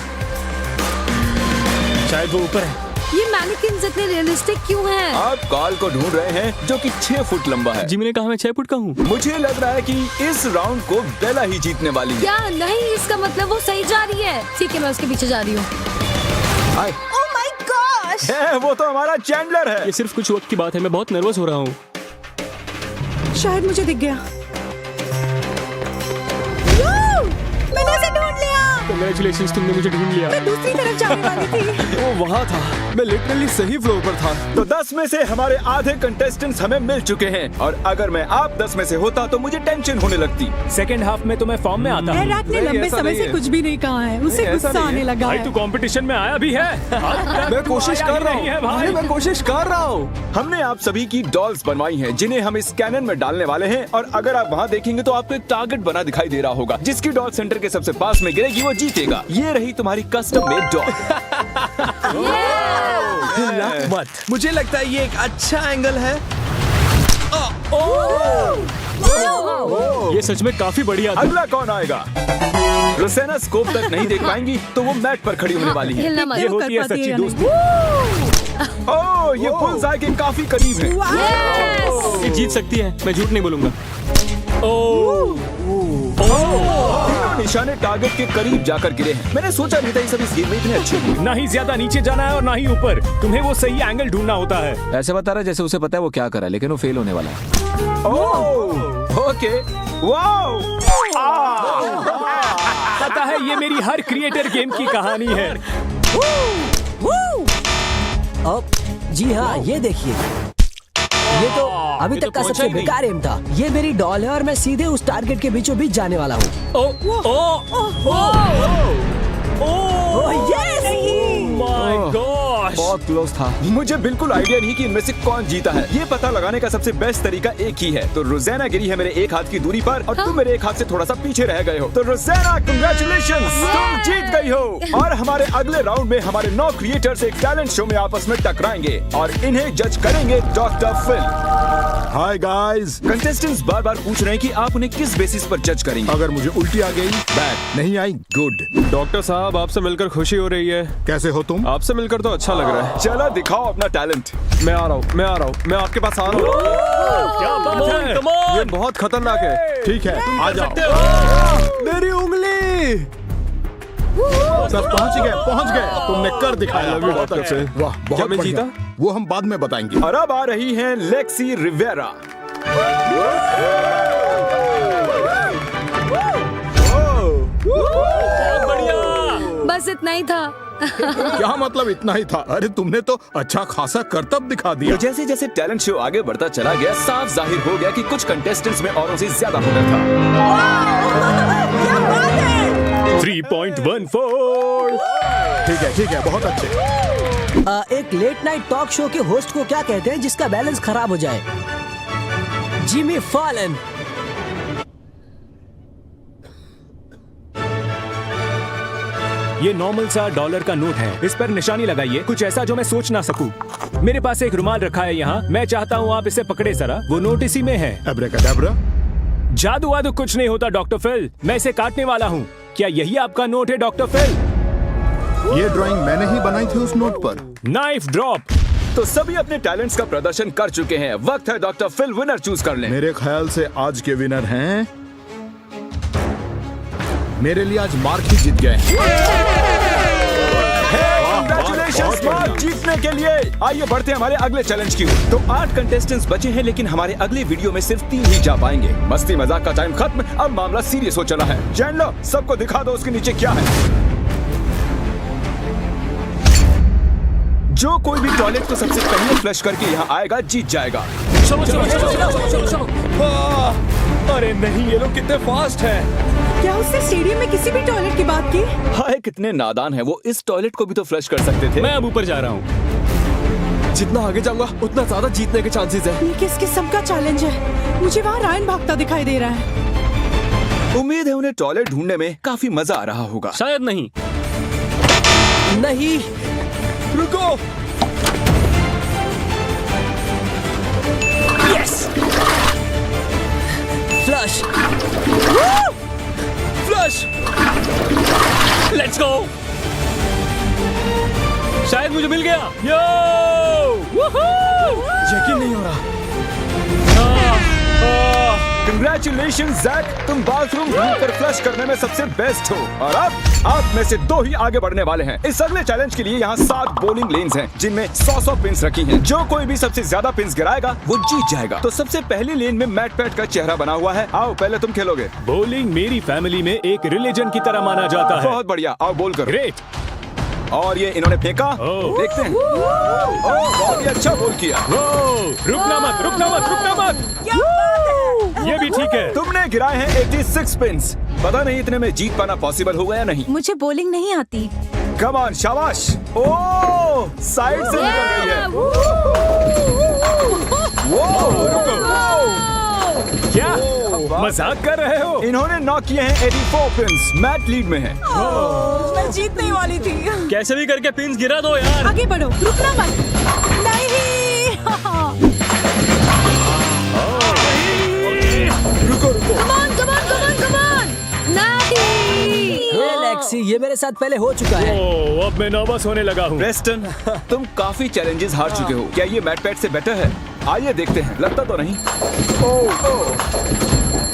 शायद वो ऊपर है। ये मैनिकिन्स इतने रियलिस्टिक क्यों हैं? आप काल को ढूंढ रहे हैं जो कि 6 फुट लंबा है। जिमी ने कहा मैं 6 फुट का हूँ। मुझे लग रहा है कि इस राउंड को बेला ही जीतने वाली है। क्या नहीं, इसका मतलब वो सही जा रही है। ठीक है, मैं उसके पीछे जा रही हूँ। ओह माय गॉश, वो तो हमारा चैंडलर है। ये सिर्फ कुछ वक्त की बात है। मैं बहुत नर्वस हो रहा हूँ। शायद मुझे दिख गया। मैंने उसे ढूंढ लिया। कांग्रेचुलेशंस, तुमने मुझे ढूंढ लिया। मैं दूसरी तरफ जाने वाली थी। वो वहाँ था। मैं लिटरली सही फ्लोर पर था। तो 10 में से हमारे आधे कंटेस्टेंट्स हमें मिल चुके हैं और अगर मैं आप 10 में से होता तो मुझे टेंशन होने लगती। सेकंड हाफ में तो मैं फॉर्म में आता हूँ। रैक ने लंबे समय से कुछ भी नहीं कहा है। उसे गुस्सा आने लगा है। तू कंपटीशन में आया भी है। मैं कोशिश कर रहा हूँ। मैं कोशिश कर रहा हूँ। हमने आप सभी की डॉल्स बनवाई हैं, जिन्हें हम इस कैनन में डालने वाले हैं और अगर आप वहाँ देखेंगे तो आपको एक टारगेट बना दिखाई दे रहा होगा। जिसकी डॉल सेंटर के सबसे पास में गिरेगी वो जीतेगा। ये रही तुम्हारी कस्टम मेड डॉल। मत, मुझे लगता है ये एक अच्छा एंगल है। ये सच में काफी बढ़िया था। अगला कौन आएगा? रोसेना स्कोप तक नहीं देख पाएंगी तो वो मैट पर खड़ी होने वाली है। ये होती है सच्ची दोस्ती। ओह, ये बुल्सआई के काफी करीब है। ये जीत सकती है, मैं झूठ नहीं बोलूंगा। निशाने टारगेट के करीब जाकर गिरे हैं। मैंने सोचा नहीं था ये सब इस गेम में इतने अच्छे होंगे। ना ही ज्यादा नीचे जाना है और ना ही ऊपर, तुम्हें वो सही एंगल ढूंढना होता है। ऐसे बता रहा है जैसे उसे पता है वो क्या कर रहा है, लेकिन वो फेल होने वाला है। Okay, wow! पता है ये मेरी हर क्रिएटर गेम की कहानी है। जी हाँ, ये देखिए, ये तो अभी तक का सबसे बेकार एम था। ये मेरी डॉल है और मैं सीधे उस टारगेट के बीचों बीच जाने वाला हूँ। बहुत क्लोज था। मुझे बिल्कुल आइडिया नहीं कि इनमें से कौन जीता है। ये पता लगाने का सबसे बेस्ट तरीका एक ही है। तो रोज़ाना गिरी है मेरे एक हाथ की दूरी पर और तुम मेरे एक हाथ से थोड़ा सा पीछे रह गए हो। तो रोज़ाना, कांग्रेचुलेशंस, तुम जीत गई हो। और हमारे अगले राउंड में हमारे 9 क्रिएटर्स एक टैलेंट शो में आपस में टकराएंगे और इन्हें जज करेंगे doctor Phil. Hi guys. Contestants बार बार पूछ रहे हैं कि आप उन्हें किस बेसिस पर जज करेंगे। अगर मुझे उल्टी आ गई, बैड नहीं आई, गुड। डॉक्टर साहब, आपसे मिलकर खुशी हो रही है। कैसे हो तुम? आपसे मिलकर तो अच्छा लग रहा है। चलो दिखाओ अपना टैलेंट। मैं आ रहा हूँ, मैं आपके पास आ रहा हूँ। क्या बात है? ये बहुत खतरनाक है। ठीक है, आ जाओ। मेरी उंगली। सब पहुंच गए। तुमने कर दिखाया। बहुत अच्छे। वाह, बहुत मैं बढ़िया। जीता? वो हम बाद में बताएंगे। और अब आ रही हैं लेक्सी रिवेरा। बस इतना ही था। क्या मतलब इतना ही था? अरे तुमने तो अच्छा खासा करतब दिखा दिया। तो जैसे जैसे टैलेंट शो आगे बढ़ता चला गया, साफ जाहिर हो गया कि कुछ कंटेस्टेंट्स में औरों से ज्यादा हुनर था। 3.14। ठीक है, बहुत अच्छे। एक लेट नाइट टॉक शो के होस्ट को क्या कहते हैं जिसका बैलेंस खराब हो जाए? Jimmy Fallon. ये नॉर्मल सा $1 का नोट है। इस पर निशानी लगाइए, कुछ ऐसा जो मैं सोच ना सकूं। मेरे पास एक रुमाल रखा है यहाँ, मैं चाहता हूँ आप इसे पकड़े जरा। वो नोट इसी में है। अब्राकडाब्रा। जादू वादू कुछ नहीं होता डॉक्टर फिल, मैं इसे काटने वाला हूँ। क्या यही आपका नोट है डॉक्टर फिल? ये ड्राइंग मैंने ही बनाई थी उस नोट पर। Knife drop. तो सभी अपने टैलेंट्स का प्रदर्शन कर चुके हैं। वक्त है डॉक्टर फिल विनर चूज कर लें। मेरे ख्याल से आज के विनर हैं, मेरे लिए आज मार्क ही जीत गए। कांग्रेचुलेशंस मार्क जीतने के लिए। आइए बढ़ते हैं हमारे अगले चैलेंज की ओर। तो 8 कंटेस्टेंट्स बचे हैं, लेकिन हमारे अगले वीडियो में सिर्फ 3 ही जा पाएंगे। मस्ती मजाक का टाइम खत्म, अब मामला सीरियस हो चला है। जान लो, सबको दिखा दो उसके नीचे क्या है। जो कोई भी टॉयलेट को सबसे पहले फ्लश करके यहाँ आएगा जीत जाएगा। चलो। अरे नहीं, ये लोग कितने फास्ट हैं। क्या उसने स्टेडियम में किसी भी टॉयलेट की बात की? हाय, कितने नादान है वो। इस टॉयलेट को भी तो फ्लश कर सकते थे। मैं अब ऊपर जा रहा हूँ। जितना आगे जाऊंगा उतना ज्यादा जीतने के चांसेस है। ये किस किस्म का चैलेंज है? मुझे वहाँ रायन भागता दिखाई दे रहा है। उम्मीद है उन्हें टॉयलेट ढूंढने में काफी मजा आ रहा होगा। शायद नहीं। रुको। Yes, flush. Let's go. शायद मुझे मिल गया। यो, यकीन नहीं हो रहा। Congratulations, Zack, तुम बाथरूम ढूंढकर फ्लश करने में सबसे बेस्ट हो। और अब आप में से 2 ही आगे बढ़ने वाले हैं। इस अगले चैलेंज के लिए यहाँ 7 बॉलिंग लेन्स हैं, जिनमें 100 पिन्स रखी हैं। जो कोई भी सबसे ज्यादा पिन्स गिराएगा वो जीत जाएगा। तो सबसे पहली लेन में मैट पैट का चेहरा बना हुआ है। आओ, पहले तुम खेलोगे। बॉलिंग मेरी फैमिली में एक रिलीजन की तरह माना जाता है। बहुत बढ़िया, आओ बोल करो। ग्रेट। और ये इन्होंने फेंका, देखते हैं। बहुत ही अच्छा बोल किया। रुकना मत। ये भी ठीक है। तुमने गिराए हैं 86 पिन्स। पता नहीं इतने में जीत पाना पॉसिबल होगा या नहीं। मुझे बॉलिंग नहीं आती। कम ऑन, शाबाश। ओह, साइड से निकल गई है। क्या मजाक कर रहे हो? इन्होंने नॉक किए हैं 84 पिन्स। मैट लीड में है। मैं जीतने वाली थी। कैसे भी करके पिन्स गिरा दो यार। आगे बढ़ो, रुकना मत। नहीं। ये मेरे साथ पहले हो चुका है। अब मैं नर्वस होने लगा हूँ। प्रेस्टन, तुम काफी चैलेंजेस हार चुके हो। क्या ये मैट पैट से बेटर है? आइए देखते हैं। लगता तो नहीं।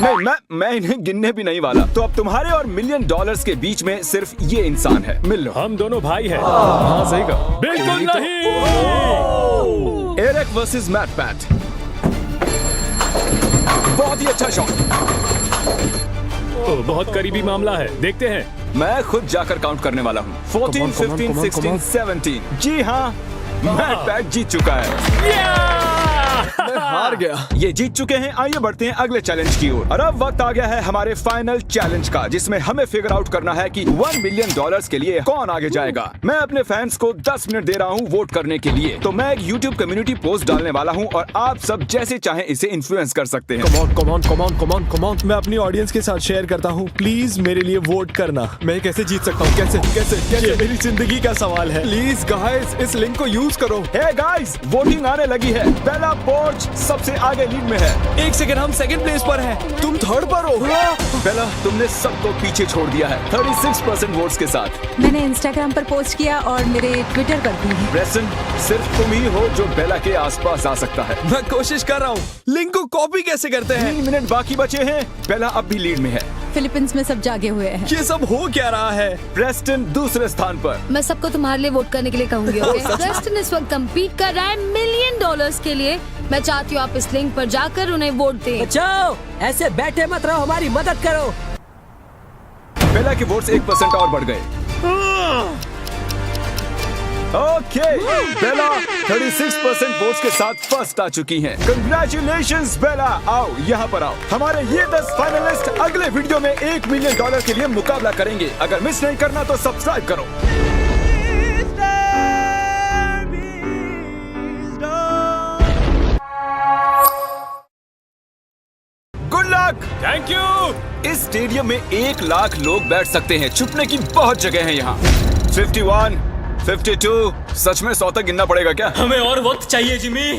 नहीं, मैं इन्हें गिनने भी नहीं वाला। तो अब तुम्हारे और $1 मिलियन के बीच में सिर्फ ये इंसान है। मिल लो। हम दोनों भाई हैं। हाँ सही कहा। बिल्कुल नहीं। Eric versus Matt Pat. बहुत ही अच्छा शॉट। बहुत करीबी मामला है। देखते हैं। मैं खुद जाकर काउंट करने वाला हूँ। 14, 15, 16, 17। जी हाँ, मैट पैट जीत चुका है। मैं हार गया। ये जीत चुके हैं। आइए बढ़ते हैं अगले चैलेंज की ओर। और अब वक्त आ गया है हमारे फाइनल चैलेंज का, जिसमें हमें फिगर आउट करना है कि $1 मिलियन के लिए कौन आगे जाएगा। मैं अपने फैंस को 10 मिनट दे रहा हूँ वोट करने के लिए। तो मैं एक YouTube कम्युनिटी पोस्ट डालने वाला हूँ और आप सब जैसे चाहें इसे इन्फ्लुएंस कर सकते हैं। Come on. मैं अपनी ऑडियंस के साथ शेयर करता हूँ। प्लीज मेरे लिए वोट करना। मैं कैसे जीत सकता हूँ? कैसे? ये मेरी जिंदगी का सवाल है। प्लीज गाइस, इस लिंक को यूज करो। हे गाइस, वोटिंग आने लगी है। बेला पोर्च सबसे आगे लीड में है। 1 सेकंड, हम सेकंड प्लेस पर हैं। तुम थर्ड पर हो। बेला, तुमने सबको पीछे छोड़ दिया है 36% वोट्स के साथ। मैंने इंस्टाग्राम पर पोस्ट किया और मेरे ट्विटर पर भी है। प्रेस्टन, सिर्फ तुम ही हो जो बेला के आसपास आ सकता है। मैं कोशिश कर रहा हूँ। लिंक को कॉपी कैसे करते हैं? 3 मिनट बाकी बचे हैं। बेला अब भी लीड में है। फिलीपींस में सब जागे हुए हैं। ये सब हो क्या रहा है? प्रेस्टन दूसरे स्थान पर। मैं सबको तुम्हारे लिए वोट करने के लिए कहूंगी। प्रेस्टन इस वक्त कम्पीट कर रहा है $1 मिलियन के लिए। मैं चाहती हूँ आप इस लिंक पर जाकर उन्हें वोट दें। बचाओ, ऐसे बैठे मत रहो, हमारी मदद करो। बेला के वोट्स 1% और बढ़ गए। ओके, बेला 36% वोट्स के साथ फर्स्ट आ चुकी हैं। कंग्रेचुलेशंस बेला। आओ यहाँ पर आओ। हमारे ये 10 फाइनलिस्ट अगले वीडियो में $1 मिलियन के लिए मुकाबला करेंगे। अगर मिस नहीं करना तो सब्सक्राइब करो। Good luck. Thank you. इस स्टेडियम में 1 लाख लोग बैठ सकते हैं। छुपने की बहुत जगह है यहाँ। 51, 52। सच में 100 तक गिनना पड़ेगा क्या? हमें और वक्त चाहिए जिमी।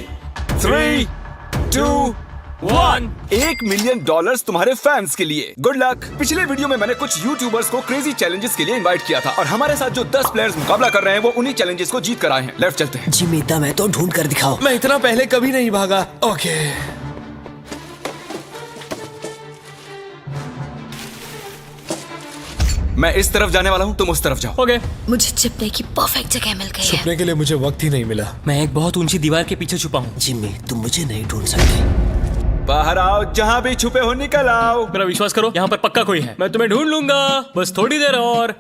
3, 2, 1। $1 मिलियन तुम्हारे फैंस के लिए। Good luck. पिछले वीडियो में मैंने कुछ यूट्यूबर्स को क्रेजी चैलेंजेस के लिए इनवाइट किया था और हमारे साथ जो 10 प्लेयर्स मुकाबला कर रहे हैं वो उन्हीं चैलेंजेस को जीत कर आए हैं। लेफ्ट चलते हैं। जिमी, दम है तो ढूंढ कर दिखाओ। मैं इतना पहले कभी नहीं भागा। ओके। मैं इस तरफ जाने वाला हूँ, तुम उस तरफ जाओ। ओके। मुझे छिपने की परफेक्ट जगह मिल गई है। छुपने के लिए मुझे वक्त ही नहीं मिला। मैं एक बहुत ऊंची दीवार के पीछे छुपा हूँ। जिमी, तुम मुझे नहीं ढूंढ सकते। बाहर आओ, जहाँ भी छुपे हो निकल आओ। मेरा विश्वास करो, यहाँ पर पक्का कोई है। मैं तुम्हें ढूंढ लूंगा, बस थोड़ी देर और।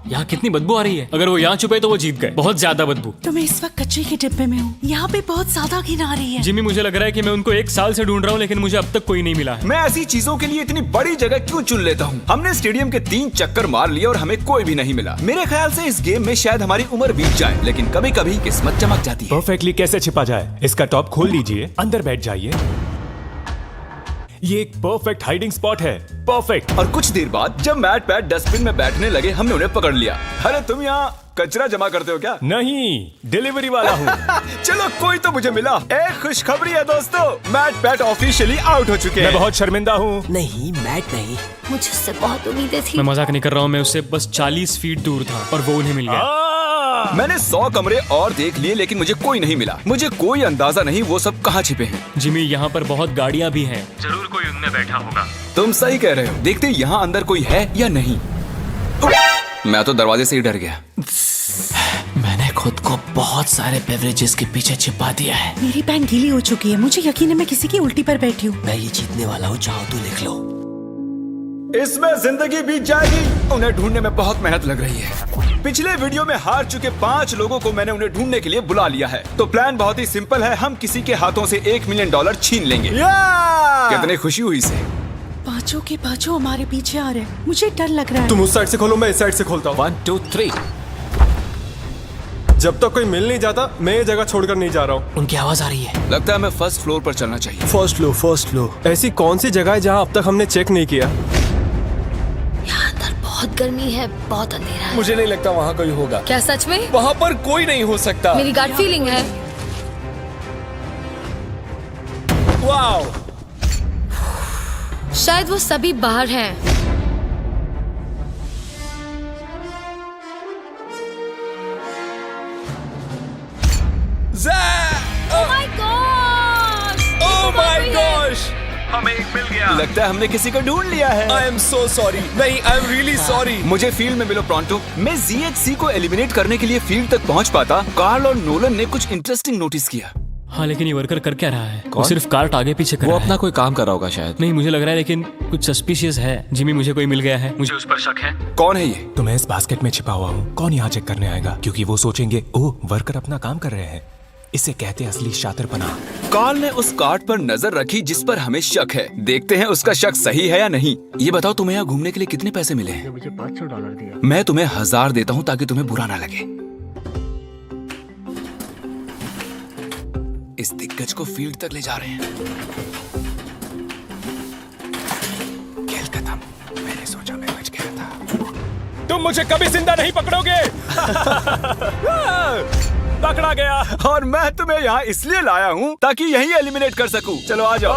यहाँ कितनी बदबू आ रही है। अगर वो यहाँ छुपे तो वो जीत गए। बहुत ज्यादा बदबू। तो मैं इस वक्त कचरे के डिब्बे में हूँ। यहाँ पे बहुत ज्यादा घिन आ रही है। जिमी, मुझे लग रहा है कि मैं उनको 1 साल से ढूंढ रहा हूँ लेकिन मुझे अब तक कोई नहीं मिला है। मैं ऐसी चीजों के लिए इतनी बड़ी जगह क्यों चुन लेता हूँ? हमने स्टेडियम के 3 चक्कर मार लिए और हमें कोई भी नहीं मिला। मेरे ख्याल से इस गेम में शायद हमारी उम्र बीत जाए, लेकिन कभी कभी किस्मत चमक जाती है। परफेक्टली कैसे छिपा जाए? इसका टॉप खोल लीजिए, अंदर बैठ जाइए। ये एक परफेक्ट हाइडिंग स्पॉट है। परफेक्ट। और कुछ देर बाद जब मैट पैट डस्टबिन में बैठने लगे, हमने उन्हें पकड़ लिया। अरे तुम यहाँ कचरा जमा करते हो क्या? नहीं, डिलीवरी वाला हूँ। चलो, कोई तो मुझे मिला। एक खुशखबरी है दोस्तों, मैट पैट ऑफिशियली आउट हो चुके हैं। मैं बहुत शर्मिंदा हूँ। नहीं, मैट नहीं। मुझे उससे बहुत उम्मीदें थी। मैं मजाक नहीं कर रहा हूँ, मैं उससे बस 40 फीट दूर था और वो उन्हें मिल गया। मैंने 100 कमरे और देख लिए लेकिन मुझे कोई नहीं मिला। मुझे कोई अंदाजा नहीं वो सब कहाँ छिपे हैं। जिमी, यहाँ पर बहुत गाड़ियाँ भी हैं। जरूर कोई उनमें बैठा होगा। तुम सही कह रहे हो। देखते यहाँ अंदर कोई है या नहीं। मैं तो दरवाजे से ही डर गया। मैंने खुद को बहुत सारे बेवरेजेस के पीछे छिपा दिया है। मेरी पैंट गीली हो चुकी है। मुझे यकीन है मैं किसी की उल्टी पर बैठी हूँ। मैं ये जीतने वाला हूँ, चाहो तो लिख लो। इसमें जिंदगी बीत जाएगी। उन्हें ढूंढने में बहुत मेहनत लग रही है। पिछले वीडियो में हार चुके 5 लोगों को मैंने उन्हें ढूंढने के लिए बुला लिया है। तो प्लान बहुत ही सिंपल है। हम किसी के हाथों से $1 मिलियन छीन लेंगे। कितनी खुशी हुई इसे। पांचों के पांचों हमारे पीछे आ रहे हैं। मुझे डर लग रहा है। तुम उस साइड से खोलो, मैं इस साइड से खोलता हूँ। 1, 2, 3। जब तक कोई मिल नहीं जाता मैं ये जगह छोड़कर नहीं जा रहा हूँ। उनकी आवाज आ रही है। लगता है हमें फर्स्ट फ्लोर पर चलना चाहिए। First floor. ऐसी कौन सी जगह है जहाँ अब तक हमने चेक नहीं किया? यहाँ अंदर बहुत गर्मी है, बहुत अंधेरा है। मुझे नहीं लगता वहाँ कोई होगा। क्या सच में? वहाँ पर कोई नहीं हो सकता। मेरी गट फीलिंग है। वाओ, शायद वो सभी बाहर हैं। Oh my gosh! Oh my gosh! हमें एक मिल गया। लगता है हमने किसी को ढूंढ लिया है। I am so sorry. नहीं, I am really sorry. मुझे फील्ड में मिलो प्रॉन्टो। मैं ZHC को एलिमिनेट करने के लिए फील्ड तक पहुंच पाता। कार्ल और नोलन ने कुछ इंटरेस्टिंग नोटिस किया। हाँ, लेकिन ये वर्कर कर क्या रहा है? वो सिर्फ कार्ट आगे पीछे कर रहा है। वो अपना कोई काम कर रहा होगा शायद। नहीं, मुझे लग रहा है, लेकिन कुछ सस्पिशियस है। जिमी, मुझे कोई मिल गया है, मुझे उस पर शक है। कौन है ये? तो मैं इस बास्केट में छिपा हुआ हूँ। कौन यहाँ चेक करने आएगा? क्योंकि वो सोचेंगे ओह वर्कर अपना काम कर रहे हैं। इसे कहते हैं असली शातिरपना। कार्ल ने उस कार्ड पर नजर रखी जिस पर हमें शक है। देखते हैं उसका शक सही है या नहीं। ये बताओ, तुम्हें यहाँ घूमने के लिए कितने पैसे मिले हैं? मुझे $500 दिया। मैं तुम्हें 1000 देता हूँ ताकि तुम्हें बुरा ना लगे। इस दिग्गज को फील्ड तक ले जा रहे हैं। खेल खत्म। मैंने सोचा मैं बच गया था। तुम मुझे कभी जिंदा नहीं पकड़ोगे। पकड़ा गया। और मैं तुम्हें यहाँ इसलिए लाया हूँ ताकि यही एलिमिनेट कर सकूं। चलो आ जाओ।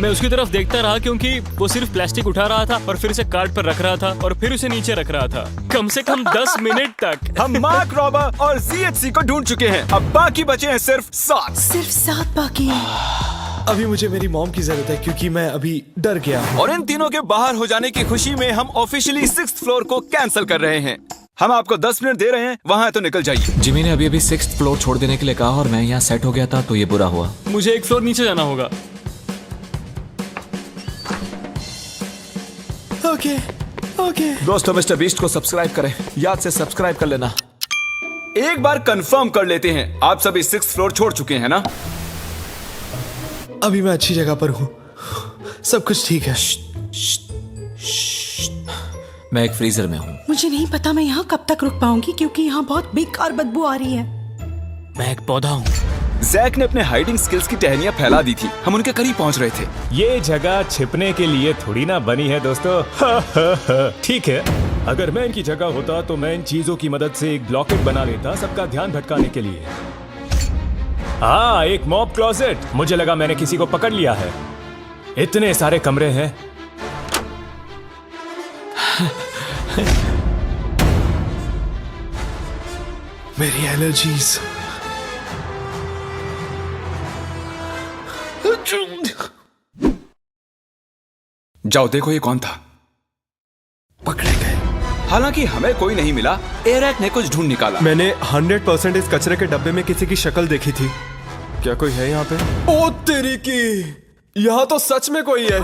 मैं उसकी तरफ देखता रहा क्योंकि वो सिर्फ प्लास्टिक उठा रहा था और फिर उसे कार्ट पर रख रहा था और फिर उसे नीचे रख रहा था, कम से कम 10 मिनट तक। हम मार्क रॉबर और ZHC को ढूंढ चुके हैं। अब बाकी बचे हैं सिर्फ 7। सिर्फ 7 बाकी हैं। अभी मुझे मेरी मॉम की जरूरत है क्योंकि मैं अभी डर गया हूँ। और इन तीनों के बाहर हो जाने की खुशी में हम ऑफिशियली 6th फ्लोर को कैंसिल कर रहे हैं। हम आपको 10 मिनट दे रहे हैं, वहाँ है तो निकल जाइए। जिमी ने अभी 6th फ्लोर छोड़ देने के लिए कहा और मैं यहाँ सेट हो गया था, तो ये बुरा हुआ। मुझे एक फ्लोर नीचे जाना होगा। ओके। दोस्तों, मिस्टर बीस्ट को सब्सक्राइब करें। याद से सब्सक्राइब कर लेना। एक बार कंफर्म कर लेते हैं, आप सभी 6th फ्लोर छोड़ चुके हैं ना? अभी मैं अच्छी जगह पर हूँ, सब कुछ ठीक है। मैं एक फ्रीजर में हूँ। मुझे नहीं पता मैं यहाँ कब तक रुक पाऊंगी क्योंकि यहाँ बहुत बेकार बदबू आ रही है। मैं एक पौधा हूँ। जैक ने अपने हाइडिंग स्किल्स की टहनियां फैला दी थी। हम उनके करीब पहुंच रहे थे। ये जगह छिपने के लिए थोड़ी ना बनी है दोस्तों। ठीक है, अगर मैं इनकी जगह होता तो मैं इन चीजों की मदद से एक ब्लॉकेट बना लेता सबका ध्यान भटकाने के लिए। हाँ, एक मॉब क्लोजेट। मुझे लगा मैंने किसी को पकड़ लिया है। इतने सारे कमरे हैं। मेरी एलर्जीज। जाओ देखो ये कौन था। पकड़े गए। हालांकि हमें कोई नहीं मिला। एरैक ने कुछ ढूंढ निकाला। मैंने 100% इस कचरे के डब्बे में किसी की शक्ल देखी थी। क्या कोई है यहाँ पे? ओ तेरी की, यहाँ तो सच में कोई है।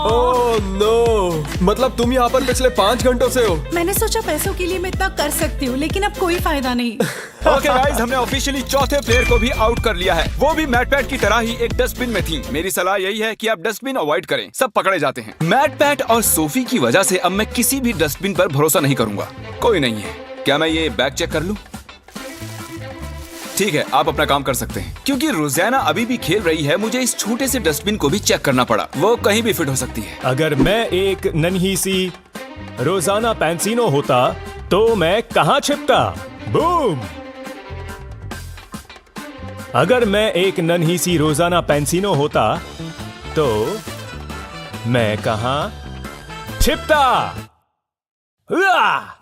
ओह नो, मतलब तुम यहाँ पर पिछले 5 घंटों से हो। मैंने सोचा पैसों के लिए मैं इतना कर सकती हूँ, लेकिन अब कोई फायदा नहीं। ओके गाइस, हमने ऑफिशियली चौथे प्लेयर को भी आउट कर लिया है। वो भी मैट पैट की तरह ही एक डस्टबिन में थी। मेरी सलाह यही है कि आप डस्टबिन अवॉइड करें, सब पकड़े जाते हैं। मैट पैट और सोफी की वजह से अब मैं किसी भी डस्टबिन पर भरोसा नहीं करूंगा। कोई नहीं है। क्या मैं ये बैग चेक कर लूं? ठीक है, आप अपना काम कर सकते हैं। क्योंकि रोजाना अभी भी खेल रही है, मुझे इस छोटे से डस्टबिन को भी चेक करना पड़ा। वो कहीं भी फिट हो सकती है। अगर मैं एक नन्ही सी रोजाना पैंसिनो होता तो मैं कहाँ छिपता? बूम! अगर मैं एक नन्ही सी रोजाना पैंसिनो होता तो मैं कहाँ छिपता?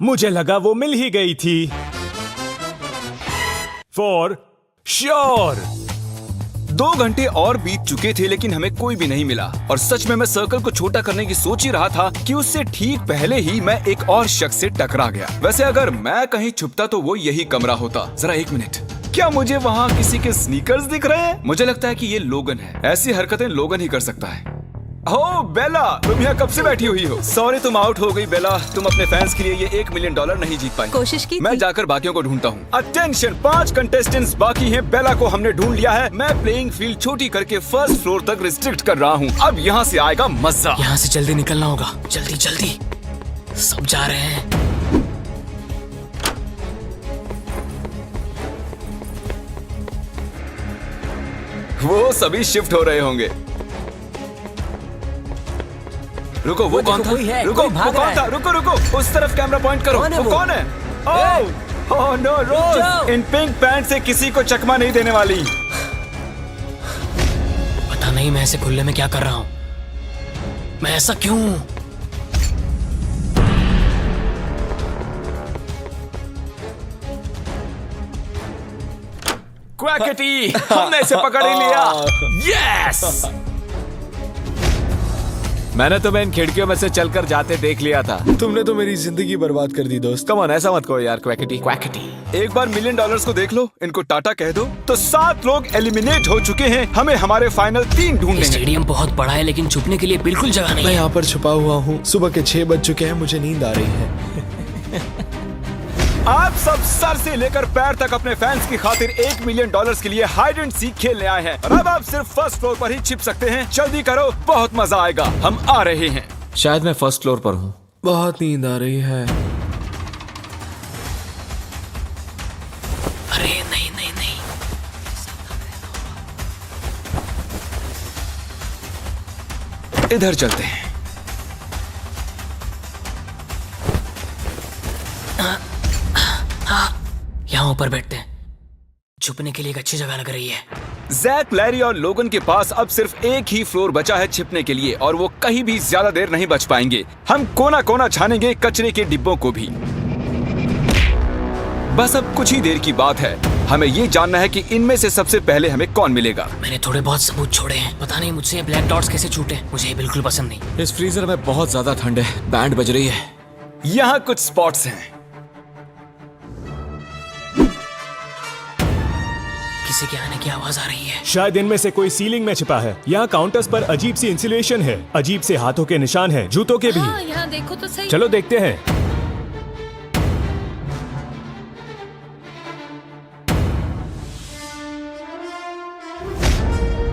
मुझे लगा वो मिल ही गई थी। For sure. 2 घंटे और बीत चुके थे लेकिन हमें कोई भी नहीं मिला। और सच में मैं सर्कल को छोटा करने की सोच ही रहा था कि उससे ठीक पहले ही मैं एक और शख्स से टकरा गया। वैसे अगर मैं कहीं छुपता तो वो यही कमरा होता। जरा 1 मिनट, क्या मुझे वहाँ किसी के स्नीकर्स दिख रहे हैं? मुझे लगता है कि ये लोगन है। ऐसी हरकतें लोगन ही कर सकता है। हो बेला, तुम यहाँ कब से बैठी हुई हो? सॉरी तुम आउट हो गई बेला। तुम अपने फैंस के लिए ये $1 मिलियन नहीं जीत पाई। कोशिश की मैं जाकर बाकियों को ढूंढता हूँ। अटेंशन, 5 कंटेस्टेंट्स बाकी हैं। बेला को हमने ढूंढ लिया है। मैं प्लेइंग फील्ड छोटी करके 1st फ्लोर तक रिस्ट्रिक्ट कर रहा हूँ। अब यहाँ से आएगा मजा। यहाँ से जल्दी निकलना होगा। जल्दी जल्दी, सब जा रहे हैं। वो सभी शिफ्ट हो रहे होंगे। रुको, वो कौन था? रुको, वो कौन था? रुको रुको, उस तरफ कैमरा पॉइंट करो। वो कौन है? ओह नो, रोज इन पिंक पैंट से किसी को चकमा नहीं देने वाली। पता नहीं मैं ऐसे खुले में क्या कर रहा हूँ। मैं ऐसा क्यों? क्वैकेटी, हमने इसे पकड़ ही लिया। यस! मैंने तुम्हें इन खिड़कियों में से चलकर जाते देख लिया था। तुमने तो मेरी जिंदगी बर्बाद कर दी दोस्त। कम ऑन, ऐसा मत कहो यार क्वैकेटी। एक बार $1 मिलियन को देख लो, इनको टाटा कह दो, तो 7 लोग एलिमिनेट हो चुके हैं। हमें हमारे फाइनल 3 ढूंढने हैं। स्टेडियम बहुत बड़ा है लेकिन छुपने के लिए बिल्कुल जगह नहीं मैं है। यहाँ पर छुपा हुआ हूँ। सुबह के 6 बज चुके हैं, मुझे नींद आ रही है। आप सब सर से लेकर पैर तक अपने फैंस की खातिर $1 मिलियन के लिए हाइड एंड सीक खेलने आए हैं। और अब आप सिर्फ फर्स्ट फ्लोर पर ही छिप सकते हैं। जल्दी करो, बहुत मजा आएगा। हम आ रहे हैं। शायद मैं फर्स्ट फ्लोर पर हूँ। बहुत नींद आ रही है। अरे नहीं नहीं नहीं, इधर चलते हैं। यहाँ ऊपर बैठते हैं। छुपने के लिए एक अच्छी जगह लग रही है। जैक, लैरी और लोगन के पास अब सिर्फ एक ही फ्लोर बचा है छिपने के लिए, और वो कहीं भी ज्यादा देर नहीं बच पाएंगे। हम कोना कोना छानेंगे, कचरे के डिब्बों को भी। बस अब कुछ ही देर की बात है। हमें ये जानना है कि इनमें से सबसे पहले हमें कौन मिलेगा। मैंने थोड़े बहुत सबूत छोड़े हैं। पता नहीं मुझसे ये ब्लैक डॉट्स कैसे छूटे। मुझे ये बिल्कुल पसंद नहीं। इस फ्रीजर में बहुत ज्यादा ठंड है। बैंड बज रही है। यहाँ कुछ स्पॉट्स हैं। किसी के आने की आवाज आ रही है। शायद इनमें से कोई सीलिंग में छिपा है। यहाँ काउंटर्स पर अजीब सी इंसुलेशन है। अजीब से हाथों के निशान हैं, जूतों के भी। हाँ, यहाँ देखो तो सही। चलो देखते हैं।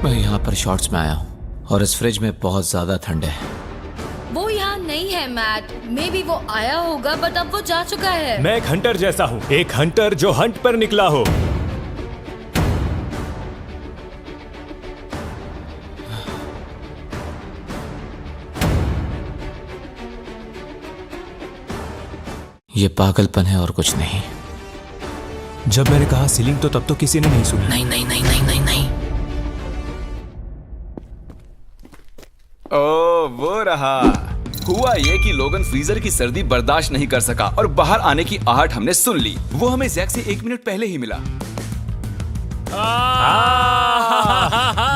मैं यहाँ पर शॉर्ट्स में आया हूँ और इस फ्रिज में बहुत ज्यादा ठंड है। वो यहाँ नहीं है मैट। मे बी वो आया होगा बट अब वो जा चुका है। मैं एक हंटर जैसा हूँ, एक हंटर जो हंट पर निकला हो। ये पागलपन है और कुछ नहीं। जब मैंने कहा सीलिंग तो तब तो किसी ने नहीं सुना। नहीं नहीं नहीं नहीं नहीं नहीं। ओ, वो रहा। हुआ ये कि लोगन फ्रीजर की सर्दी बर्दाश्त नहीं कर सका और बाहर आने की आहट हमने सुन ली। वो हमें जैक से 1 मिनट पहले ही मिला।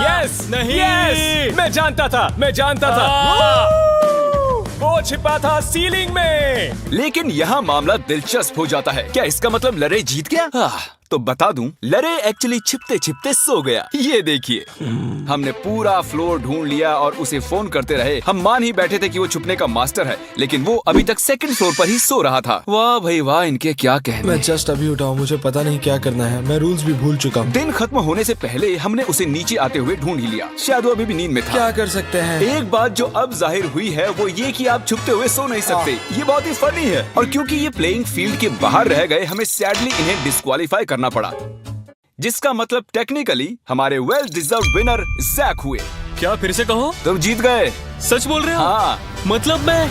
यस, नहीं, यस, मैं जानता था। वो छिपा था सीलिंग में। लेकिन यहाँ मामला दिलचस्प हो जाता है। क्या इसका मतलब लरे जीत गया? तो बता दूं, लरे एक्चुअली छिपते छिपते सो गया। ये देखिए, हमने पूरा फ्लोर ढूंढ लिया और उसे फोन करते रहे। हम मान ही बैठे थे कि वो छुपने का मास्टर है, लेकिन वो अभी तक 2nd फ्लोर पर ही सो रहा था। वाह भाई वाह, इनके क्या कहने। मैं जस्ट अभी उठा हूँ, मुझे पता नहीं क्या करना है। मैं रूल्स भी भूल चुका हूँ। दिन खत्म होने से पहले हमने उसे नीचे आते हुए ढूंढ ही लिया। शायद वो अभी भी नींद में था। क्या कर सकते हैं? एक बात जो अब जाहिर हुई है वो ये कि आप छुपते हुए सो नहीं सकते। ये बहुत ही फनी है। और क्योंकि ये प्लेइंग फील्ड के बाहर रह गए, हमें सैडली इन्हें डिस्क्वालीफाई करना पड़ा, जिसका मतलब टेक्निकली हमारे वेल डिजर्व्ड विनर जैक हुए। क्या फिर से कहो? तुम जीत गए। सच बोल रहे हो? हाँ। मतलब मैं?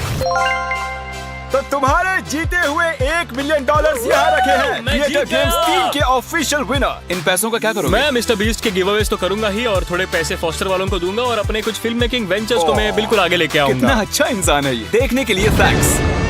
तो तुम्हारे जीते हुए $1 मिलियन यहाँ रखे हैं। क्रिएटर गेम्स 3 के ऑफिशियल विनर। इन पैसों का क्या करोगे? मैं मिस्टर बीस्ट के गिवअवेज तो करूंगा ही, और थोड़े पैसे फॉस्टर वालों को दूंगा, और अपने कुछ फिल्म मेकिंग वेंचर्स को मैं बिल्कुल आगे लेके आऊंगा। कितना अच्छा इंसान है ये। देखने के लिए थैंक्स।